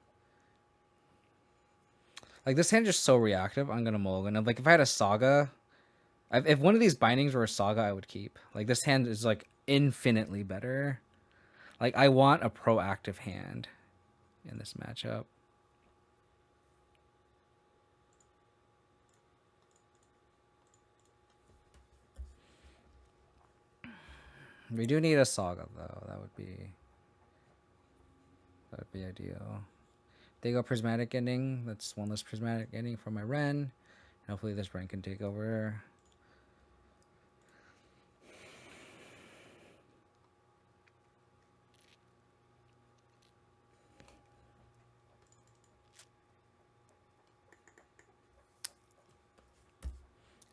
Like this hand is just so reactive. I'm gonna mulligan. And like if I had a Saga, if one of these bindings were a Saga, I would keep. Like this hand is like infinitely better. Like I want a proactive hand in this matchup. We do need a Saga though. That would be ideal. They go Prismatic Ending. That's one less Prismatic Ending for my Wrenn. Hopefully this Wrenn can take over.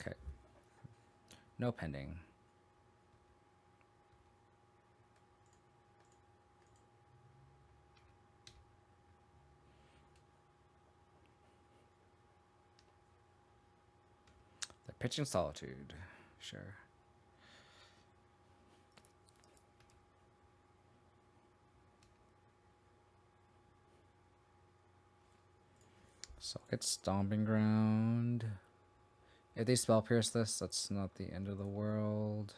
Okay. No pending. Pitching Solitude. Sure. So I'll get Stomping Ground. If they spell pierce this, that's not the end of the world.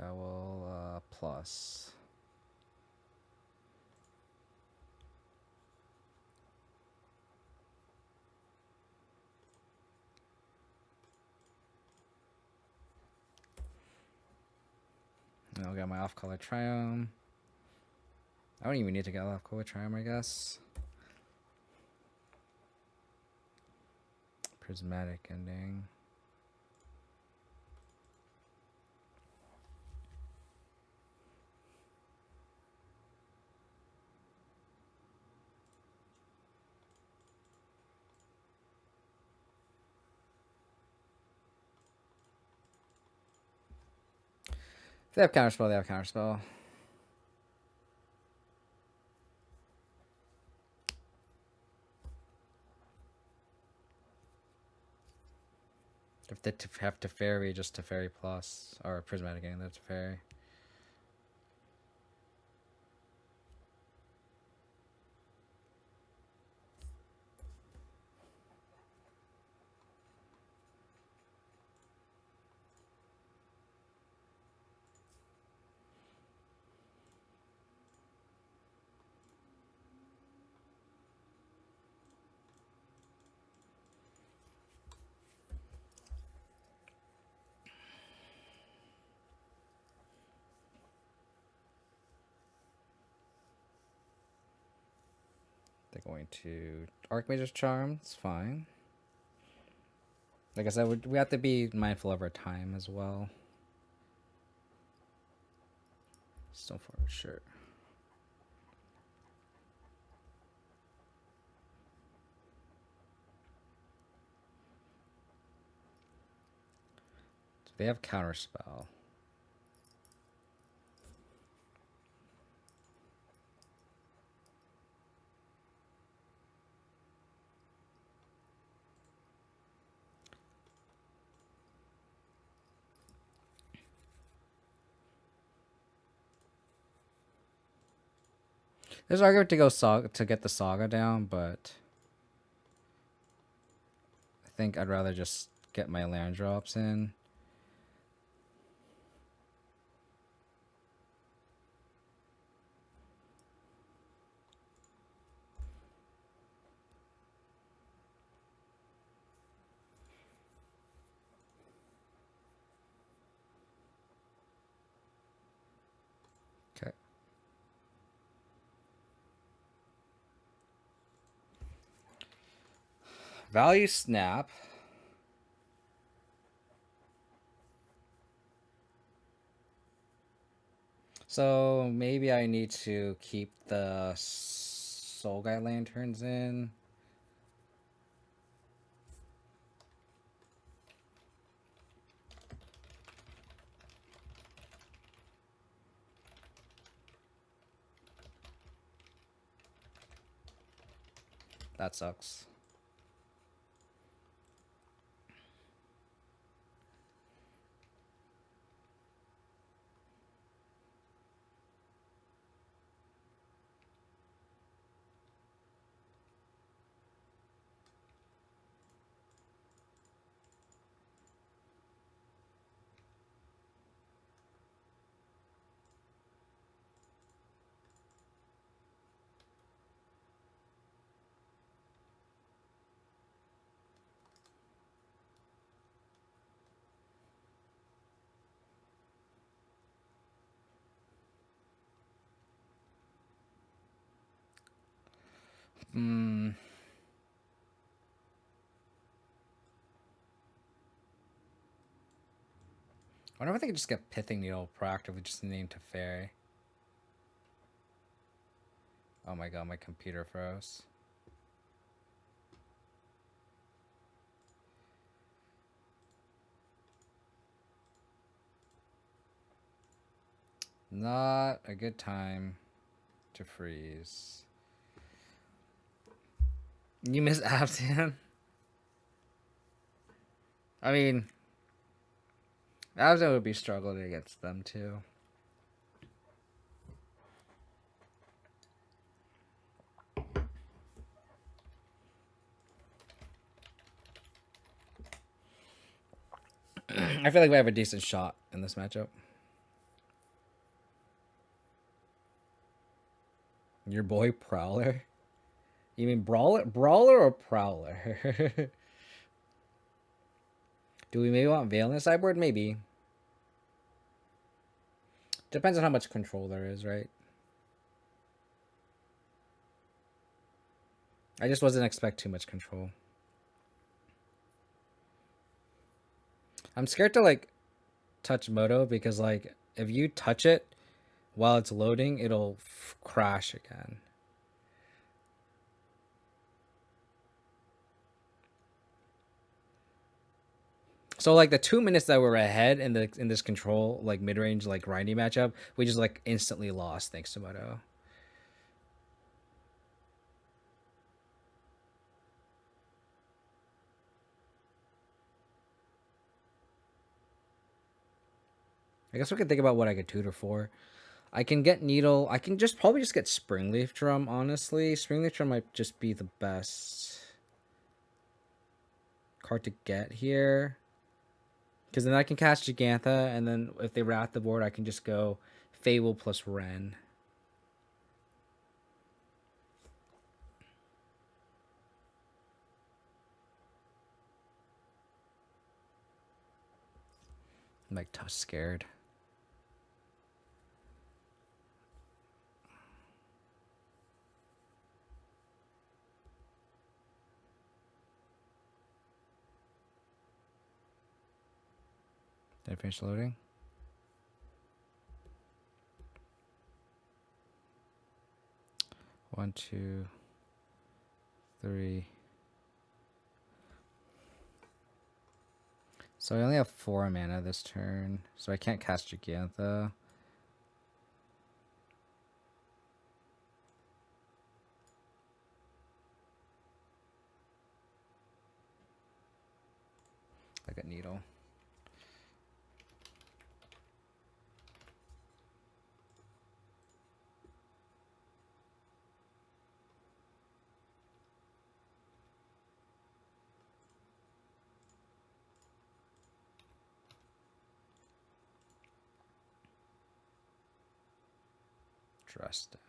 I will plus. And I'll get my off-color Triome. I don't even need to get off-color Triome, I guess. Prismatic Ending. If they have counterspell, they have counterspell. If they have Teferi, just Teferi plus, or Prismatic Ending, that's Teferi. They're going to Archmage's Charm. It's fine. Like I said, we have to be mindful of our time as well. Stone Forward, sure. So they have counterspell. There's an argument to go saga to get the saga down, but I think I'd rather just get my land drops in. Okay. Value Snap. So maybe I need to keep the Soul Guide Lanterns in. That sucks. Hmm. I wonder if they could just get Pithing Needle proactively just named to Fairy. Oh my god, my computer froze. Not a good time to freeze. You miss Abzan? I mean, Abzan would be struggling against them too. I feel like we have a decent shot in this matchup. Your boy Prowler? You mean Brawler or Prowler? Do we maybe want Veil in the sideboard? Maybe. Depends on how much control there is, right? I just wasn't expect too much control. I'm scared to like touch Moto because like if you touch it while it's loading, it'll crash again. So like the 2 minutes that we're ahead in this control like mid range like grindy matchup, we just like instantly lost thanks to Moto. I guess we could think about what I could tutor for. I can get Needle. I can probably just get Springleaf Drum, honestly. Springleaf Drum might just be the best card to get here. Because then I can cast Gigantha, and then if they rat the board, I can just go Fable plus Wrenn. I'm like tough scared. Did I finish loading? One, two, three. So I only have 4 mana this turn, so I can't cast Gigantha. Like a Needle. Dress down.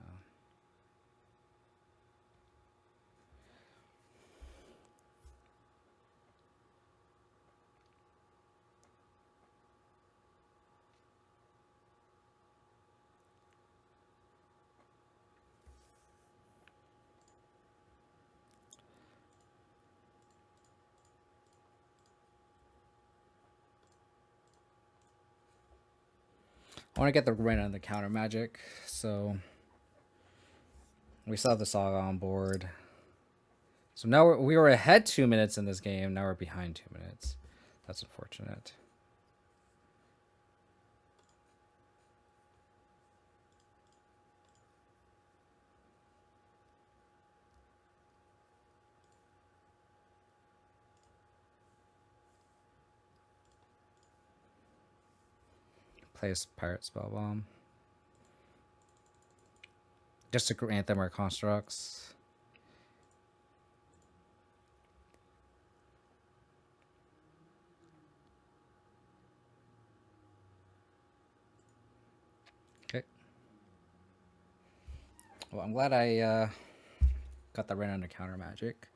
I want to get the Wrenn on the counter magic, so we still have the Saga on board. So now we were ahead 2 minutes in this game. Now we're behind 2 minutes. That's unfortunate. Plays Pirate Spellbomb. Just to grant them our constructs. Okay. Well, I'm glad I got the Wrenn under counter magic.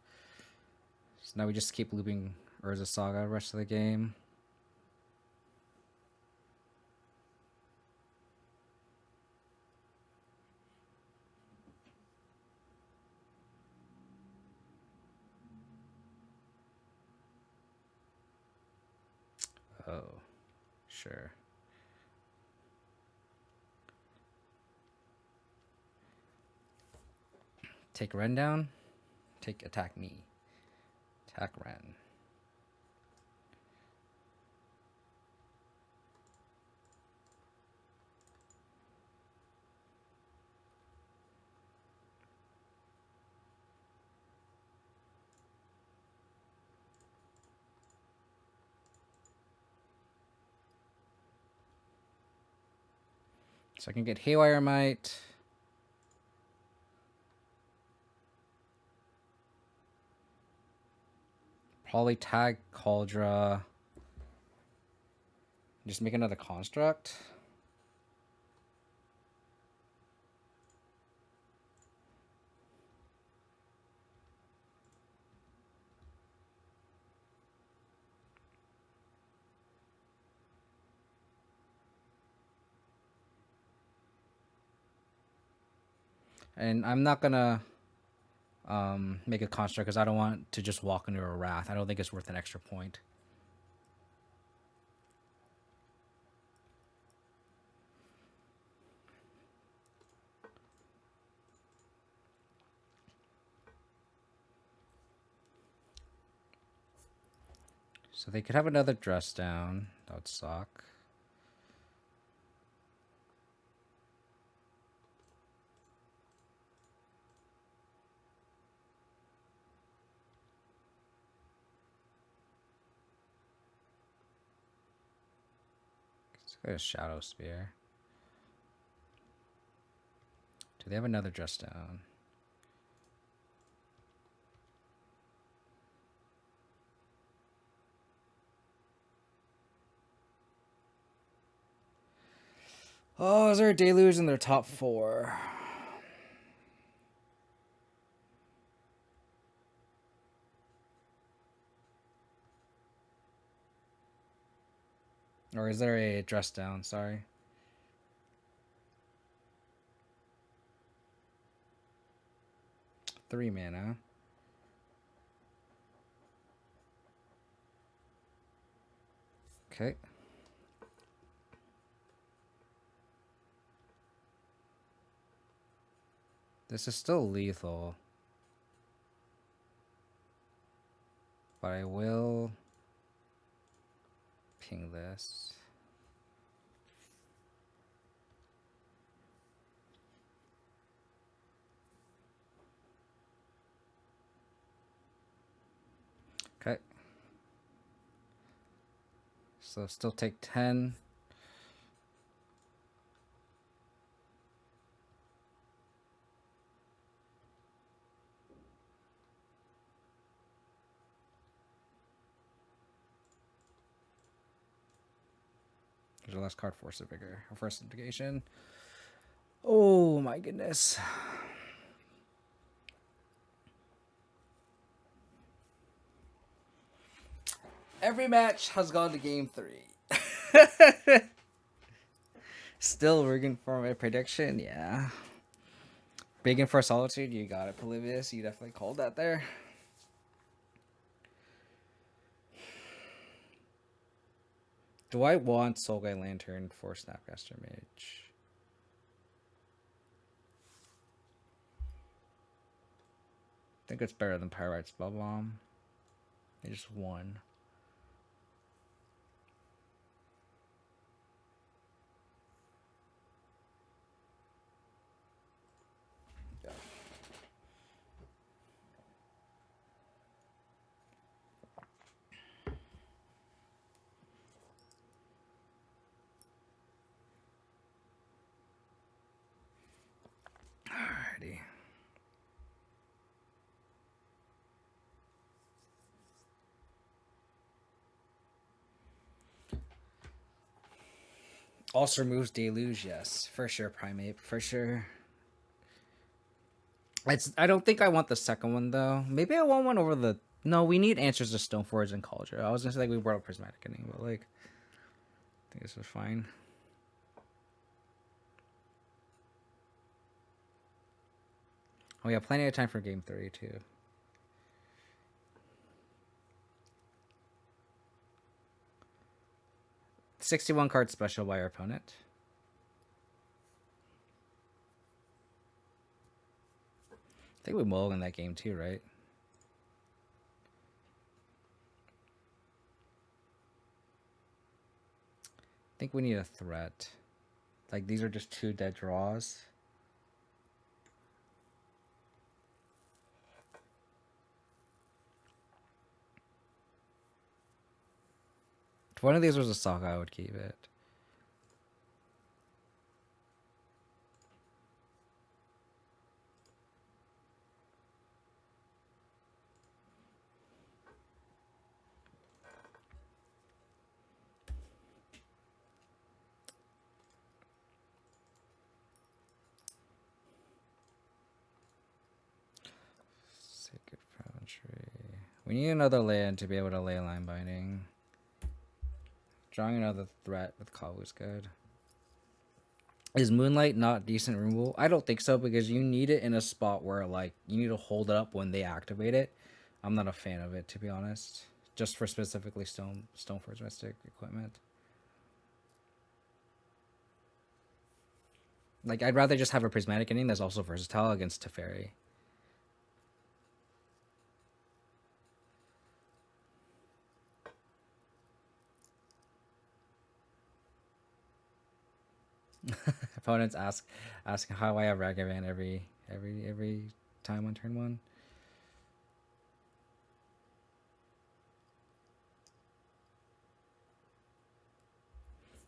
So now we just keep looping Urza Saga the rest of the game. Oh, sure. Take Wrenn down. Attack me. Attack Wrenn. So I can get Haywire Might. Probably tag Cauldra. Just make another construct. And I'm not gonna make a construct because I don't want to just walk into a Wrath. I don't think it's worth an extra point. So they could have another dress down. That would suck. Let's go to Shadow Spear. Do they have another dress down? Oh, is there a Deluge in their top 4? Or is there a dress down? Sorry. Three mana. Okay. This is still lethal. But I will ping this. Okay. So still take 10. Here's the last card, Force of Vigor. Or First Indication. Oh my goodness. Every match has gone to game 3. Still rigging for my prediction, yeah. Begging for Solitude, you got it, Polybius. You definitely called that there. Do I want Soulguy Lantern for Snapcaster Mage? I think it's better than Pyrite Spell Bomb. They just won. Yeah. Alrighty. Also removes Deluge, yes. For sure, Primate, for sure. I don't think I want the second one, though. Maybe I want one over the... No, we need Answers to Stoneforge and Cauldron. I was going to say, like, we brought up Prismatic Ending, but, like... I think this was fine. Oh, yeah, plenty of time for game 3, too. $61 card special by our opponent. I think we mulligan that game too, right? I think we need a threat. Like, these are just 2 dead draws. If one of these was a Saga, I would keep it. We need another land to be able to Leyline Binding. Drawing another threat with Kavu is good. Is Moonlight not decent removal? I don't think so, because you need it in a spot where like you need to hold it up when they activate it. I'm not a fan of it, to be honest. Just for specifically Stoneforge Mystic equipment. Like, I'd rather just have a Prismatic Ending that's also versatile against Teferi. Opponents ask how I have Ragavan every time on turn 1.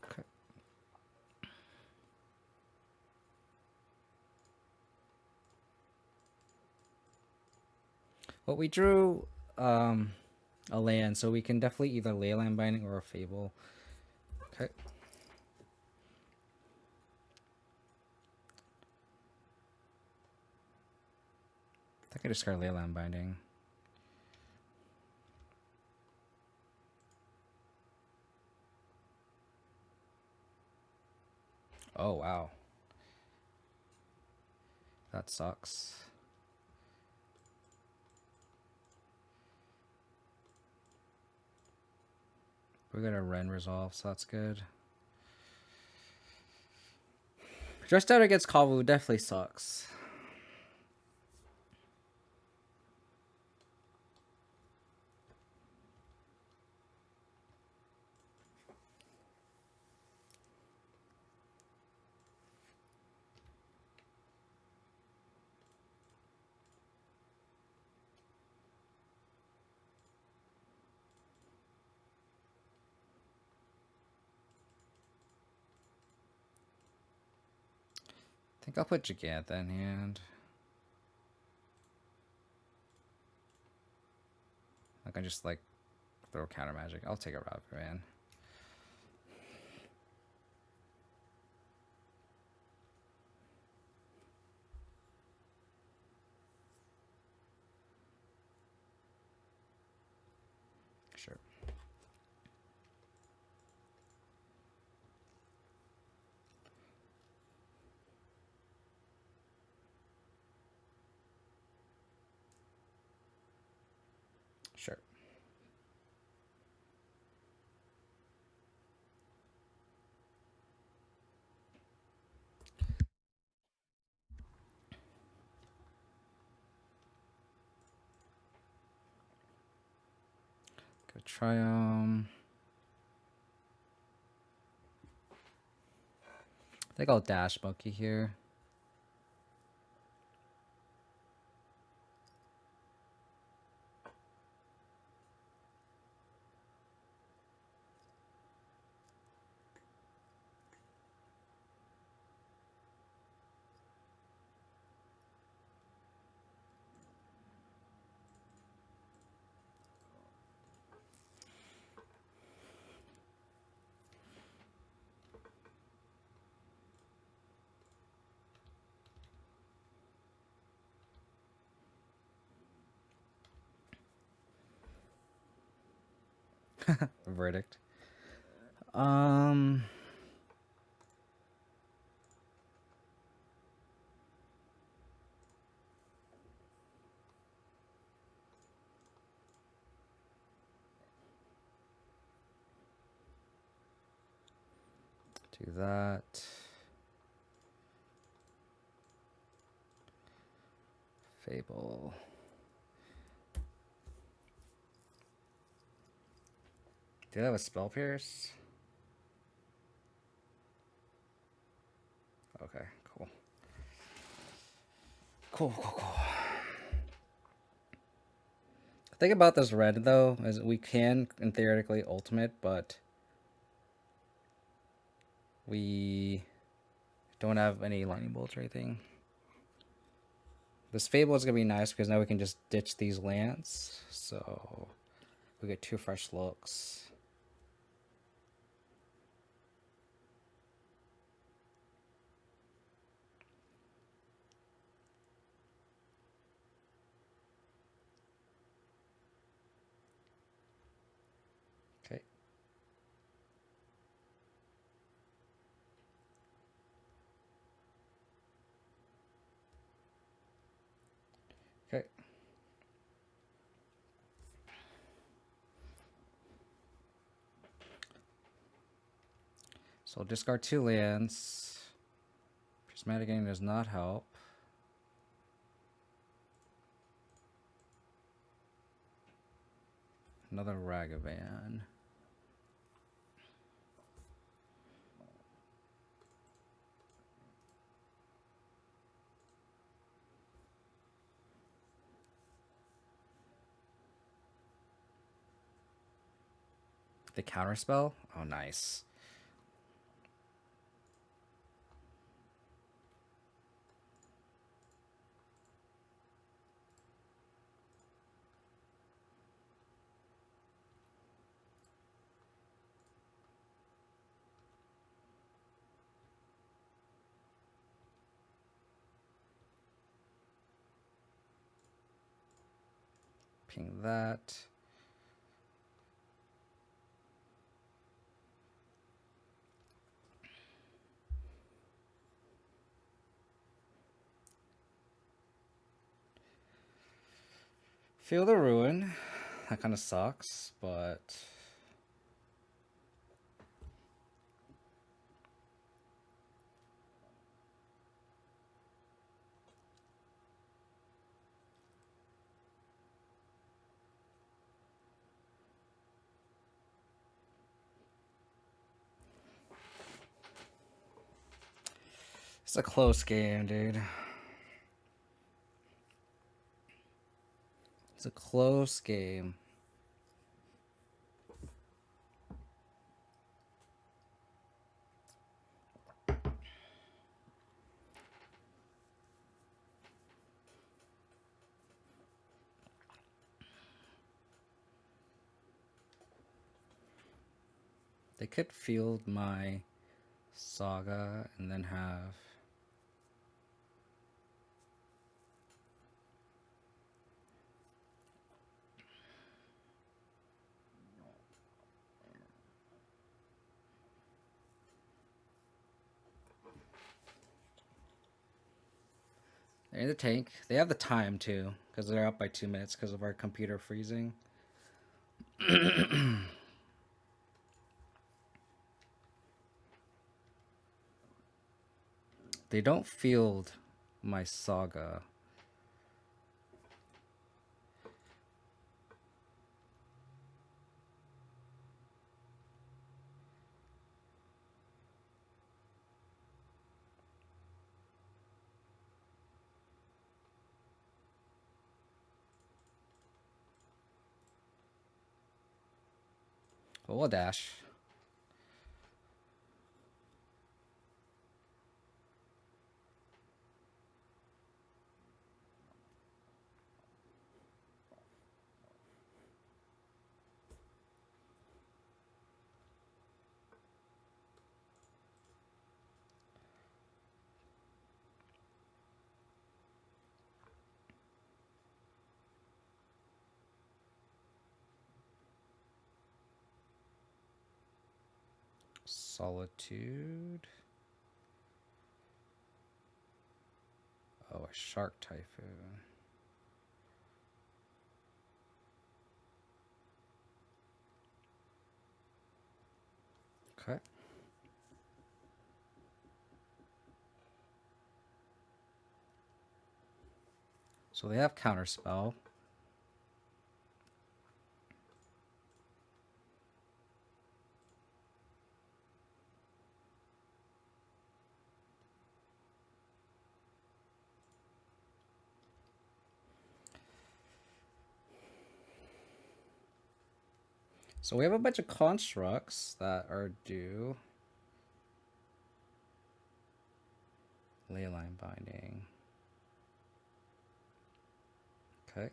Okay. Well, we drew a land, so we can definitely either Leyline Binding or a Fable. Okay. I think I discard Leyline Binding. Oh, wow. That sucks. We got a Wrenn resolve, so that's good. Dressed out against Kavu definitely sucks. I think I'll put Gigantha in hand. Like, I just like throw counter magic. I'll take a Ragavan. Sure. Sure. Go try I think I'll dash Monkey here. Verdict. Do that. Fable. Do that with Spell Pierce? Okay, cool. Cool. The thing about this red, though, is we can, in theoretically, ultimate, but we don't have any lightning bolts or anything. This Fable is going to be nice because now we can just ditch these lands. So we get 2 fresh looks. So discard 2 lands. Prismatic Ending does not help. Another Ragavan. The counterspell? Oh, nice. Ping that. Feel the Ruin. That kind of sucks, but it's a close game, dude. It's a close game. They could field my Saga and then have they're in the tank. They have the time too, because they're up by 2 minutes because of our computer freezing. They don't field my Saga. But we'll dash. Solitude. Oh, a Shark Typhoon. Okay. So they have Counterspell. So we have a bunch of constructs that are due. Leyline Binding. Okay.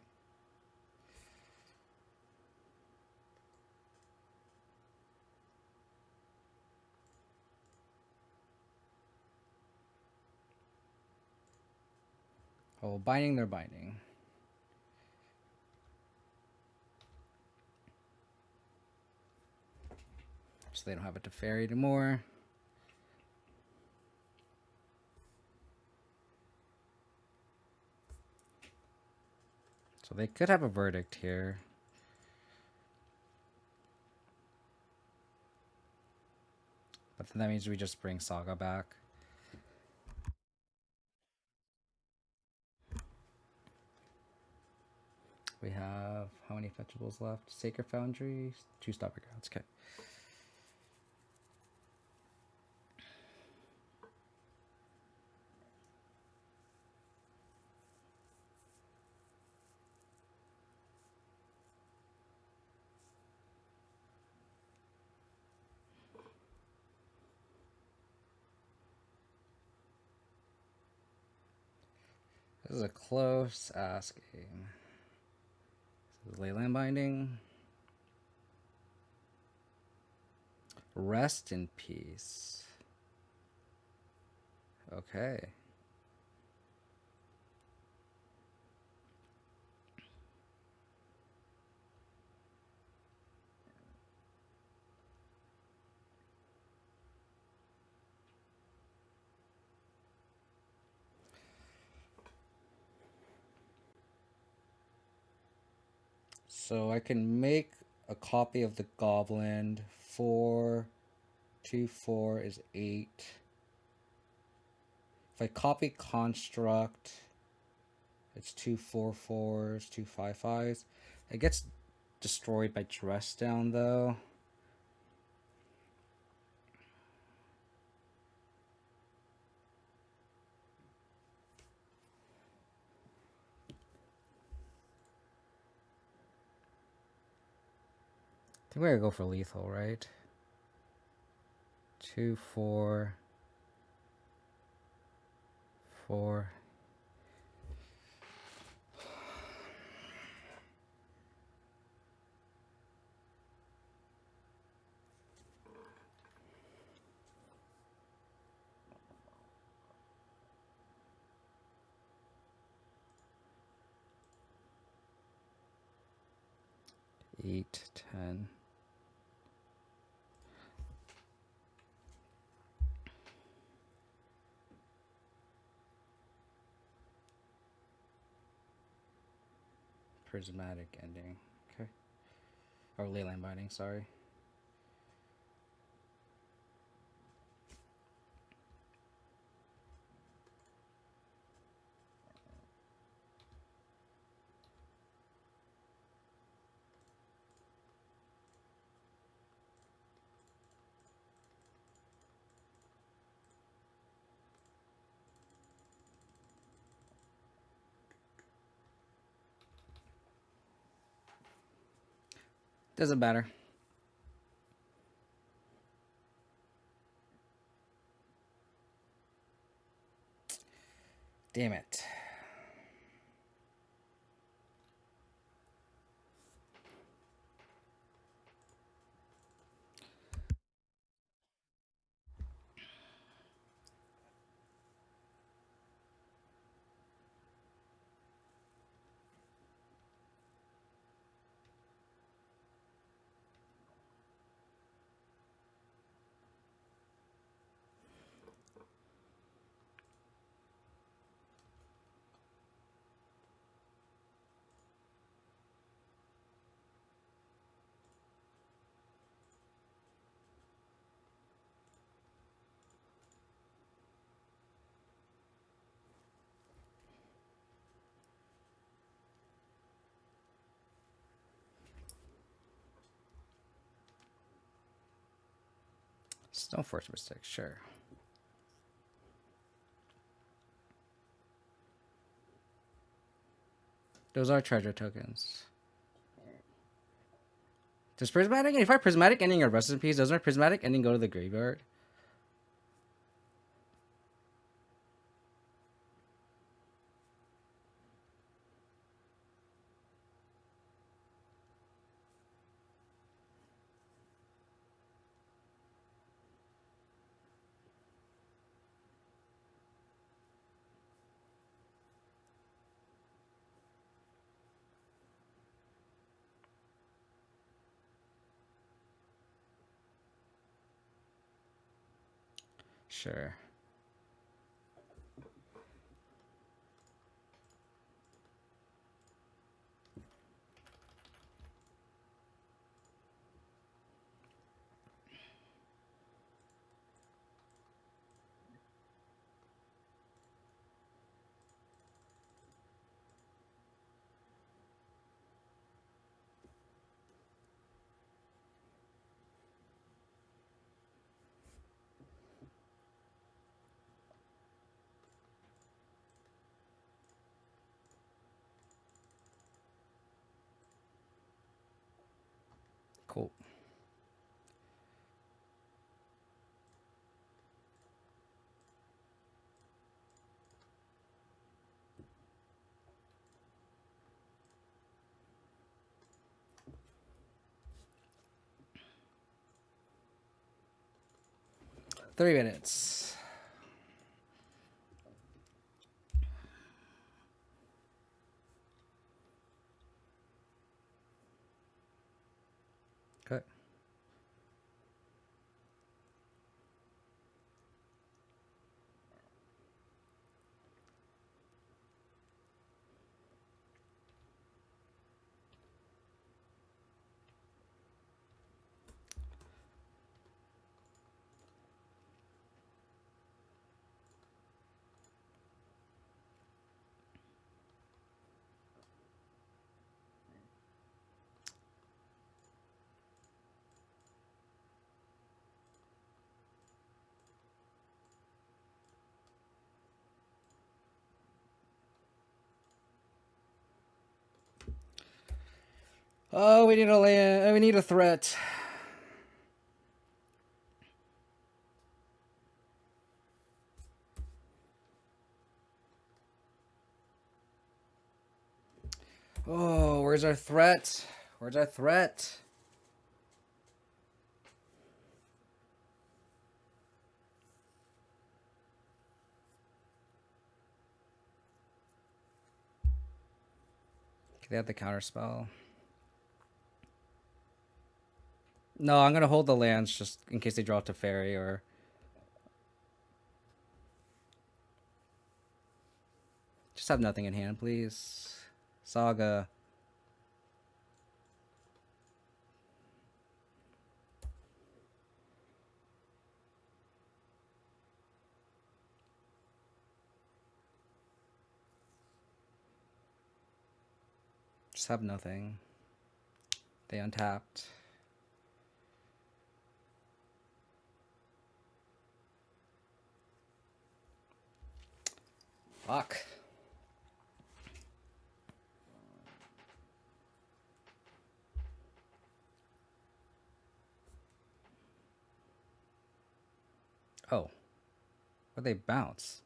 Oh, binding, they're binding. So they don't have it to ferry anymore. So they could have a verdict here. But then that means we just bring Saga back. We have how many fetchables left? Sacred Foundry, 2 Stopper Grounds. Okay. This is a close ass game. This is Leyline Binding. Rest in peace. Okay. So I can make a copy of the Goblin. 4, 2, 4 is 8. If I copy Construct, it's 2 4 4s, 2 5 5s. It gets destroyed by Dress Down though. I think we're gonna go for lethal, right? 2 4 4. Eight, 10. Prismatic Ending. Okay. Or Leyline Binding, sorry. Doesn't matter. Damn it. Stone Force Mystic, sure. Those are treasure tokens. Does Prismatic Ending, if I Prismatic Ending or Rest in Peace, doesn't my Prismatic Ending go to the graveyard? Sure. Cool. Three minutes. Okay. Oh, we need a land. We need a threat. Oh, where's our threat? Where's our threat? They have the counter spell. No, I'm gonna hold the lands just in case they draw to fairy or. Just have nothing in hand, please. Saga. Just have nothing. They untapped. Fuck. Oh. Where'd they bounce?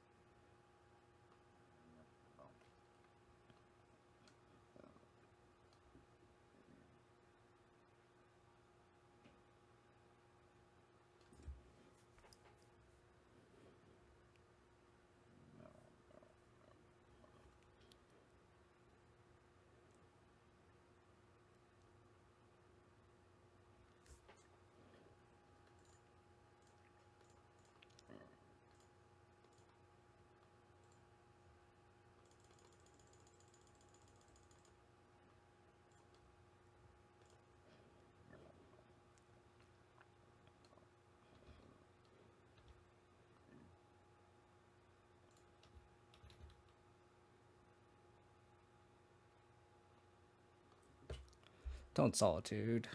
Don't Solitude.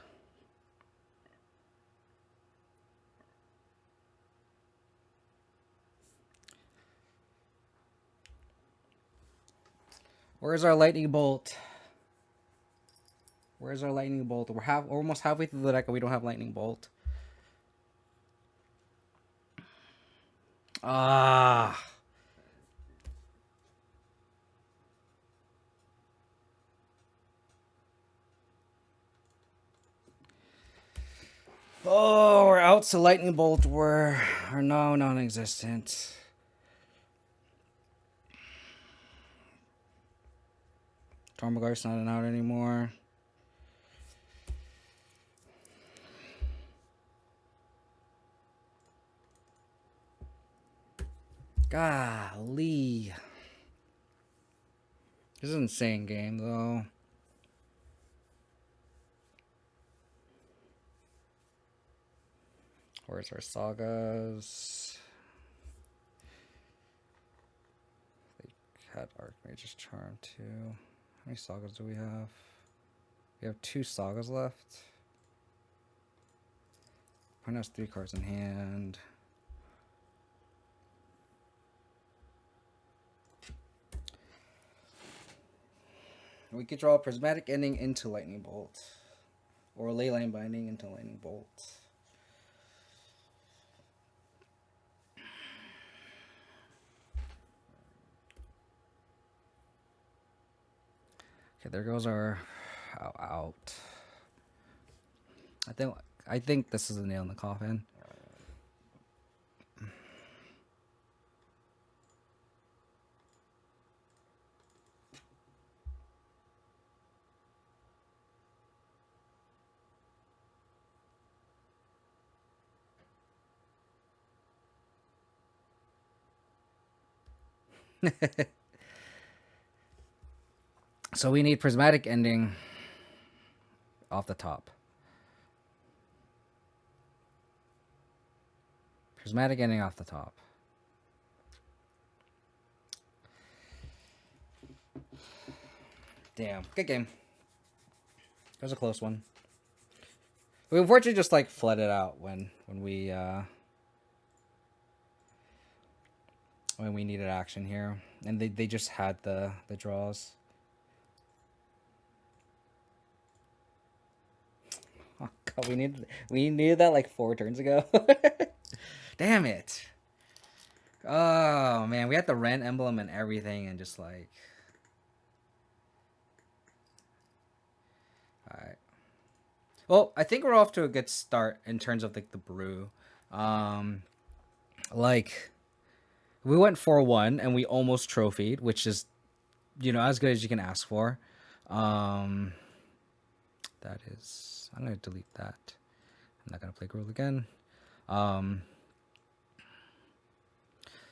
Where's our lightning bolt? Where's our lightning bolt? We're almost halfway through the deck and we don't have lightning bolt. Ah. Oh, we're out to lightning bolt. We're no non-existent. Tormagar's not an out anymore. Golly. This is an insane game, though. Where's our sagas? They had Archmage's Charm, too. How many sagas do we have? We have 2 sagas left. Opponent has 3 cards in hand. We could draw a Prismatic Ending into Lightning Bolt. or Leyline Binding into Lightning Bolt. Okay, there goes our out. I think this is a nail in the coffin. So we need Prismatic Ending off the top. Prismatic Ending off the top. Damn. Good game. That was a close one. We unfortunately just like flooded out when we needed action here. And they just had the draws. Oh god, we needed that like 4 turns ago. Damn it. Oh man, we had the Wrenn emblem and everything and just like alright. Well, I think we're off to a good start in terms of like the brew. Like we went 4-1 and we almost trophied, which is, you know, as good as you can ask for. That is, I'm gonna delete that. I'm not gonna play Gruul again.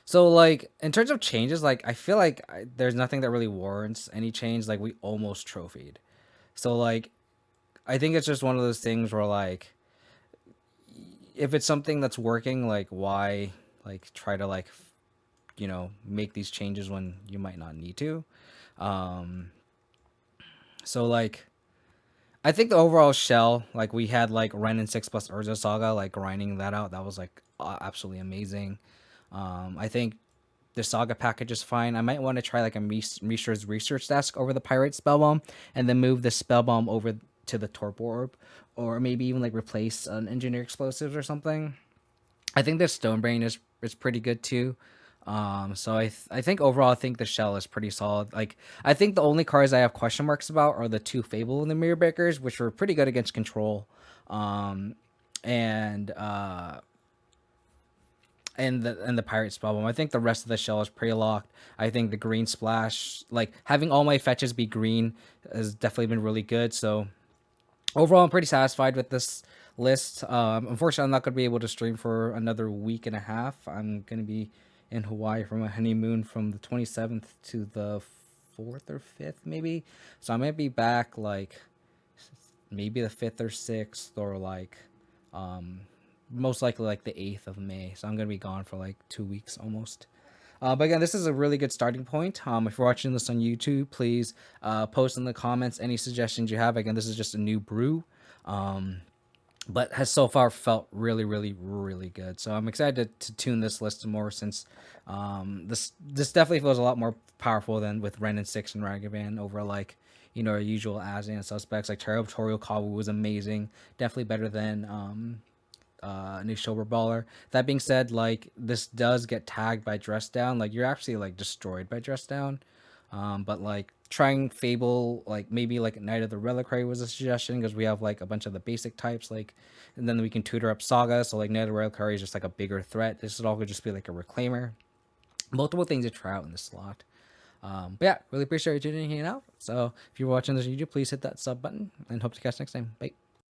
So like in terms of changes, like I feel like there's nothing that really warrants any change. Like we almost trophied, so like I think it's just one of those things where like if it's something that's working, like why like try to like you know make these changes when you might not need to. So like I think the overall shell, like we had like Wrenn and 6 plus Urza Saga, like grinding that out, that was like absolutely amazing. I think the Saga package is fine. I might want to try like a Mishra's Research Desk over the Pirate Spellbomb, and then move the Spellbomb over to the Torpor Orb, or maybe even like replace an Engineer Explosives or something. I think the Stonebrain is pretty good too. So I think overall I think the shell is pretty solid. Like I think the only cards I have question marks about are the 2 Fable and the Mirror Breakers, which were pretty good against control. And the Pirate Spellbomb. I think the rest of the shell is pretty locked. I think the green splash, like having all my fetches be green, has definitely been really good. So overall, I'm pretty satisfied with this list. Unfortunately, I'm not going to be able to stream for another week and a half. I'm going to be in Hawaii for my honeymoon from the 27th to the 4th or 5th, maybe. So I might be back like maybe the 5th or 6th, or like most likely like the 8th of May. So I'm going to be gone for like 2 weeks almost. But again, this is a really good starting point. If you're watching this on YouTube, please post in the comments any suggestions you have. Again, this is just a new brew, but has so far felt really, really, really good. So I'm excited to tune this list more, since this definitely feels a lot more powerful than with Wrenn and 6 and Ragavan over like, you know, our usual Abzan suspects. Like Territorial Kavu was amazing, definitely better than Nishoba Brawler. That being said, like this does get tagged by Dress Down. Like you're actually like destroyed by Dress Down. But like trying Fable, like maybe like Knight of the Reliquary was a suggestion, because we have like a bunch of the basic types, like, and then we can tutor up Saga. So like Knight of the Reliquary is just like a bigger threat. This would all could just be like a Reclaimer. Multiple things to try out in this slot. But yeah, really appreciate you tuning in out. So if you're watching this on YouTube, please hit that sub button, and hope to catch you next time. Bye.